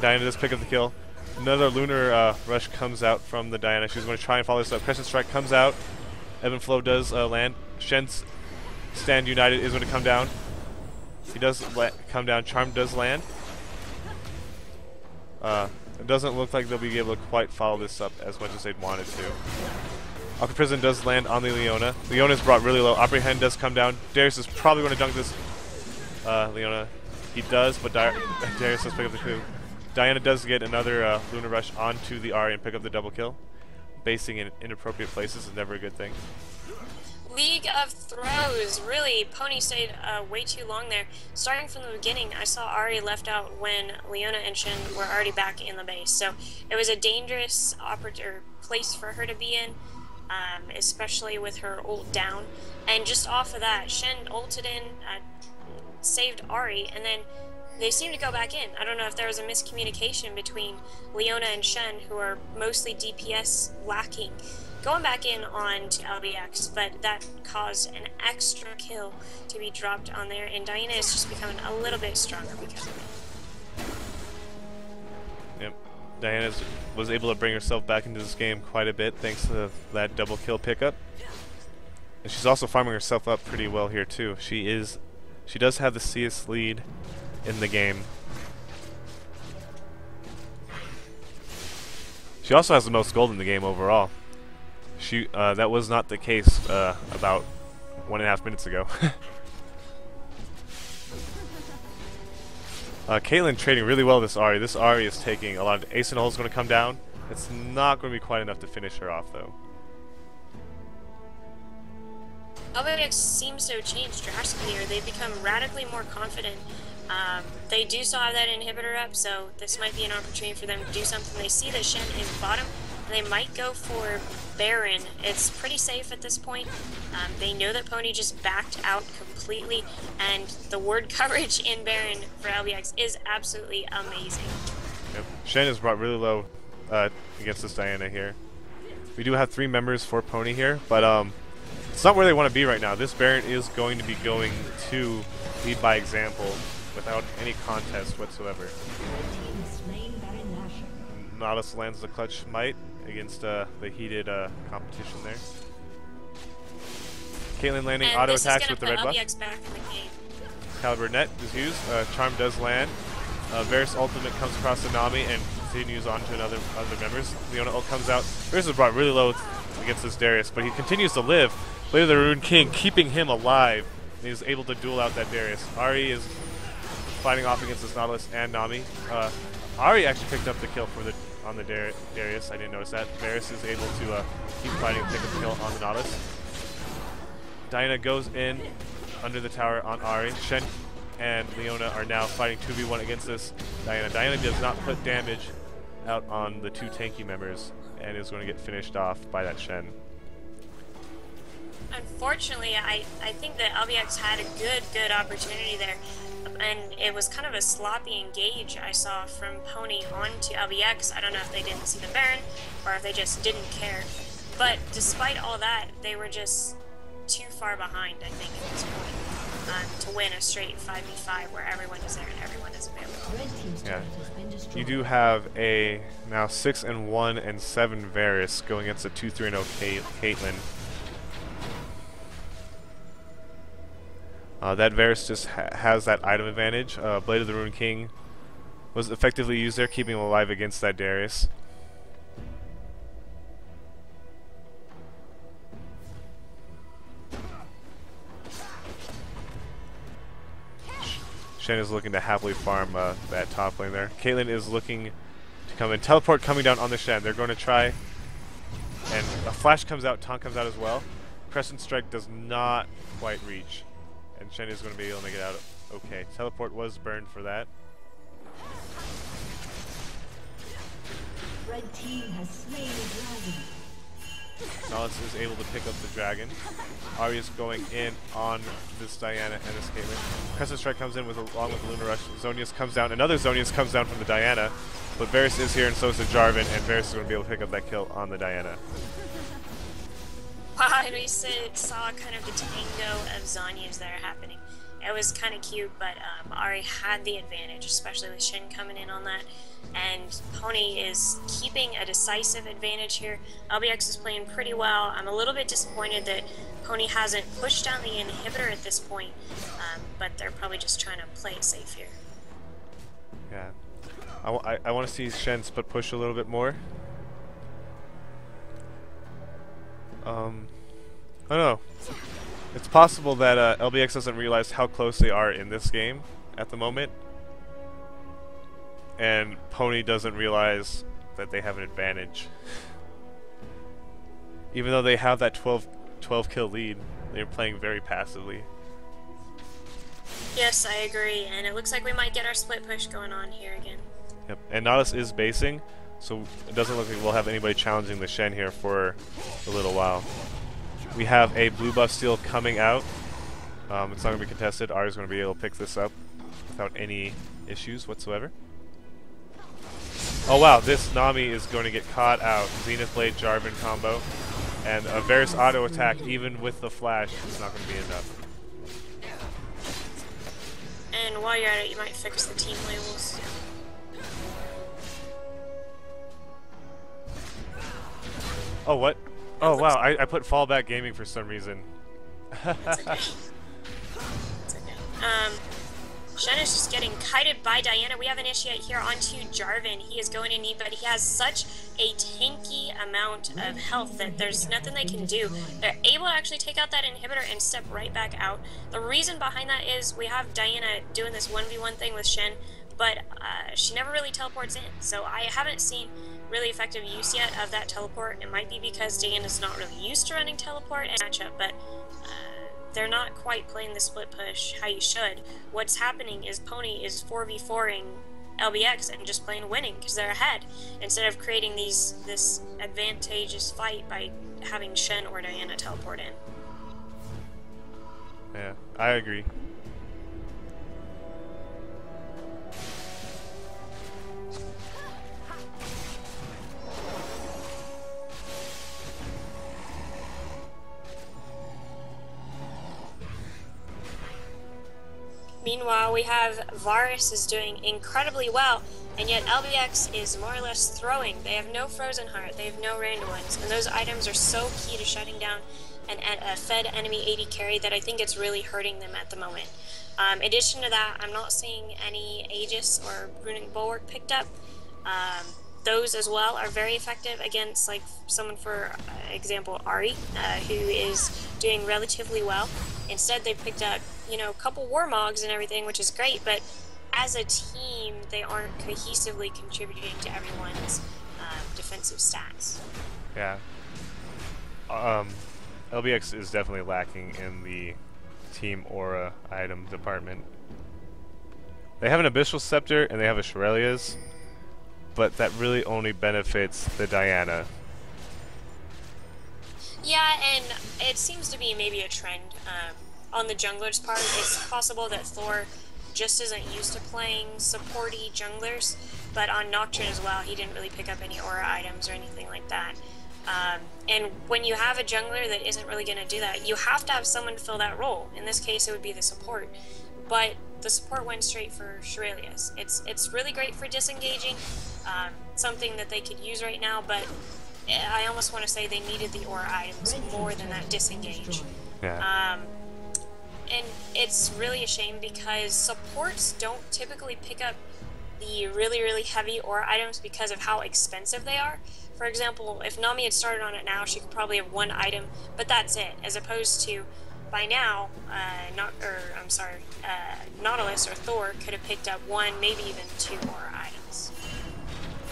Speaker 1: Diana does pick up the kill. Another Lunar Rush comes out from the Diana. She's going to try and follow this up. Crescent Strike comes out. Ebb and Flow does land. Shen's Stand United is going to come down. He does come down. Charm does land. It doesn't look like they'll be able to quite follow this up as much as they'd wanted to. Aqua Prison does land on the Leona. Leona's brought really low. Apprehend does come down. Darius is probably going to dunk this Leona. He does, but Darius does pick up the coup. Diana does get another Lunar Rush onto the Ahri and pick up the double kill. Basing in inappropriate places is never a good thing.
Speaker 2: League of Throws. Really, Pony stayed way too long there. Starting from the beginning, I saw Ari left out when Leona and Shen were already back in the base. So it was a dangerous place for her to be in, especially with her ult down. And just off of that, Shen ulted in, saved Ari, and then they seem to go back in. I don't know if there was a miscommunication between Leona and Shen, who are mostly DPS lacking, going back in on to LBX, but that caused an extra kill to be dropped on there, and Diana is just becoming a little bit stronger because of it.
Speaker 1: Yep. Diana was able to bring herself back into this game quite a bit thanks to that double kill pickup. And she's also farming herself up pretty well here too. She does have the CS lead in the game. She also has the most gold in the game overall. That was not the case about 1.5 minutes ago. Caitlyn trading really well with this Ahri. This Ahri is taking a lot of ace and hole is going to come down. It's not going to be quite enough to finish her off though.
Speaker 2: LBX seems to have changed drastically here. They've become radically more confident. They do still have that inhibitor up, so this might be an opportunity for them to do something. They see that Shen is bottom, and they might go for Baron. It's pretty safe at this point. They know that Pony just backed out completely, and the ward coverage in Baron for LBX is absolutely amazing.
Speaker 1: Yep. Shen is brought really low against this Diana here. We do have 3 members for Pony here, but it's not where they want to be right now. This Baron is going to be going to lead by example without any contest whatsoever. Nautilus lands the clutch might against the heated competition there. Caitlyn landing auto attacks with the red buff. Caliber net is used. Charm does land. Varus ultimate comes across the Nami and continues on to other members. Leona ult comes out. Varus is brought really low against this Darius, but he continues to live. Blade of the Rune King keeping him alive. And he's able to duel out that Darius. Ahri is fighting off against this Nautilus and Nami. Ahri actually picked up the kill on the Darius. I didn't notice that. Varus is able to keep fighting and pick up the kill on the Nautilus. Diana goes in under the tower on Ahri. Shen and Leona are now fighting 2v1 against this Diana. Diana does not put damage out on the 2 tanky members and is going to get finished off by that Shen.
Speaker 2: Unfortunately, I think that LBX had a good opportunity there, and it was kind of a sloppy engage I saw from Pony onto LBX. I don't know if they didn't see the Baron or if they just didn't care, but despite all that, they were just too far behind, I think, at this point to win a straight 5v5 where everyone is there and everyone is available.
Speaker 1: Yeah. You do have a now 6-1 and 7 Varus going against a 2-3-0 Caitlyn. That Varus just has that item advantage. Blade of the Rune King was effectively used there, keeping him alive against that Darius. Shen is looking to happily farm that top lane there. Caitlyn is looking to come in. Teleport coming down on the Shen. They're going to try, and a flash comes out, taunt comes out as well. Crescent Strike does not quite reach. And Shen is going to be able to make it out okay. Teleport was burned for that.
Speaker 3: Red team has slain the dragon.
Speaker 1: Nautilus is able to pick up the dragon. Ahri is going in on this Diana and this Caitlyn. Crescent Strike comes in along with the Lunar Rush. Zonius comes down. Another Zonius comes down from the Diana. But Varus is here and so is the Jarvan, and Varus is going to be able to pick up that kill on the Diana.
Speaker 2: Wow, we saw kind of the tango of Zhonya's there happening. It was kind of cute, but Ahri had the advantage, especially with Shen coming in on that. And Pony is keeping a decisive advantage here. LBX is playing pretty well. I'm a little bit disappointed that Pony hasn't pushed down the inhibitor at this point, but they're probably just trying to play it safe here.
Speaker 1: Yeah. I want to see Shen split push a little bit more. I don't know. It's possible that LBX doesn't realize how close they are in this game at the moment, and Pony doesn't realize that they have an advantage. Even though they have that 12 kill lead, They're playing very passively.
Speaker 2: Yes, I agree, and it looks like we might get our split push going on here again.
Speaker 1: Yep, and Nautilus is basing, so it doesn't look like we'll have anybody challenging the Shen here for a little while. We have a blue buff steal coming out. It's not going to be contested. Ari's going to be able to pick this up without any issues whatsoever. Oh wow, this Nami is going to get caught out. Zenith Blade Jarvan combo. And a Varus auto attack, even with the flash, is not going to be enough.
Speaker 2: And while you're at it, you might fix the team labels.
Speaker 1: Oh, what? Oh, wow, I put fallback gaming for some reason.
Speaker 2: That's okay. It's okay. Shen is just getting kited by Diana. We have an initiate here onto Jarvan. He is going in need, but he has such a tanky amount of health that there's nothing they can do. They're able to actually take out that inhibitor and step right back out. The reason behind that is we have Diana doing this 1v1 thing with Shen, but she never really teleports in. So I haven't seen really effective use yet of that teleport. It might be because Diana's not really used to running teleport and matchup, but they're not quite playing the split push how you should. What's happening is Pony is 4v4ing LBX and just plain winning because they're ahead, instead of creating this advantageous fight by having Shen or Diana teleport in.
Speaker 1: Yeah, I agree.
Speaker 2: Meanwhile, we have Varus is doing incredibly well, and yet LBX is more or less throwing. They have no Frozen Heart, they have no Randall Ones, and those items are so key to shutting down a fed enemy AD carry that I think it's really hurting them at the moment. In addition to that, I'm not seeing any Aegis or Runic Bulwark picked up. Those as well are very effective against, like, someone, for example, Ari, who is doing relatively well. Instead, they picked up, you know, a couple Warmogs and everything, which is great, but as a team, they aren't cohesively contributing to everyone's defensive stats.
Speaker 1: Yeah. LBX is definitely lacking in the team aura item department. They have an Abyssal Scepter and they have a Shurelya's, but that really only benefits the Diana.
Speaker 2: Yeah, and it seems to be maybe a trend on the jungler's part. It's possible that Thor just isn't used to playing supporty junglers, but on Nocturne as well, he didn't really pick up any aura items or anything like that. And when you have a jungler that isn't really going to do that, you have to have someone to fill that role. In this case, it would be the support. But the support went straight for Shurelya's. It's really great for disengaging, something that they could use right now, but I almost want to say they needed the aura items more than that disengage.
Speaker 1: Yeah.
Speaker 2: And it's really a shame because supports don't typically pick up the really, really heavy aura items because of how expensive they are. For example, if Nami had started on it now, she could probably have one item, but that's it. As opposed to, by now, Nautilus or Thor could have picked up one, maybe even two aura items.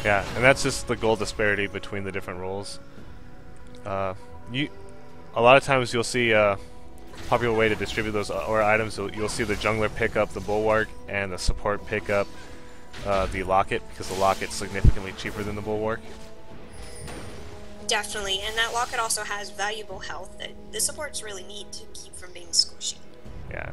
Speaker 1: Yeah, and that's just the goal disparity between the different roles. A lot of times you'll see a popular way to distribute those aura items. You'll see the jungler pick up the Bulwark and the support pick up the Locket, because the Locket's significantly cheaper than the Bulwark.
Speaker 2: Definitely, and that Locket also has valuable health that the supports really need to keep from being squishy.
Speaker 1: Yeah.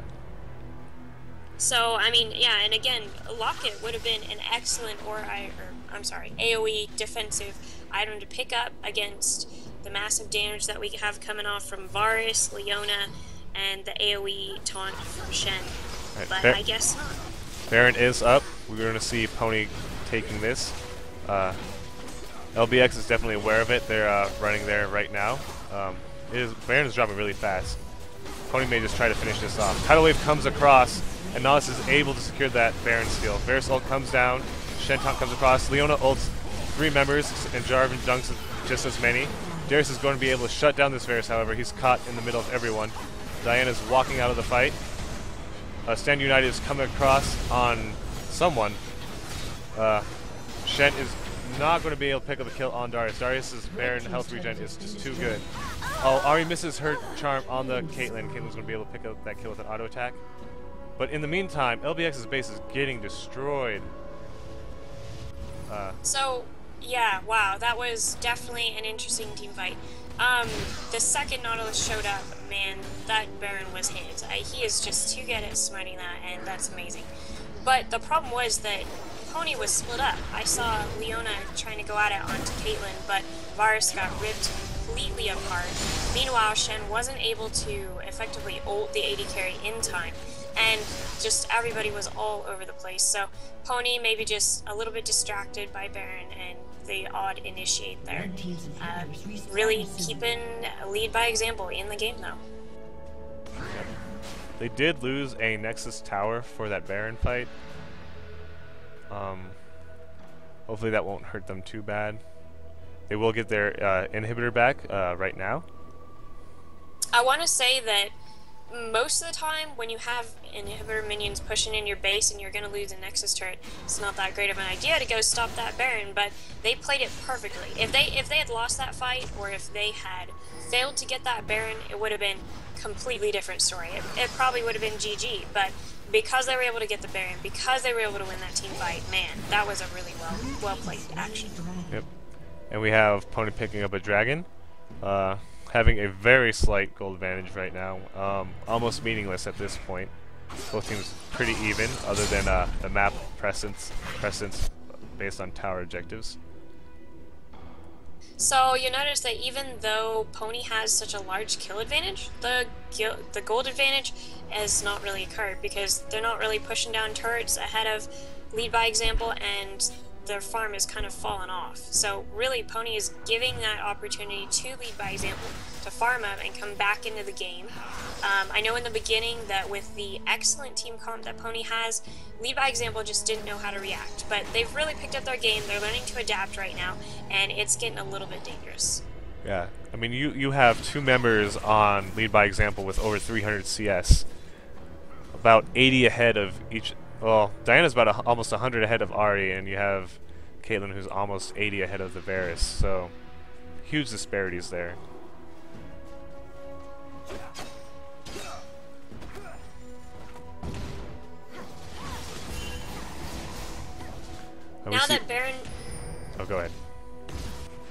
Speaker 2: So, I mean, yeah, and again, Locket would have been an excellent AoE defensive item to pick up against the massive damage that we have coming off from Varus, Leona, and the AoE taunt from Shen.
Speaker 1: Right,
Speaker 2: but I guess not.
Speaker 1: Baron is up. We're going to see Pony taking this. LBX is definitely aware of it. They're running there right now. Baron is dropping really fast. Pony may just try to finish this off. Tidal Wave comes across, and Nautilus is able to secure that Baron steal. Varus ult comes down, Shen taunt comes across, Leona ults 3 members, and Jarvan dunks just as many. Darius is going to be able to shut down this Varus, however. He's caught in the middle of everyone. Diana's walking out of the fight. Stand United is coming across on someone. Shen is not going to be able to pick up a kill on Darius. Darius's Baron health regen is just too good. Oh, Ari misses her charm on the Caitlyn. Caitlyn's going to be able to pick up that kill with an auto attack. But in the meantime, LBX's base is getting destroyed.
Speaker 2: So, yeah, wow, that was definitely an interesting team fight. The second Nautilus showed up, man, that Baron was his. He is just too good at smiting that, and that's amazing. But the problem was that Pony was split up. I saw Leona trying to go at it onto Caitlyn, but Varus got ripped completely apart. Meanwhile, Shen wasn't able to effectively ult the AD carry in time, and just everybody was all over the place. So Pony maybe just a little bit distracted by Baron and the odd initiate there. Really keeping a lead by example in the game though.
Speaker 1: They did lose a Nexus tower for that Baron fight. Hopefully that won't hurt them too bad. They will get their inhibitor back right now.
Speaker 2: I want to say that most of the time when you have inhibitor minions pushing in your base and you're going to lose a Nexus turret, it's not that great of an idea to go stop that Baron, but they played it perfectly. If they had lost that fight, or if they had failed to get that Baron, it would have been a completely different story. It probably would have been GG, but because they were able to get the Baron, because they were able to win that team fight, man, that was a really well played action.
Speaker 1: Yep. And we have Pony picking up a dragon, having a very slight gold advantage right now, almost meaningless at this point. Both teams pretty even, other than the map precedence based on tower objectives.
Speaker 2: So you notice that even though Pony has such a large kill advantage, the gold advantage has not really occurred because they're not really pushing down turrets ahead of lead by example, and their farm has kind of fallen off. So really Pony is giving that opportunity to lead by example, to farm up and come back into the game. I know in the beginning that with the excellent team comp that Pony has, lead by example just didn't know how to react, but they've really picked up their game, they're learning to adapt right now, and it's getting a little bit dangerous.
Speaker 1: Yeah, I mean you have two members on lead by example with over 300 CS, about 80 ahead of each. Well, Diana's about almost 100 ahead of Ari, and you have Caitlyn who's almost 80 ahead of the Varus, so huge disparities there.
Speaker 2: Now that Baron...
Speaker 1: Oh, go ahead.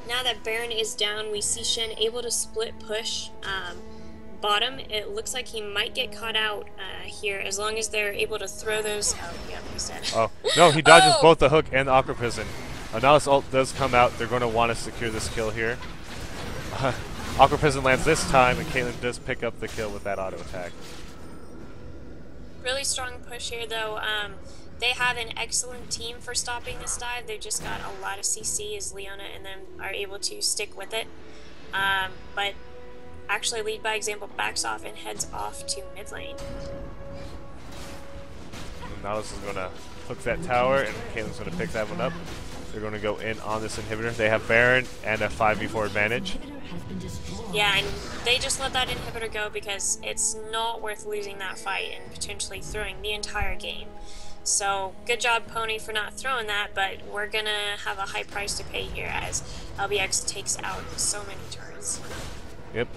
Speaker 2: Now that Baron is down, we see Shen able to split push bottom. It looks like he might get caught out here as long as they're able to throw those... Oh, yeah, he said.
Speaker 1: Oh, no, he dodges both the hook and the Aqua Prison. Now this ult does come out. They're going to want to secure this kill here. Aqua Prison lands this time, and Caitlyn does pick up the kill with that auto attack.
Speaker 2: Really strong push here, though. They have an excellent team for stopping this dive. They've just got a lot of CC as Leona and them are able to stick with it. But actually lead by example backs off and heads off to mid lane.
Speaker 1: And Nautilus is going to hook that tower, and Caitlyn's going to pick that one up. They're going to go in on this inhibitor. They have Baron and a 5v4 advantage.
Speaker 2: Yeah, and they just let that inhibitor go because it's not worth losing that fight and potentially throwing the entire game. So good job Pony for not throwing that, but we're going to have a high price to pay here as LBX takes out so many turrets.
Speaker 1: Yep.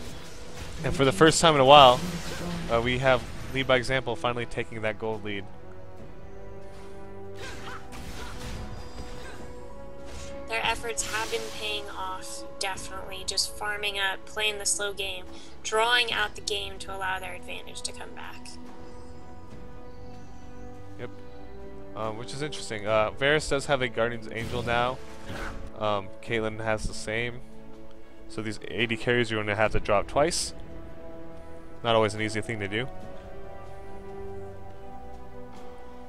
Speaker 1: And for the first time in a while, we have lead by example finally taking that gold lead.
Speaker 2: Their efforts have been paying off, definitely. Just farming up, playing the slow game, drawing out the game to allow their advantage to come back.
Speaker 1: Yep. Which is interesting. Varus does have a Guardian's Angel now. Caitlyn has the same. So these AD carries you're going to have to drop twice. Not always an easy thing to do.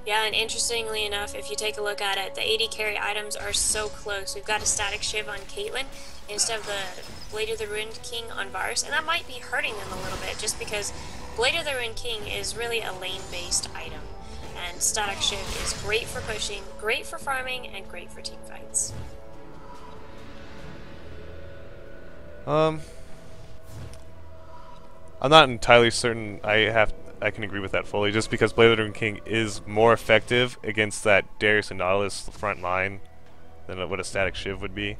Speaker 2: Yeah, and interestingly enough, if you take a look at it, the AD carry items are so close. We've got a static shiv on Caitlyn instead of the Blade of the Ruined King on Varus, and that might be hurting them a little bit just because Blade of the Ruined King is really a lane-based item, and static shiv is great for pushing, great for farming, and great for team fights.
Speaker 1: I'm not entirely certain I can agree with that fully, just because Blade of the Ruined King is more effective against that Darius and Nautilus front line than what a static Shiv would be.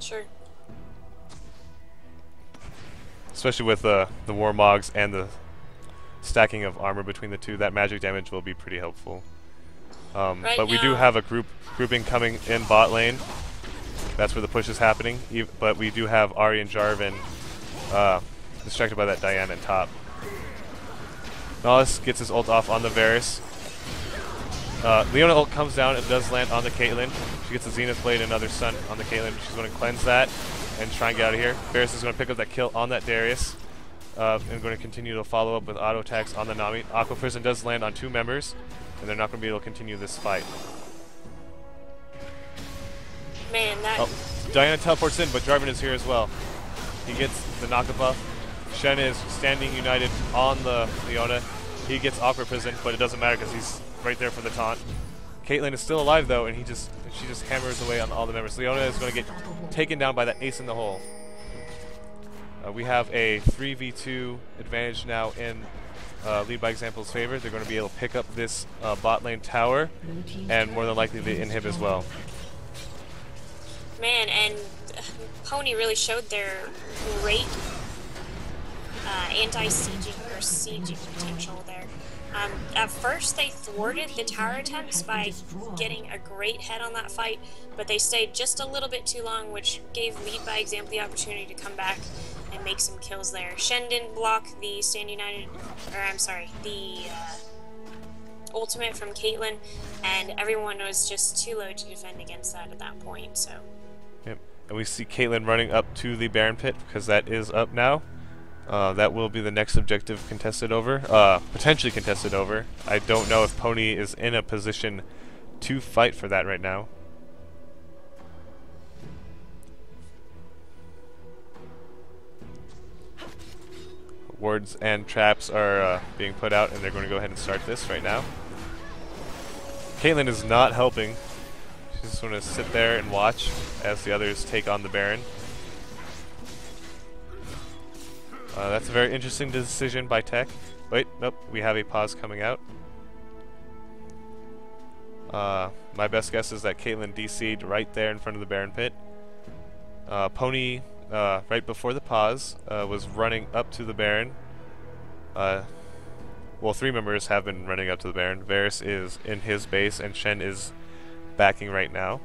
Speaker 2: Sure.
Speaker 1: Especially with the Warmogs and the stacking of armor between the two, that magic damage will be pretty helpful. But we do have a grouping coming in bot lane. That's where the push is happening. But we do have Ahri and Jarvan distracted by that Diana in top. Nautilus gets his ult off on the Varus. Leona ult comes down and does land on the Caitlyn. She gets a Zenith Blade and another stun on the Caitlyn. She's going to cleanse that and try and get out of here. Varus is going to pick up that kill on that Darius. And going to continue to follow up with auto attacks on the Nami. Aqua Prison does land on 2 members, and they're not going to be able to continue this fight.
Speaker 2: Man, that...
Speaker 1: Oh, Diana teleports in, but Jarvan is here as well. He gets the knock buff. Shen is standing united on the Leona. He gets Aqua Prison, but it doesn't matter because he's right there for the taunt. Caitlyn is still alive though, and she just hammers away on all the members. Leona is going to get taken down by that ace in the hole. We have a 3v2 advantage now in Lead by Example's favor. They're going to be able to pick up this bot lane tower, and more than likely the inhib as well.
Speaker 2: Man, and Pony really showed their great anti-sieging or sieging potential there. At first, they thwarted the tower attempts by getting a great head on that fight, but they stayed just a little bit too long, which gave Lead by Example the opportunity to come back and make some kills there. Shen didn't block the Stand United, or I'm sorry, the ultimate from Caitlyn, and everyone was just too low to defend against that at that point. So.
Speaker 1: Yep, and we see Caitlyn running up to the Baron pit because that is up now. That will be the next objective contested over, potentially contested over. I don't know if Pony is in a position to fight for that right now. Wards and traps are being put out, and they're going to go ahead and start this right now. Caitlyn is not helping. She's just going to sit there and watch as the others take on the Baron. That's a very interesting decision by Tech. Wait, nope, we have a pause coming out. My best guess is that Caitlyn DC'd right there in front of the Baron pit. Pony, right before the pause, was running up to the Baron. Well, 3 members have been running up to the Baron. Varus is in his base, and Shen is backing right now.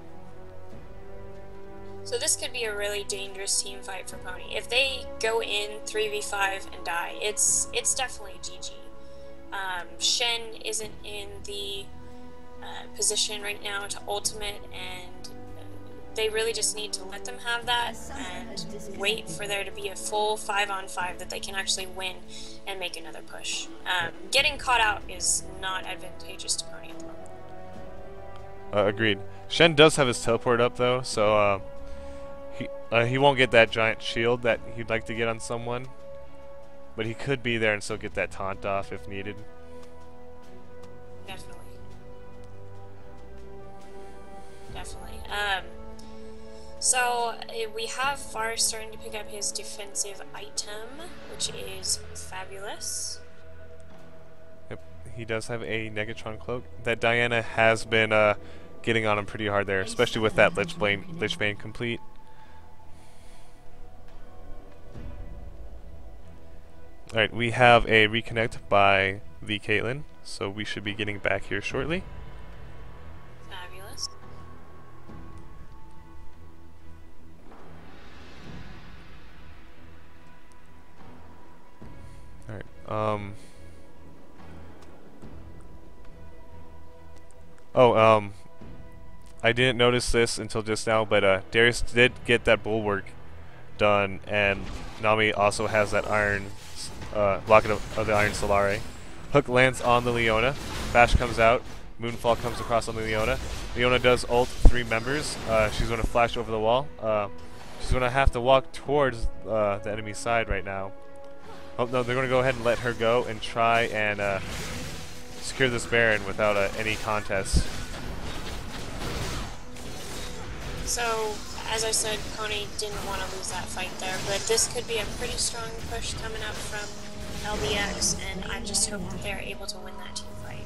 Speaker 2: So this could be a really dangerous team fight for Pony. If they go in 3v5 and die, it's definitely GG. Shen isn't in the position right now to ultimate, and they really just need to let them have that and wait for there to be a full 5-on-5 that they can actually win and make another push. Getting caught out is not advantageous to Pony at the moment.
Speaker 1: Agreed. Shen does have his teleport up though, so he won't get that giant shield that he'd like to get on someone, but he could be there and still get that taunt off if needed.
Speaker 2: Definitely. Definitely. So we have Varus starting to pick up his defensive item, which is fabulous.
Speaker 1: Yep, he does have a Negatron cloak. That Diana has been getting on him pretty hard there, especially with that Lich Bane complete. Alright, we have a reconnect by the Caitlyn, so we should be getting back here shortly.
Speaker 2: Fabulous.
Speaker 1: Alright, I didn't notice this until just now, but Darius did get that bulwark done, and Nami also has that iron locket of the Iron Solare. Hook lands on the Leona. Bash comes out. Moonfall comes across on the Leona. Leona does ult 3 members. She's going to flash over the wall. She's going to have to walk towards the enemy side right now. Oh no, they're going to go ahead and let her go and try and secure this Baron without any contest.
Speaker 2: So, as I said, Pony didn't want to lose that fight there, but this could be a pretty strong push coming up from LBX, and I just hope that they're able to win that team fight.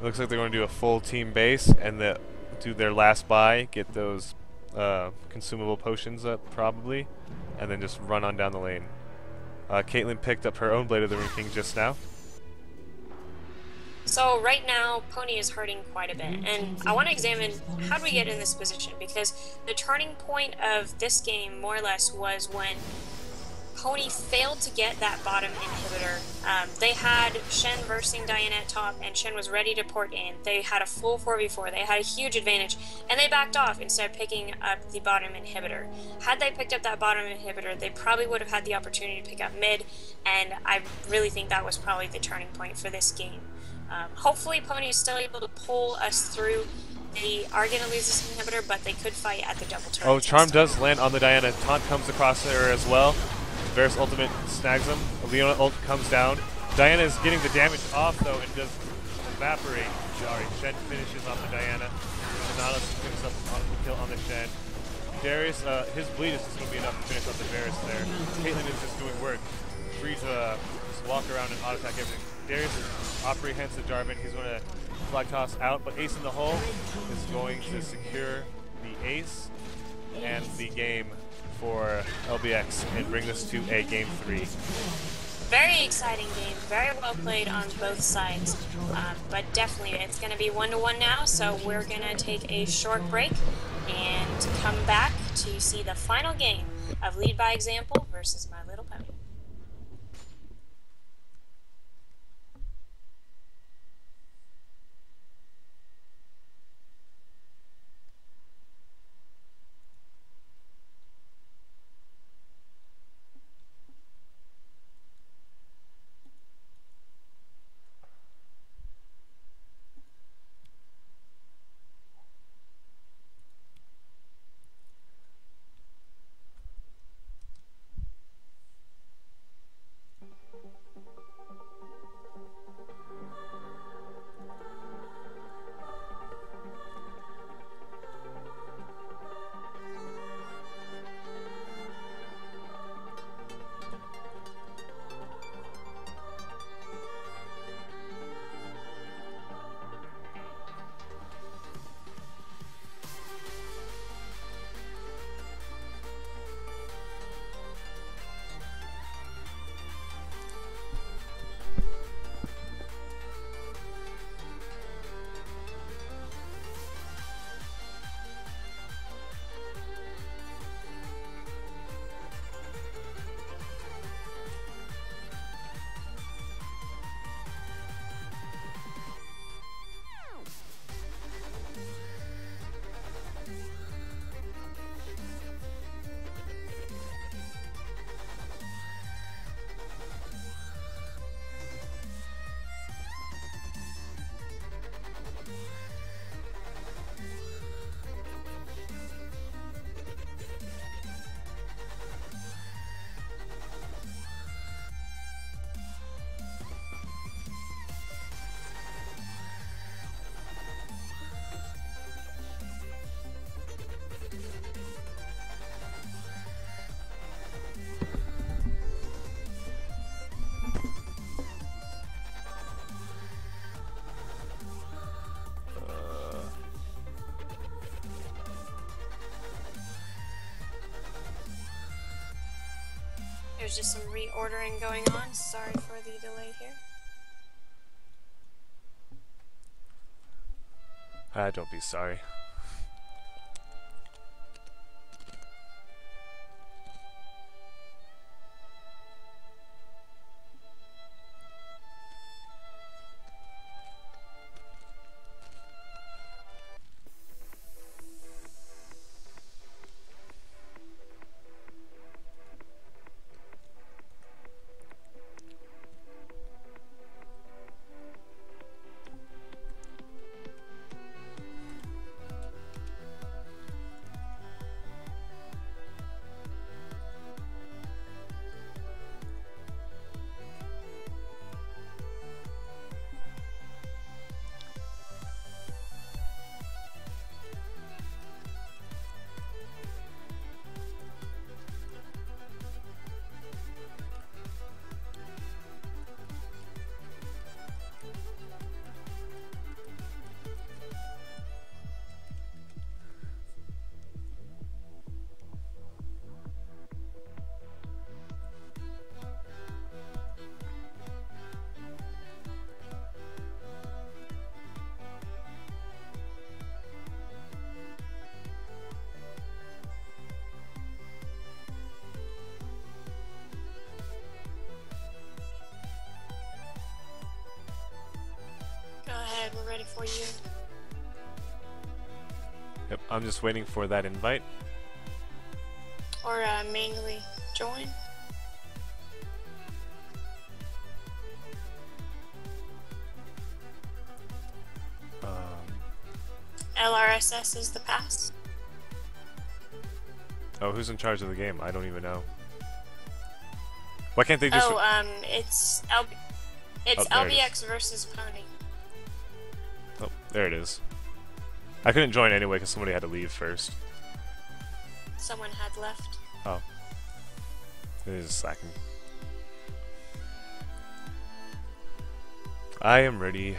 Speaker 1: It looks like they're going to do a full team base, and the do their last buy, get those consumable potions up probably, and then just run on down the lane. Caitlyn picked up her own Blade of the Ruined King just now.
Speaker 2: So right now, Pony is hurting quite a bit, and I want to examine how do we get in this position, because the turning point of this game, more or less, was when Pony failed to get that bottom inhibitor. They had Shen versing Diana at top, and Shen was ready to port in. They had a full 4v4. They had a huge advantage, and they backed off instead of picking up the bottom inhibitor. Had they picked up that bottom inhibitor, they probably would have had the opportunity to pick up mid, and I really think that was probably the turning point for this game. Hopefully Pony is still able to pull us through. They are going to lose this inhibitor, but they could fight at the double turn.
Speaker 1: Oh, Charm does land on the Diana. Taunt comes across her as well. Varus ultimate snags him. Leona ult comes down. Diana is getting the damage off though and does evaporate. Sorry, Shen finishes off the Diana. Nautilus picks up a kill on the Shen. Darius, his bleed is just going to be enough to finish off the Varus there. Caitlyn is just doing work. Free to just walk around and auto attack everything. Darius apprehends the Jarvan. He's going to flag toss out, but Ace in the Hole is going to secure the Ace and the game for LBX and bring this to a game 3.
Speaker 2: Very exciting game, very well played on both sides, but definitely it's going to be 1-1 now, so we're going to take a short break and come back to see the final game of Lead by Example versus My Little Pony. There's just some reordering going on. Sorry for the delay here.
Speaker 1: Don't be sorry. I'm just waiting for that invite.
Speaker 2: Or manually join. LRSS is the pass.
Speaker 1: Oh, who's in charge of the game? I don't even know. Why can't they just...
Speaker 2: It's
Speaker 1: Oh, there it is.
Speaker 2: LBX versus Pony.
Speaker 1: Oh, there it is. I couldn't join anyway because somebody had to leave first.
Speaker 2: Someone had left.
Speaker 1: Oh. It is slacking. I am ready.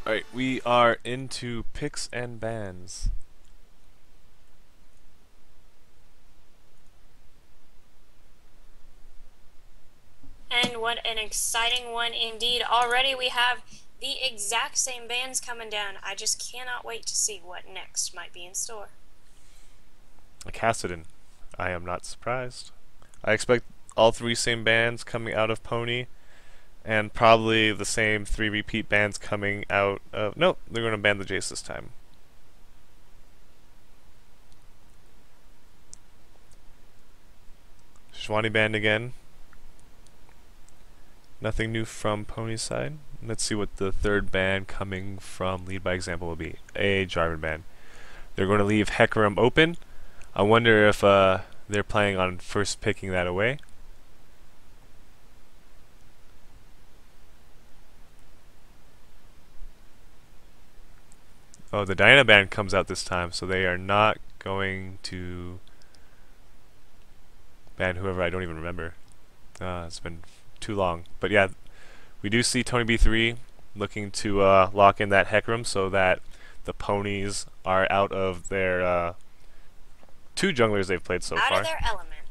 Speaker 1: Alright, we are into picks and bans.
Speaker 2: And what an exciting one indeed. Already we have the exact same bands coming down. I just cannot wait to see what next might be in store.
Speaker 1: A Cassidon. I am not surprised. I expect all three same bands coming out of Pony, and probably the same 3 repeat bands coming out of... Nope, they're going to ban the Jace this time. Shwani banned again. Nothing new from Pony's side. Let's see what the third ban coming from Lead by Example will be. A Jarvan ban. They're going to leave Hecarim open. I wonder if they're planning on first picking that away. Oh, the Diana ban comes out this time, so they are not going to ban whoever I don't even remember. It's been too long. But yeah, we do see Tourney B3 looking to lock in that Hecarim so that the Ponies are out of their 2 junglers they've played so far.
Speaker 2: Out of their element.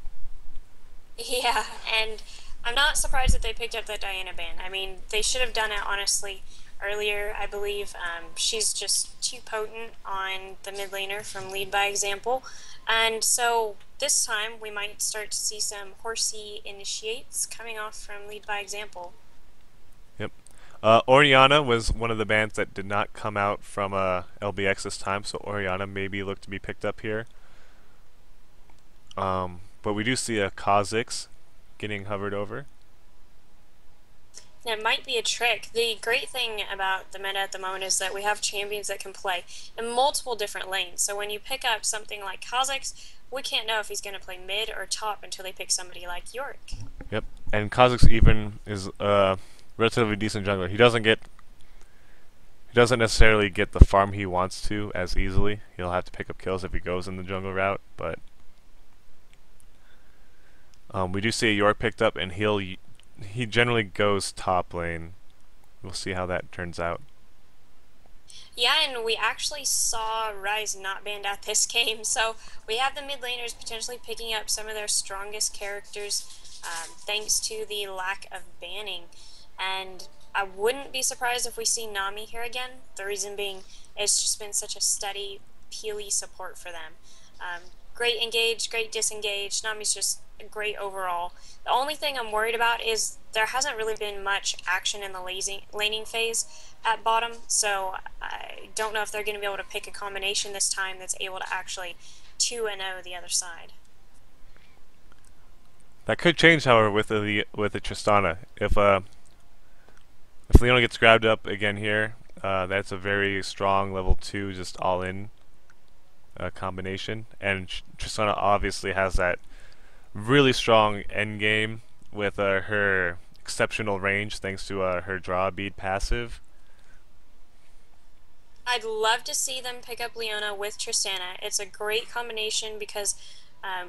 Speaker 2: Yeah, and I'm not surprised that they picked up that Diana ban. I mean, they should have done it, honestly, earlier, I believe. She's just too potent on the mid laner from Lead by Example. And so this time we might start to see some horsey initiates coming off from Lead by Example.
Speaker 1: Yep. Orianna was one of the bands that did not come out from LBX this time, so Orianna maybe looked to be picked up here. But we do see a Kha'Zix getting hovered over.
Speaker 2: It might be a trick. The great thing about the meta at the moment is that we have champions that can play in multiple different lanes. So when you pick up something like Kha'Zix, we can't know if he's going to play mid or top until they pick somebody like Yorick.
Speaker 1: Yep, and Kha'Zix even is a relatively decent jungler. He doesn't necessarily get the farm he wants to as easily. He'll have to pick up kills if he goes in the jungle route, but we do see a Yorick picked up, and he generally goes top lane. We'll see how that turns out.
Speaker 2: Yeah, and we actually saw Ryze not banned out this game, so we have the mid laners potentially picking up some of their strongest characters thanks to the lack of banning. And I wouldn't be surprised if we see Nami here again. The reason being, it's just been such a steady peely support for them. Great engage, great disengage. Nami's just great overall. The only thing I'm worried about is there hasn't really been much action in the laning phase at bottom, so I don't know if they're going to be able to pick a combination this time that's able to actually 2-0 the other side.
Speaker 1: That could change, however, with the Tristana. If Leona gets grabbed up again here, that's a very strong level 2, just all-in combination, and Tristana obviously has that really strong end game with her exceptional range thanks to her draw bead passive.
Speaker 2: I'd love to see them pick up Leona with Tristana. It's a great combination because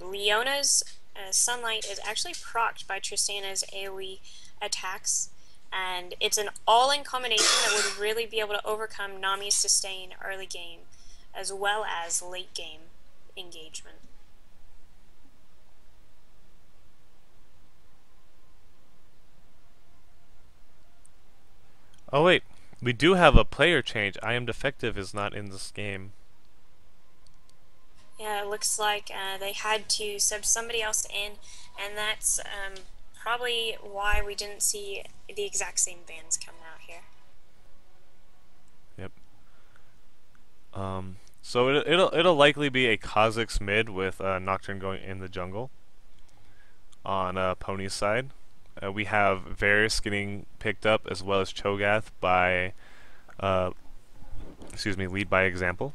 Speaker 2: Leona's Sunlight is actually procced by Tristana's AoE attacks, and it's an all-in combination that would really be able to overcome Nami's sustain early game as well as late game engagement.
Speaker 1: Oh wait, we do have a player change. I am defective is not in this game.
Speaker 2: Yeah, it looks like they had to sub somebody else in, and that's probably why we didn't see the exact same bands coming out here.
Speaker 1: Yep. So it'll likely be a Kha'Zix mid with Nocturne going in the jungle on Pony's side. We have Varus getting picked up as well as Cho'Gath by uh, lead by example.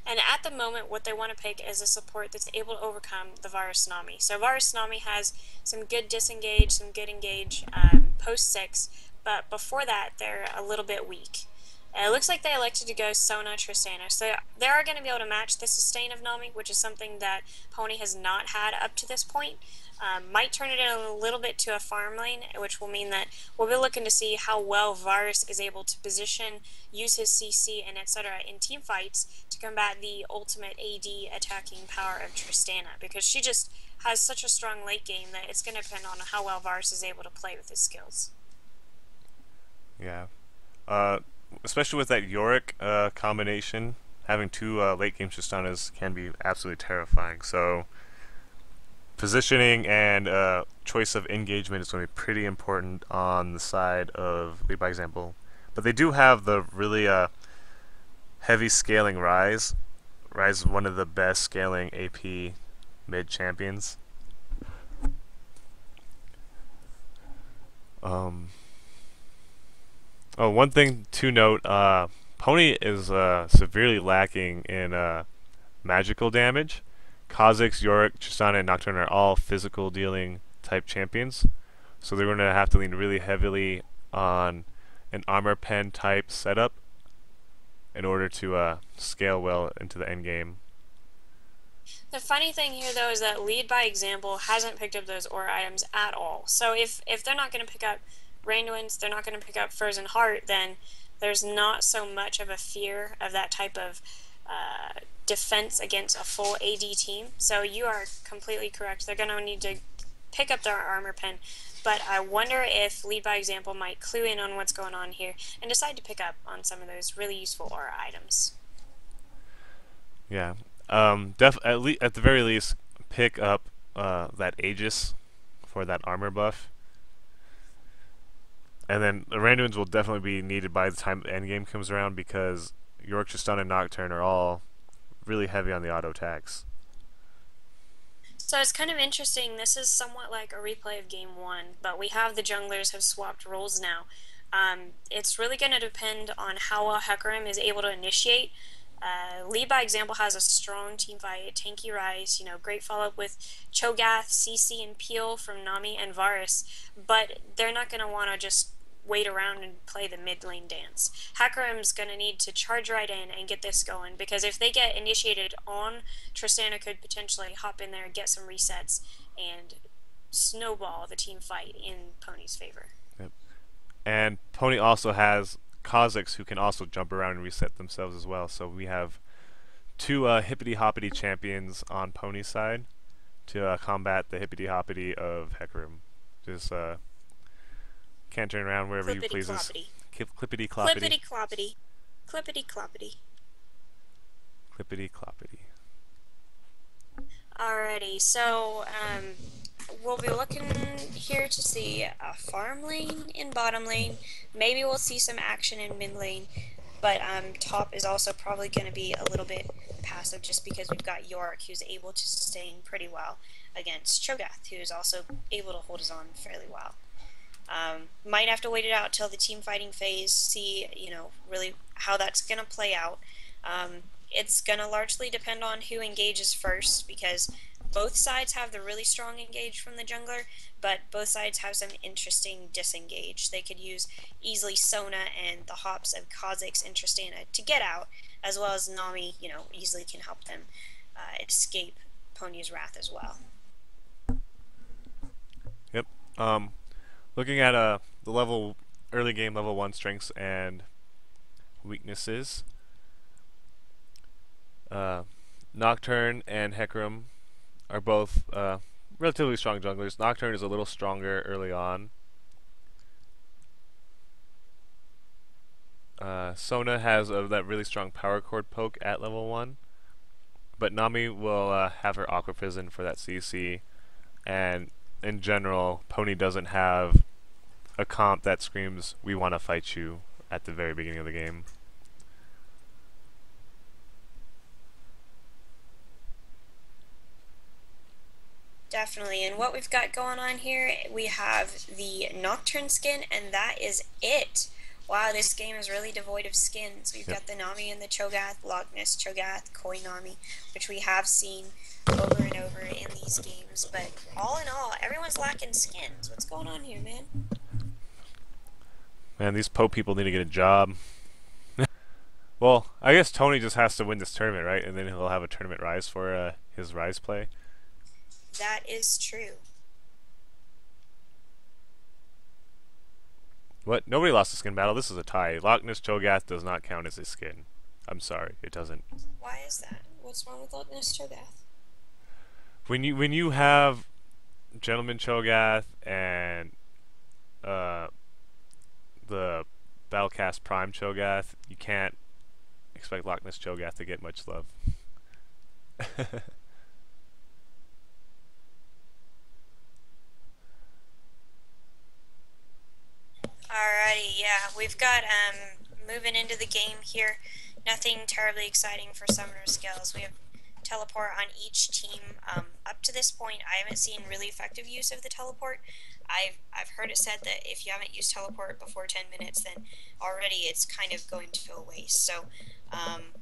Speaker 2: And at the moment, what they want to pick is a support that's able to overcome the Varus Nami. So Varus Nami has some good disengage, some good engage post 6, but before that, they're a little bit weak. It looks like they elected to go Sona Tristana, so they are going to be able to match the sustain of Nami, which is something that Pony has not had up to this point. Might turn it in a little bit to a farm lane, which will mean that we'll be looking to see how well Varus is able to position, use his CC, and etc. in team fights to combat the ultimate AD attacking power of Tristana, because she just has such a strong late game that it's going to depend on how well Varus is able to play with his skills.
Speaker 1: Yeah. Especially with that Yorick combination, having two late game Tristanas can be absolutely terrifying. So positioning and choice of engagement is going to be pretty important on the side of lead by example. But they do have the really heavy scaling Rise. Rise is one of the best scaling AP mid champions. Oh, one thing to note, Pony is severely lacking in magical damage. Kha'Zix, Yorick, Tristana, and Nocturne are all physical dealing type champions, so they're going to have to lean really heavily on an armor pen type setup in order to scale well into the end game.
Speaker 2: The funny thing here, though, is that Lead by Example hasn't picked up those aura items at all. So if they're not going to pick up Randuin's, they're not going to pick up Frozen Heart, then there's not so much of a fear of that type of defense against a full AD team. So you are completely correct. They're going to need to pick up their armor pen. But I wonder if Lead by Example might clue in on what's going on here and decide to pick up on some of those really useful aura items.
Speaker 1: Yeah. At the very least, pick up that Aegis for that armor buff. And then the Randuins will definitely be needed by the time the end game comes around because Yorick, Tristana, and Nocturne are all really heavy on the auto attacks.
Speaker 2: So it's kind of interesting. This is somewhat like a replay of Game 1, but we have the junglers have swapped roles now. It's really going to depend on how well Hecarim is able to initiate. Lead by Example has a strong team fight, tanky Rise, great follow-up with Cho'Gath, CC, and Peel from Nami and Varus, but they're not going to want to just wait around and play the mid lane dance. Hecarim's going to need to charge right in and get this going, because if they get initiated on, Tristana could potentially hop in there, get some resets, and snowball the team fight in Pony's favor.
Speaker 1: Yep. And Pony also has Kha'Zix who can also jump around and reset themselves as well. So we have two hippity hoppity champions on Pony's side to combat the hippity hoppity of Hecarim. Just can't turn around wherever he pleases. Clippity cloppity.
Speaker 2: Clippity cloppity. Clippity cloppity.
Speaker 1: Clippity cloppity.
Speaker 2: Alrighty, so we'll be looking here to see a farm lane in bottom lane. Maybe we'll see some action in mid lane, but top is also probably going to be a little bit passive just because we've got Yorick, who's able to sustain pretty well against Cho'Gath, who's also able to hold his own fairly well. Might have to wait it out till the team fighting phase, see, really how that's going to play out. It's going to largely depend on who engages first, because both sides have the really strong engage from the jungler, but both sides have some interesting disengage. They could use easily Sona and the hops of Kha'Zix and Tristana to get out, as well as Nami, easily can help them escape Pony's wrath as well.
Speaker 1: Yep. Looking at the early game level 1 strengths and weaknesses, Nocturne and Hecarim are both relatively strong junglers. Nocturne is a little stronger early on. Sona has that really strong power chord poke at level 1, but Nami will have her Aqua Prison for that CC, and in general, Pony doesn't have a comp that screams, "We want to fight you" at the very beginning of the game.
Speaker 2: Definitely, and what we've got going on here, we have the Nocturne skin, and that is it. Wow, this game is really devoid of skins. We've got the Nami and the Cho'Gath, Loch Ness Cho'Gath, Koi Nami, which we have seen over and over in these games, but all in all, everyone's lacking skins. What's going on here, man?
Speaker 1: Man, these Poe people need to get a job. Well, I guess Tony just has to win this tournament, right? And then he'll have a tournament Rise for his Rise play.
Speaker 2: That is true.
Speaker 1: What? Nobody lost a skin battle. This is a tie. Loch Ness Cho'Gath does not count as a skin. I'm sorry, it doesn't.
Speaker 2: Why is that? What's wrong with Loch Ness Cho'Gath?
Speaker 1: When you have Gentleman Cho'Gath and the Battlecast Prime Cho'Gath, you can't expect Loch Ness Cho'Gath to get much love.
Speaker 2: Alrighty, yeah, we've got moving into the game here. Nothing terribly exciting for Summoner skills. We have teleport on each team. Up to this point, I haven't seen really effective use of the teleport. I've heard it said that if you haven't used teleport before 10 minutes, then already it's kind of going to feel waste. So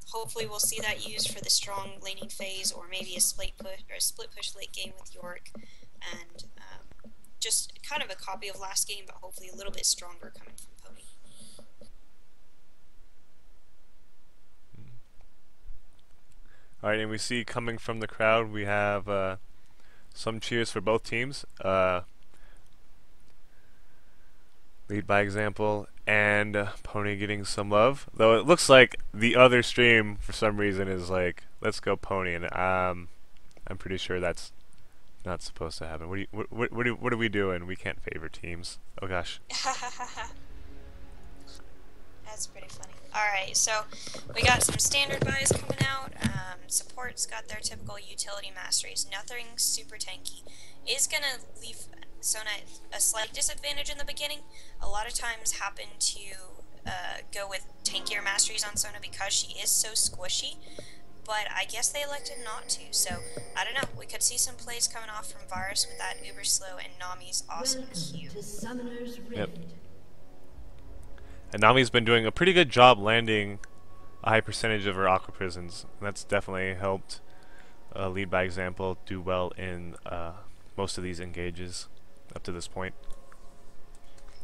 Speaker 2: hopefully we'll see that used for the strong laning phase, or maybe a split push late game with York, and just kind of a copy of last game, but hopefully a little bit stronger coming from Pony.
Speaker 1: Alright, and we see coming from the crowd, we have some cheers for both teams. Lead by example, and Pony getting some love. Though it looks like the other stream, for some reason, is like, "Let's go Pony," and I'm pretty sure that's not supposed to happen. What are we doing? We can't favor teams. Oh gosh.
Speaker 2: That's pretty funny. Alright, so we got some standard buys coming out. Support's got their typical utility masteries. Nothing super tanky. Is gonna leave Sona a slight disadvantage in the beginning. A lot of times happen to go with tankier masteries on Sona because she is so squishy. But I guess they elected not to, so I don't know. We could see some plays coming off from Varus with that uber slow and Nami's awesome Q.
Speaker 1: Yep. And Nami's been doing a pretty good job landing a high percentage of her Aqua Prisons. And that's definitely helped Lead by example do well in most of these engages up to this point.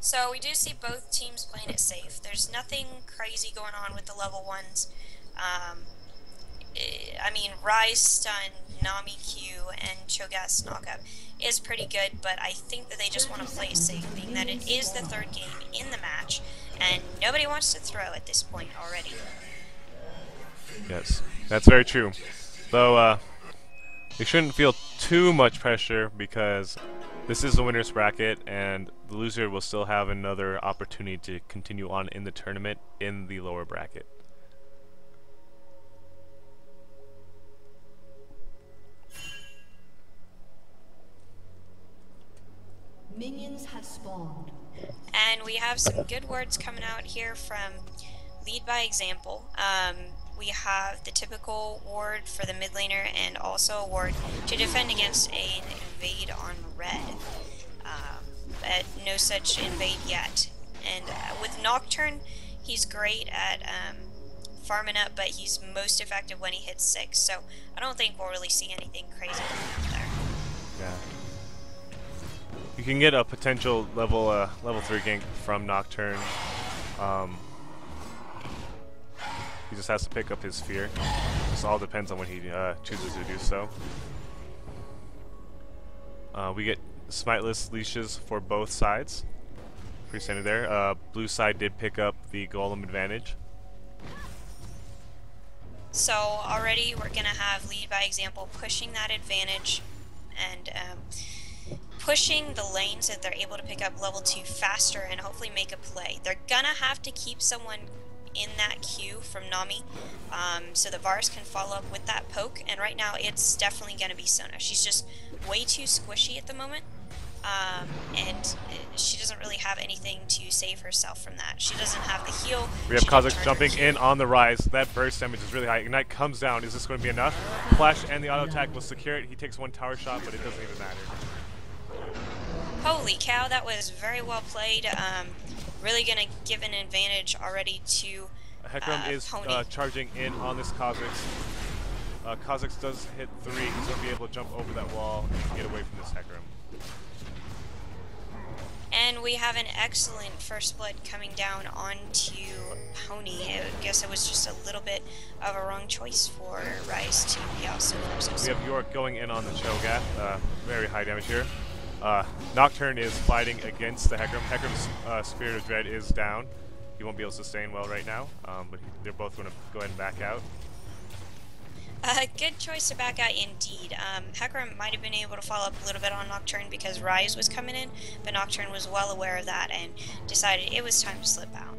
Speaker 2: So we do see both teams playing it safe. There's nothing crazy going on with the level 1s. I mean, Rise stun, Nami Q, and Cho'Gath's knockup is pretty good, but I think that they just want to play it safe, being that it is the third game in the match, and nobody wants to throw at this point already.
Speaker 1: Yes, that's very true. Though, you shouldn't feel too much pressure because this is the winner's bracket, and the loser will still have another opportunity to continue on in the tournament in the lower bracket.
Speaker 3: Minions have spawned.
Speaker 2: And we have some good words coming out here from Lead by Example. We have the typical ward for the mid laner and also a ward to defend against an invade on red. But no such invade yet. And with Nocturne, he's great at farming up, but he's most effective when he hits 6. So I don't think we'll really see anything crazy coming out there.
Speaker 1: Yeah. You can get a potential level 3 gank from Nocturne. He just has to pick up his Sphere. This all depends on when he chooses to do so. We get smiteless leashes for both sides. Pretty standard there. Blue side did pick up the Golem advantage.
Speaker 2: So already we're going to have Lead by Example pushing that advantage and pushing the lane so that they're able to pick up level 2 faster and hopefully make a play. They're gonna have to keep someone in that queue from Nami so that Varus can follow up with that poke, and right now it's definitely gonna be Sona. She's just way too squishy at the moment. And she doesn't really have anything to save herself from that. She doesn't have the heal.
Speaker 1: We have Kha'Zix jumping in on the rise. That burst damage is really high. Ignite comes down. Is this going to be enough? Flash and the auto attack will secure it. He takes one tower shot, but it doesn't even matter.
Speaker 2: Holy cow, that was very well played. Really going to give an advantage already to
Speaker 1: Hecarim is charging in on this Kha'Zix. Kha'Zix does hit 3. He's going to be able to jump over that wall and get away from this Hecarim.
Speaker 2: And we have an excellent first blood coming down onto Pony. I guess it was just a little bit of a wrong choice for Rise to be out so close.
Speaker 1: We have York going in on the Cho'Gath. Very high damage here. Nocturne is fighting against the Hecarim. Hecarim's Spirit of Dread is down. He won't be able to sustain well right now, but they're both going to go ahead and back out.
Speaker 2: Good choice to back out indeed. Hecarim might have been able to follow up a little bit on Nocturne because Rise was coming in, but Nocturne was well aware of that and decided it was time to slip out.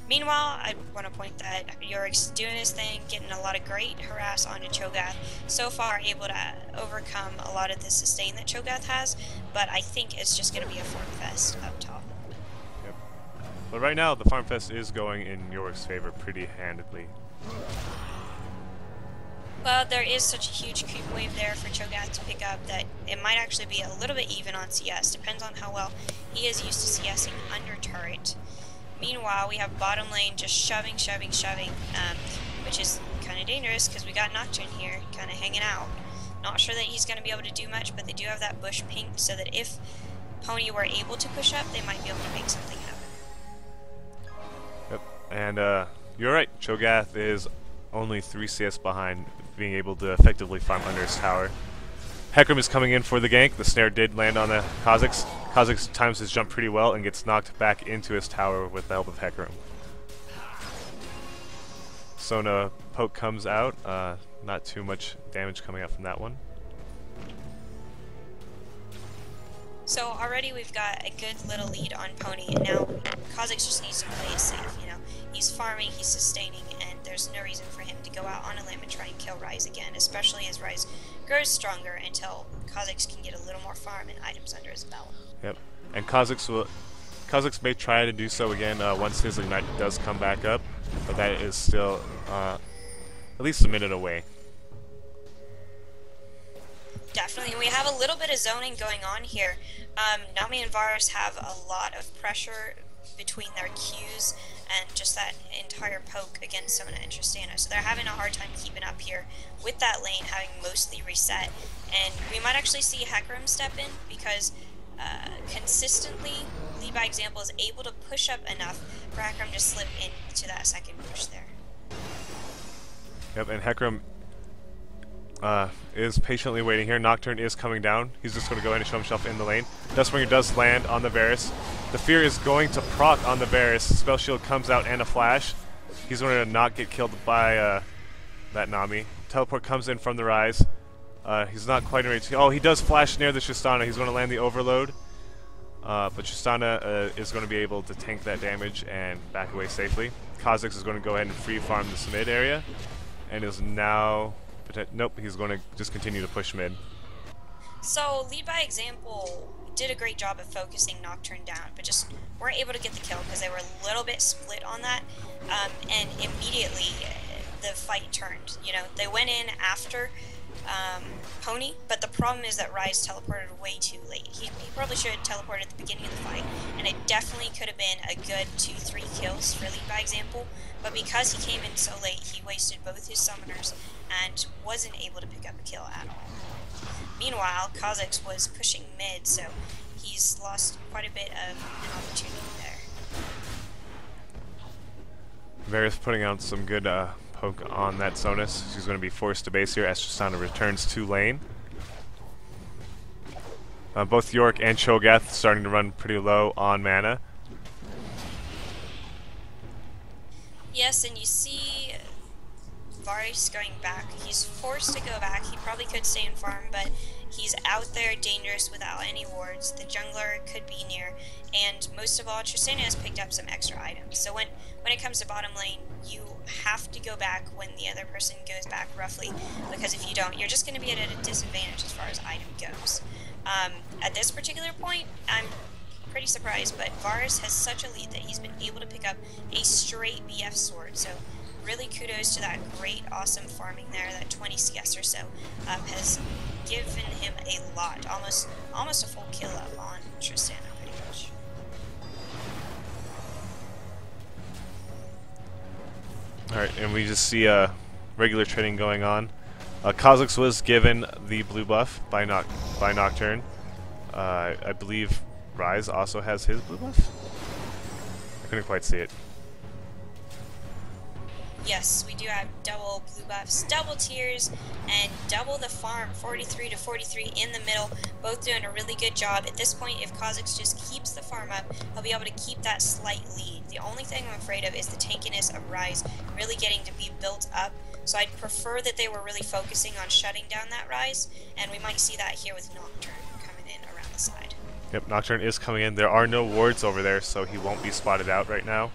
Speaker 2: Meanwhile, I want to point that Yorick's doing his thing, getting a lot of great harass onto Cho'Gath. So far, able to overcome a lot of the sustain that Cho'Gath has, but I think it's just going to be a farm fest up top.
Speaker 1: Yep. But right now, the farm fest is going in Yorick's favor pretty handedly.
Speaker 2: Well, there is such a huge creep wave there for Cho'Gath to pick up that it might actually be a little bit even on CS. Depends on how well he is used to CSing under turret. Meanwhile, we have bottom lane just shoving, which is kind of dangerous because we got Nocturne here kind of hanging out. Not sure that he's going to be able to do much, but they do have that bush pink so that if Pony were able to push up, they might be able to make something happen.
Speaker 1: Yep, and you're right, Cho'Gath is only 3 CS behind being able to effectively farm under his tower. Hecarim is coming in for the gank. The snare did land on the Kha'Zix. Kha'Zix times his jump pretty well and gets knocked back into his tower with the help of Hecarim. Sona poke comes out. Not too much damage coming out from that one.
Speaker 2: So already we've got a good little lead on Pony, and now Kha'Zix just needs to play it safe, you know. He's farming, he's sustaining, and there's no reason for him to go out on a limb and try and kill Rise again, especially as Rise grows stronger until Kha'Zix can get a little more farm and items under his belt.
Speaker 1: Yep, and Kha'Zix may try to do so again once his Ignite does come back up, but that is still at least a minute away.
Speaker 2: Definitely, we have a little bit of zoning going on here. Nami and Varus have a lot of pressure between their Qs and just that entire poke against Sona and Tristana, so they're having a hard time keeping up here with that lane having mostly reset, and we might actually see Hecarim step in because consistently Lead by Example is able to push up enough for Hecarim to slip into that second push there.
Speaker 1: Yep, and Hecarim is patiently waiting here. Nocturne is coming down. He's just going to go ahead and show himself in the lane. Dustbringer does land on the Varus. The Fear is going to proc on the Varus. Spell Shield comes out and a flash. He's going to not get killed by that Nami. Teleport comes in from the Rise. He's not quite ready to... Oh, he does flash near the Tristana. He's going to land the Overload. But Tristana is going to be able to tank that damage and back away safely. Kha'Zix is going to go ahead and free farm this mid area. And is now... Nope, he's going to just continue to push mid.
Speaker 2: So, Lead by Example did a great job of focusing Nocturne down, but just weren't able to get the kill because they were a little bit split on that, and immediately the fight turned. You know, they went in after Pony, but the problem is that Rise teleported way too late. He probably should have teleported at the beginning of the fight, and it definitely could have been a good 2-3 kills for Lead by Example, but because he came in so late, he wasted both his summoners and wasn't able to pick up a kill at all. Meanwhile, Kha'Zix was pushing mid, so he's lost quite a bit of an opportunity there.
Speaker 1: Varus putting out some good poke on that Sonus. She's going to be forced to base here as Tristana returns to lane. Both York and Cho'Gath starting to run pretty low on mana.
Speaker 2: Yes, and you see Varus going back. He's forced to go back. He probably could stay and farm, but he's out there dangerous without any wards. The jungler could be near, and most of all, Tristana has picked up some extra items. So when it comes to bottom lane, you have to go back when the other person goes back roughly, because if you don't, you're just going to be at a disadvantage as far as item goes. At this particular point, I'm pretty surprised, but Varus has such a lead that he's been able to pick up a straight BF sword, so really kudos to that great, awesome farming there. That 20 CS or so has given him a lot, almost a full kill up on Tristana, pretty much.
Speaker 1: Alright, and we just see regular trading going on. Kha'Zix was given the blue buff by Nocturne. I believe Rise also has his blue buff? I couldn't quite see it.
Speaker 2: Yes, we do have double blue buffs, double tiers, and double the farm, 43 to 43 in the middle, both doing a really good job. At this point, if Kha'Zix just keeps the farm up, he'll be able to keep that slight lead. The only thing I'm afraid of is the tankiness of Rise really getting to be built up, so I'd prefer that they were really focusing on shutting down that Rise, and we might see that here with Nocturne coming in around the side.
Speaker 1: Yep, Nocturne is coming in. There are no wards over there, so he won't be spotted out right now.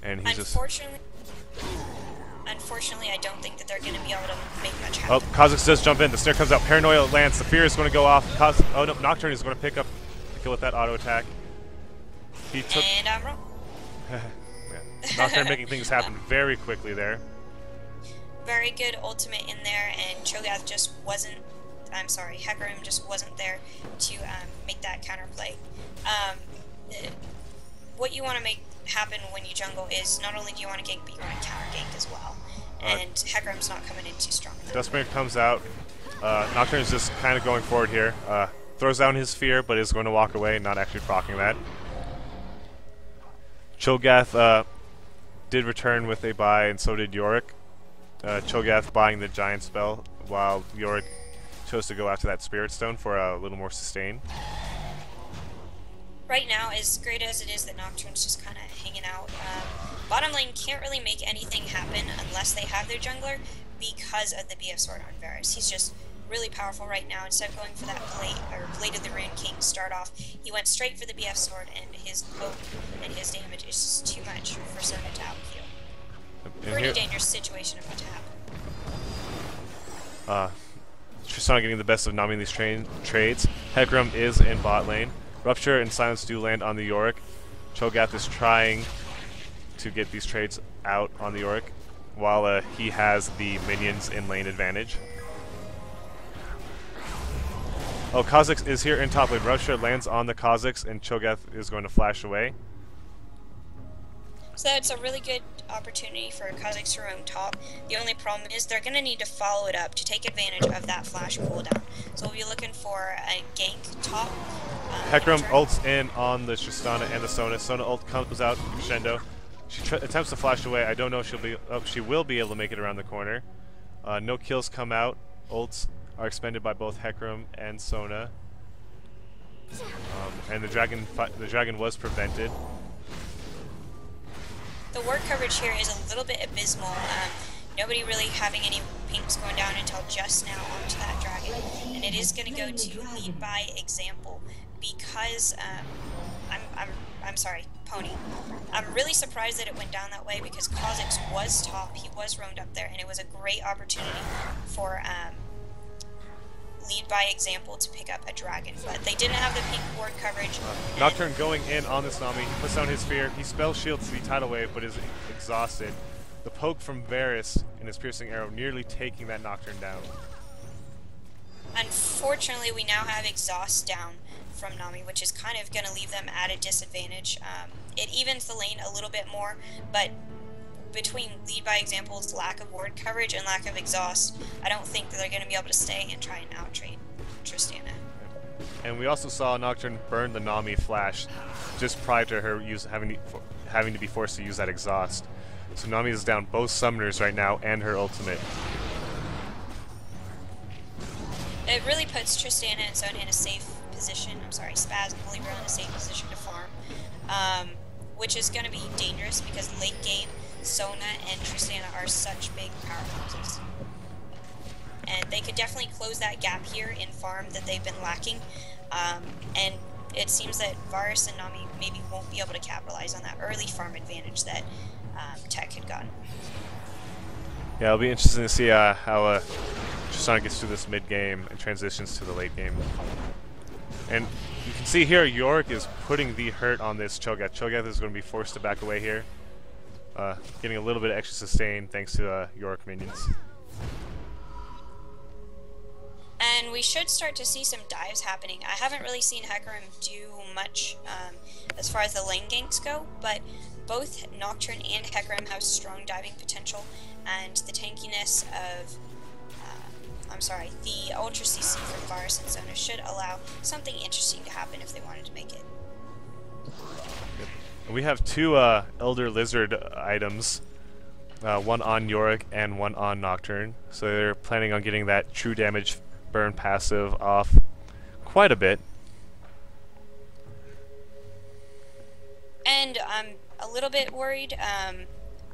Speaker 1: And he's
Speaker 2: Unfortunately, I don't think that they're going to be able to make much happen.
Speaker 1: Oh, Kha'Zix does jump in. The snare comes out. Paranoia lands. The fear is going to go off. Oh no, Nocturne is going to pick up the kill with that auto attack. He took.
Speaker 2: And I'm wrong.
Speaker 1: Yeah. Nocturne making things happen very quickly there.
Speaker 2: Very good ultimate in there, and Cho'Gath just wasn't. I'm sorry, Hecarim just wasn't there to make that counterplay. What you want to make happen when you jungle is not only do you want to gank, but you want to counter gank as well. And Hecarim's not coming in too strong.
Speaker 1: Dustmare comes out. Nocturne is just kind of going forward here. Throws down his fear, but is going to walk away, not actually proccing that. Cho'Gath did return with a buy, and so did Yorick. Cho'Gath buying the giant spell, while Yorick chose to go after that Spirit Stone for a little more sustain.
Speaker 2: Right now, as great as it is that Nocturne's just kind of hanging out, bottom lane can't really make anything happen unless they have their jungler because of the BF Sword on Varus. He's just really powerful right now. Instead of going for that Blade of the Rune King start off, he went straight for the BF Sword, and his poke and his damage is just too much for Sona to outkill. Pretty dangerous situation about to happen.
Speaker 1: Tristana getting the best of Nami in these trades. Hecarim is in bot lane. Rupture and Silence do land on the Yorick. Cho'Gath is trying to get these trades out on the Yorick, while he has the minions in lane advantage. Oh, Kha'Zix is here in top lane. Rupture lands on the Kha'Zix, and Cho'Gath is going to flash away.
Speaker 2: So that's a really good opportunity for Kha'Zix to roam top. The only problem is they're going to need to follow it up to take advantage of that flash cooldown. So we'll be looking for a gank top.
Speaker 1: Hecarim ults in on the Tristana and the Sona. Sona ult comes out, crescendo. She attempts to flash away. I don't know if she'll be. Oh, she will be able to make it around the corner. No kills come out. Ults are expended by both Hecarim and Sona. And the dragon was prevented.
Speaker 2: The ward coverage here is a little bit abysmal. Nobody really having any pinks going down until just now onto that dragon. And it is going to go to lead by example because, I'm sorry, Pony. I'm really surprised that it went down that way because Kha'Zix was top, he was roamed up there, and it was a great opportunity for lead by example to pick up a dragon. But they didn't have the pink ward coverage.
Speaker 1: Nocturne going in on this Nami. He puts down his fear. He spell shields the tidal wave, but is exhausted. The poke from Varus and his piercing arrow nearly taking that Nocturne down.
Speaker 2: Unfortunately, we now have exhaust down from Nami, which is kind of going to leave them at a disadvantage. It evens the lane a little bit more, but between lead by example's lack of ward coverage and lack of exhaust, I don't think that they're going to be able to stay and try and out-trade Tristana.
Speaker 1: And we also saw Nocturne burn the Nami flash just prior to her having to be forced to use that exhaust. So Nami is down both summoners right now and her ultimate.
Speaker 2: It really puts Tristana and Sona in a safe position. I'm sorry, Spaz and Holy Grail in a safe position to farm, which is going to be dangerous because late game Sona and Tristana are such big powerhouses. And they could definitely close that gap here in farm that they've been lacking. And it seems that Varus and Nami maybe won't be able to capitalize on that early farm advantage that Tech had gotten.
Speaker 1: Yeah, it'll be interesting to see how Tristana gets through this mid game and transitions to the late game. And you can see here Yorick is putting the hurt on this Cho'Gath. Cho'Gath is going to be forced to back away here, getting a little bit of extra sustain thanks to Yorick minions.
Speaker 2: And we should start to see some dives happening. I haven't really seen Hecarim do much as far as the lane ganks go, but both Nocturne and Hecarim have strong diving potential, and the tankiness of, the Ultra CC from Varus and Sona should allow something interesting to happen if they wanted to make it.
Speaker 1: We have two Elder Lizard items, one on Yorick and one on Nocturne, so they're planning on getting that true damage burn passive off quite a bit.
Speaker 2: And I'm a little bit worried.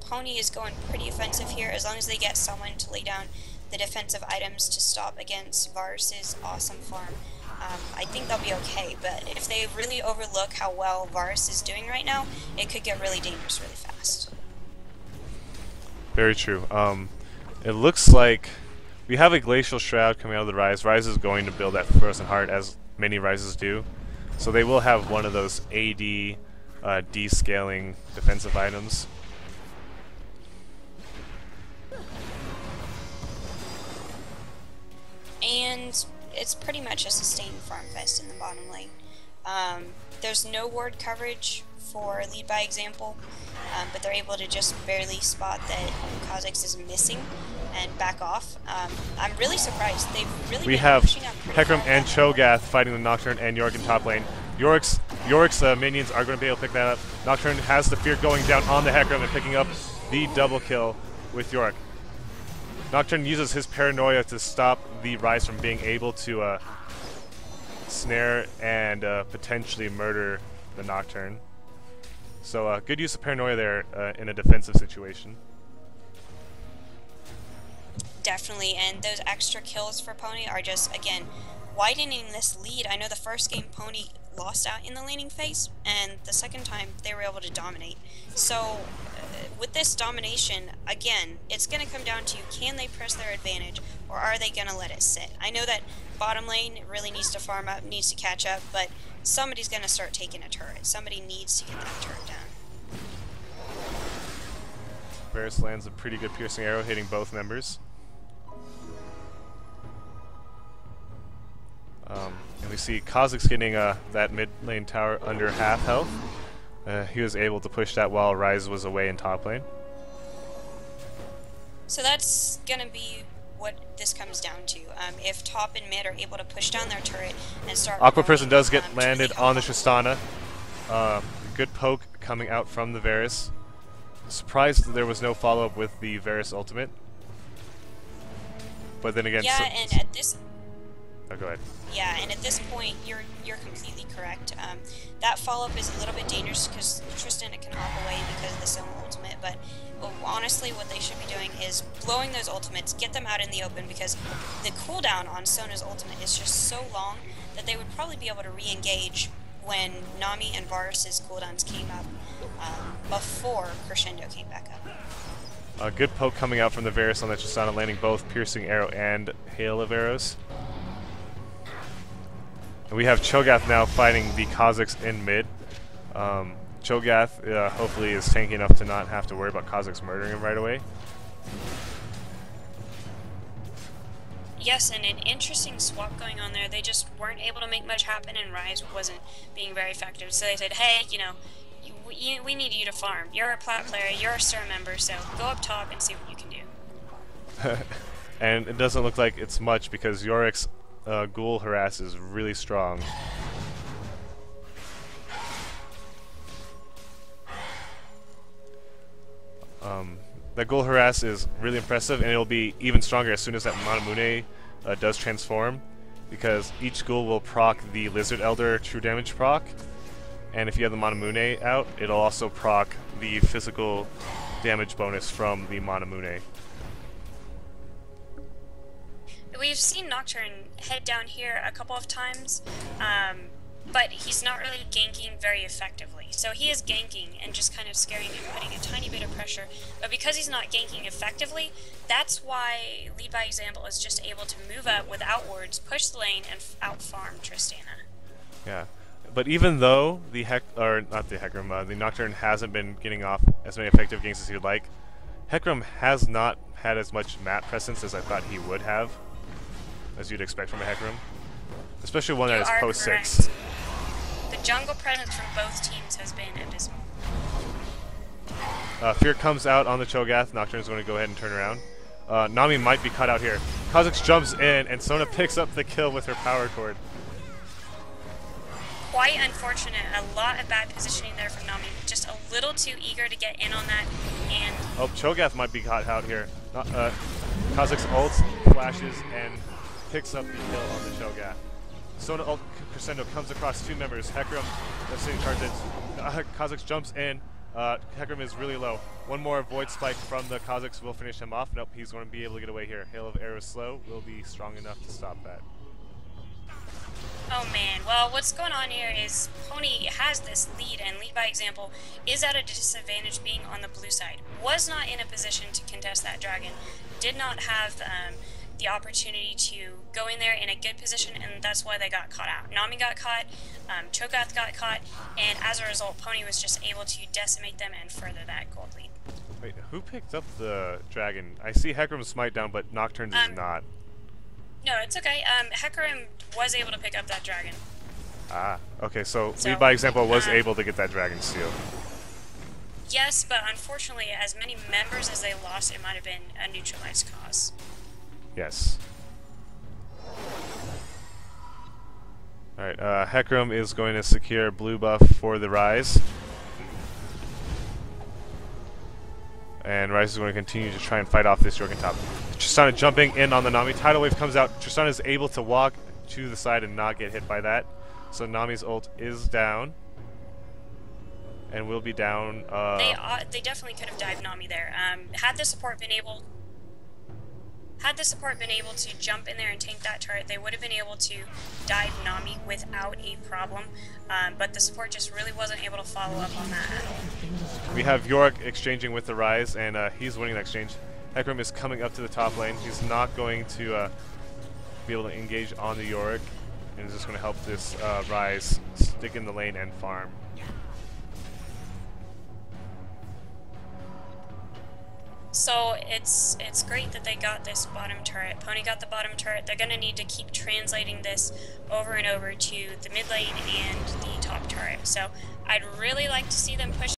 Speaker 2: Pony is going pretty offensive here. As long as they get someone to lay down the defensive items to stop against Varus's awesome farm, I think they'll be okay. But if they really overlook how well Varus is doing right now, it could get really dangerous really fast.
Speaker 1: Very true. It looks like we have a Glacial Shroud coming out of the Rise. Rise is going to build that Frozen Heart, as many Rises do. So they will have one of those AD descaling defensive items.
Speaker 2: And it's pretty much a sustained farm fest in the bottom lane. There's no ward coverage for Lead by Example, but they're able to just barely spot that Kha'Zix is missing and back off. I'm really surprised. They've really been pushing up pretty
Speaker 1: Hecarim
Speaker 2: far
Speaker 1: and
Speaker 2: back.
Speaker 1: Cho'Gath fighting the Nocturne and Yorick in top lane. Yorick's minions are going to be able to pick that up. Nocturne has the fear going down on the Hecarim and picking up the double kill with Yorick. Nocturne uses his paranoia to stop the Rise from being able to snare and potentially murder the Nocturne. So good use of paranoia there in a defensive situation.
Speaker 2: Definitely, and those extra kills for Pony are just, again, widening this lead. I know the first game Pony lost out in the laning phase, and the second time they were able to dominate. So with this domination, again, it's going to come down to, can they press their advantage, or are they going to let it sit? I know that bottom lane really needs to farm up, needs to catch up, but somebody's going to start taking a turret. Somebody needs to get that turret down.
Speaker 1: Varus lands a pretty good piercing arrow, hitting both members. And we see Kha'Zix getting that mid lane tower under half health. He was able to push that while Ryze was away in top lane.
Speaker 2: So that's going to be what this comes down to. If top and mid are able to push down their turret and start...
Speaker 1: Aqua Prison does get landed
Speaker 2: really
Speaker 1: on the Tristana. Good poke coming out from the Varus. Surprised that there was no follow-up with the Varus ultimate. But then again...
Speaker 2: Yeah, and at this...
Speaker 1: Oh, go ahead.
Speaker 2: Yeah, and at this point, you're completely correct. That follow-up is a little bit dangerous because Tristana can hop away because of the Sona ultimate, but honestly what they should be doing is blowing those ultimates, get them out in the open, because the cooldown on Sona's ultimate is just so long that they would probably be able to re-engage when Nami and Varus's cooldowns came up before Crescendo came back up.
Speaker 1: A good poke coming out from the Varus on the Tristana, landing both Piercing Arrow and Hail of Arrows. And we have Cho'Gath now fighting the Kha'Zix in mid. Cho'Gath hopefully is tanky enough to not have to worry about Kha'Zix murdering him right away.
Speaker 2: Yes, and an interesting swap going on there. They just weren't able to make much happen, and Ryze wasn't being very effective. So they said, hey, you know, we need you to farm. You're a plat player, you're a star member, so go up top and see what you can do.
Speaker 1: And it doesn't look like it's much because Yorick's Ghoul Harass is really strong. That Ghoul Harass is really impressive, and it'll be even stronger as soon as that Manamune does transform, because each ghoul will proc the Lizard Elder true damage proc, and if you have the Manamune out, it'll also proc the physical damage bonus from the Manamune.
Speaker 2: We've seen Nocturne head down here a couple of times, but he's not really ganking very effectively. So he is ganking and just kind of scaring and putting a tiny bit of pressure, but because he's not ganking effectively, that's why Lead by Example is just able to move up without wards, push the lane, and out-farm Tristana.
Speaker 1: Yeah. But even though the the Nocturne hasn't been getting off as many effective ganks as he would like, Hecarim has not had as much map presence as I thought he would have, as you'd expect from a Hecarim. Especially one that is post 6.
Speaker 2: The jungle presence from both teams has been abysmal.
Speaker 1: Fear comes out on the Cho'Gath. Nocturne's going to go ahead and turn around. Nami might be cut out here. Kha'Zix jumps in, and Sona picks up the kill with her power chord.
Speaker 2: Quite unfortunate. A lot of bad positioning there from Nami. Just a little too eager to get in on that. And
Speaker 1: oh, Cho'Gath might be caught out here. Kha'Zix ults, flashes, and picks up the kill on the Cho'Gath. Sona ult crescendo comes across 2 members. Hecarim, that's sitting charges. Kha'Zix jumps in. Hecarim is really low. One more void spike from the Kha'Zix will finish him off. Nope, he's going to be able to get away here. Hail of Arrows slow will be strong enough to stop that.
Speaker 2: oh man, well what's going on here is Pony has this lead, and Lead by Example is at a disadvantage being on the blue side. Was not in a position to contest that dragon. Did not have the opportunity to go in there in a good position, and that's why they got caught out. Nami got caught, Cho'Gath got caught, and as a result, Pony was just able to decimate them and further that gold lead.
Speaker 1: Wait, who picked up the dragon? I see Hecarim's smite down, but Nocturne's is not.
Speaker 2: No, it's okay. Hecarim was able to pick up that dragon.
Speaker 1: Ah, okay, so Lead by Example was able to get that dragon steal.
Speaker 2: Yes, but unfortunately, as many members as they lost, it might have been a neutralized cause.
Speaker 1: Yes. Alright, Hecarim is going to secure blue buff for the Rise. And Rise is going to continue to try and fight off this Jorgen top. Tristana jumping in on the Nami. Tidal Wave comes out. Tristana is able to walk to the side and not get hit by that. So Nami's ult is down. And will be down.
Speaker 2: They definitely could have dived Nami there. Had the support been able to jump in there and tank that turret, they would have been able to dive Nami without a problem. But the support just really wasn't able to follow up on that.
Speaker 1: We have Yorick exchanging with the Rise, and he's winning that exchange. Hecarim is coming up to the top lane. He's not going to be able to engage on the Yorick, and is just going to help this Rise stick in the lane and farm.
Speaker 2: So it's great that they got this bottom turret. Pony got the bottom turret. They're going to need to keep translating this over and over to the mid lane and the top turret. So I'd really like to see them push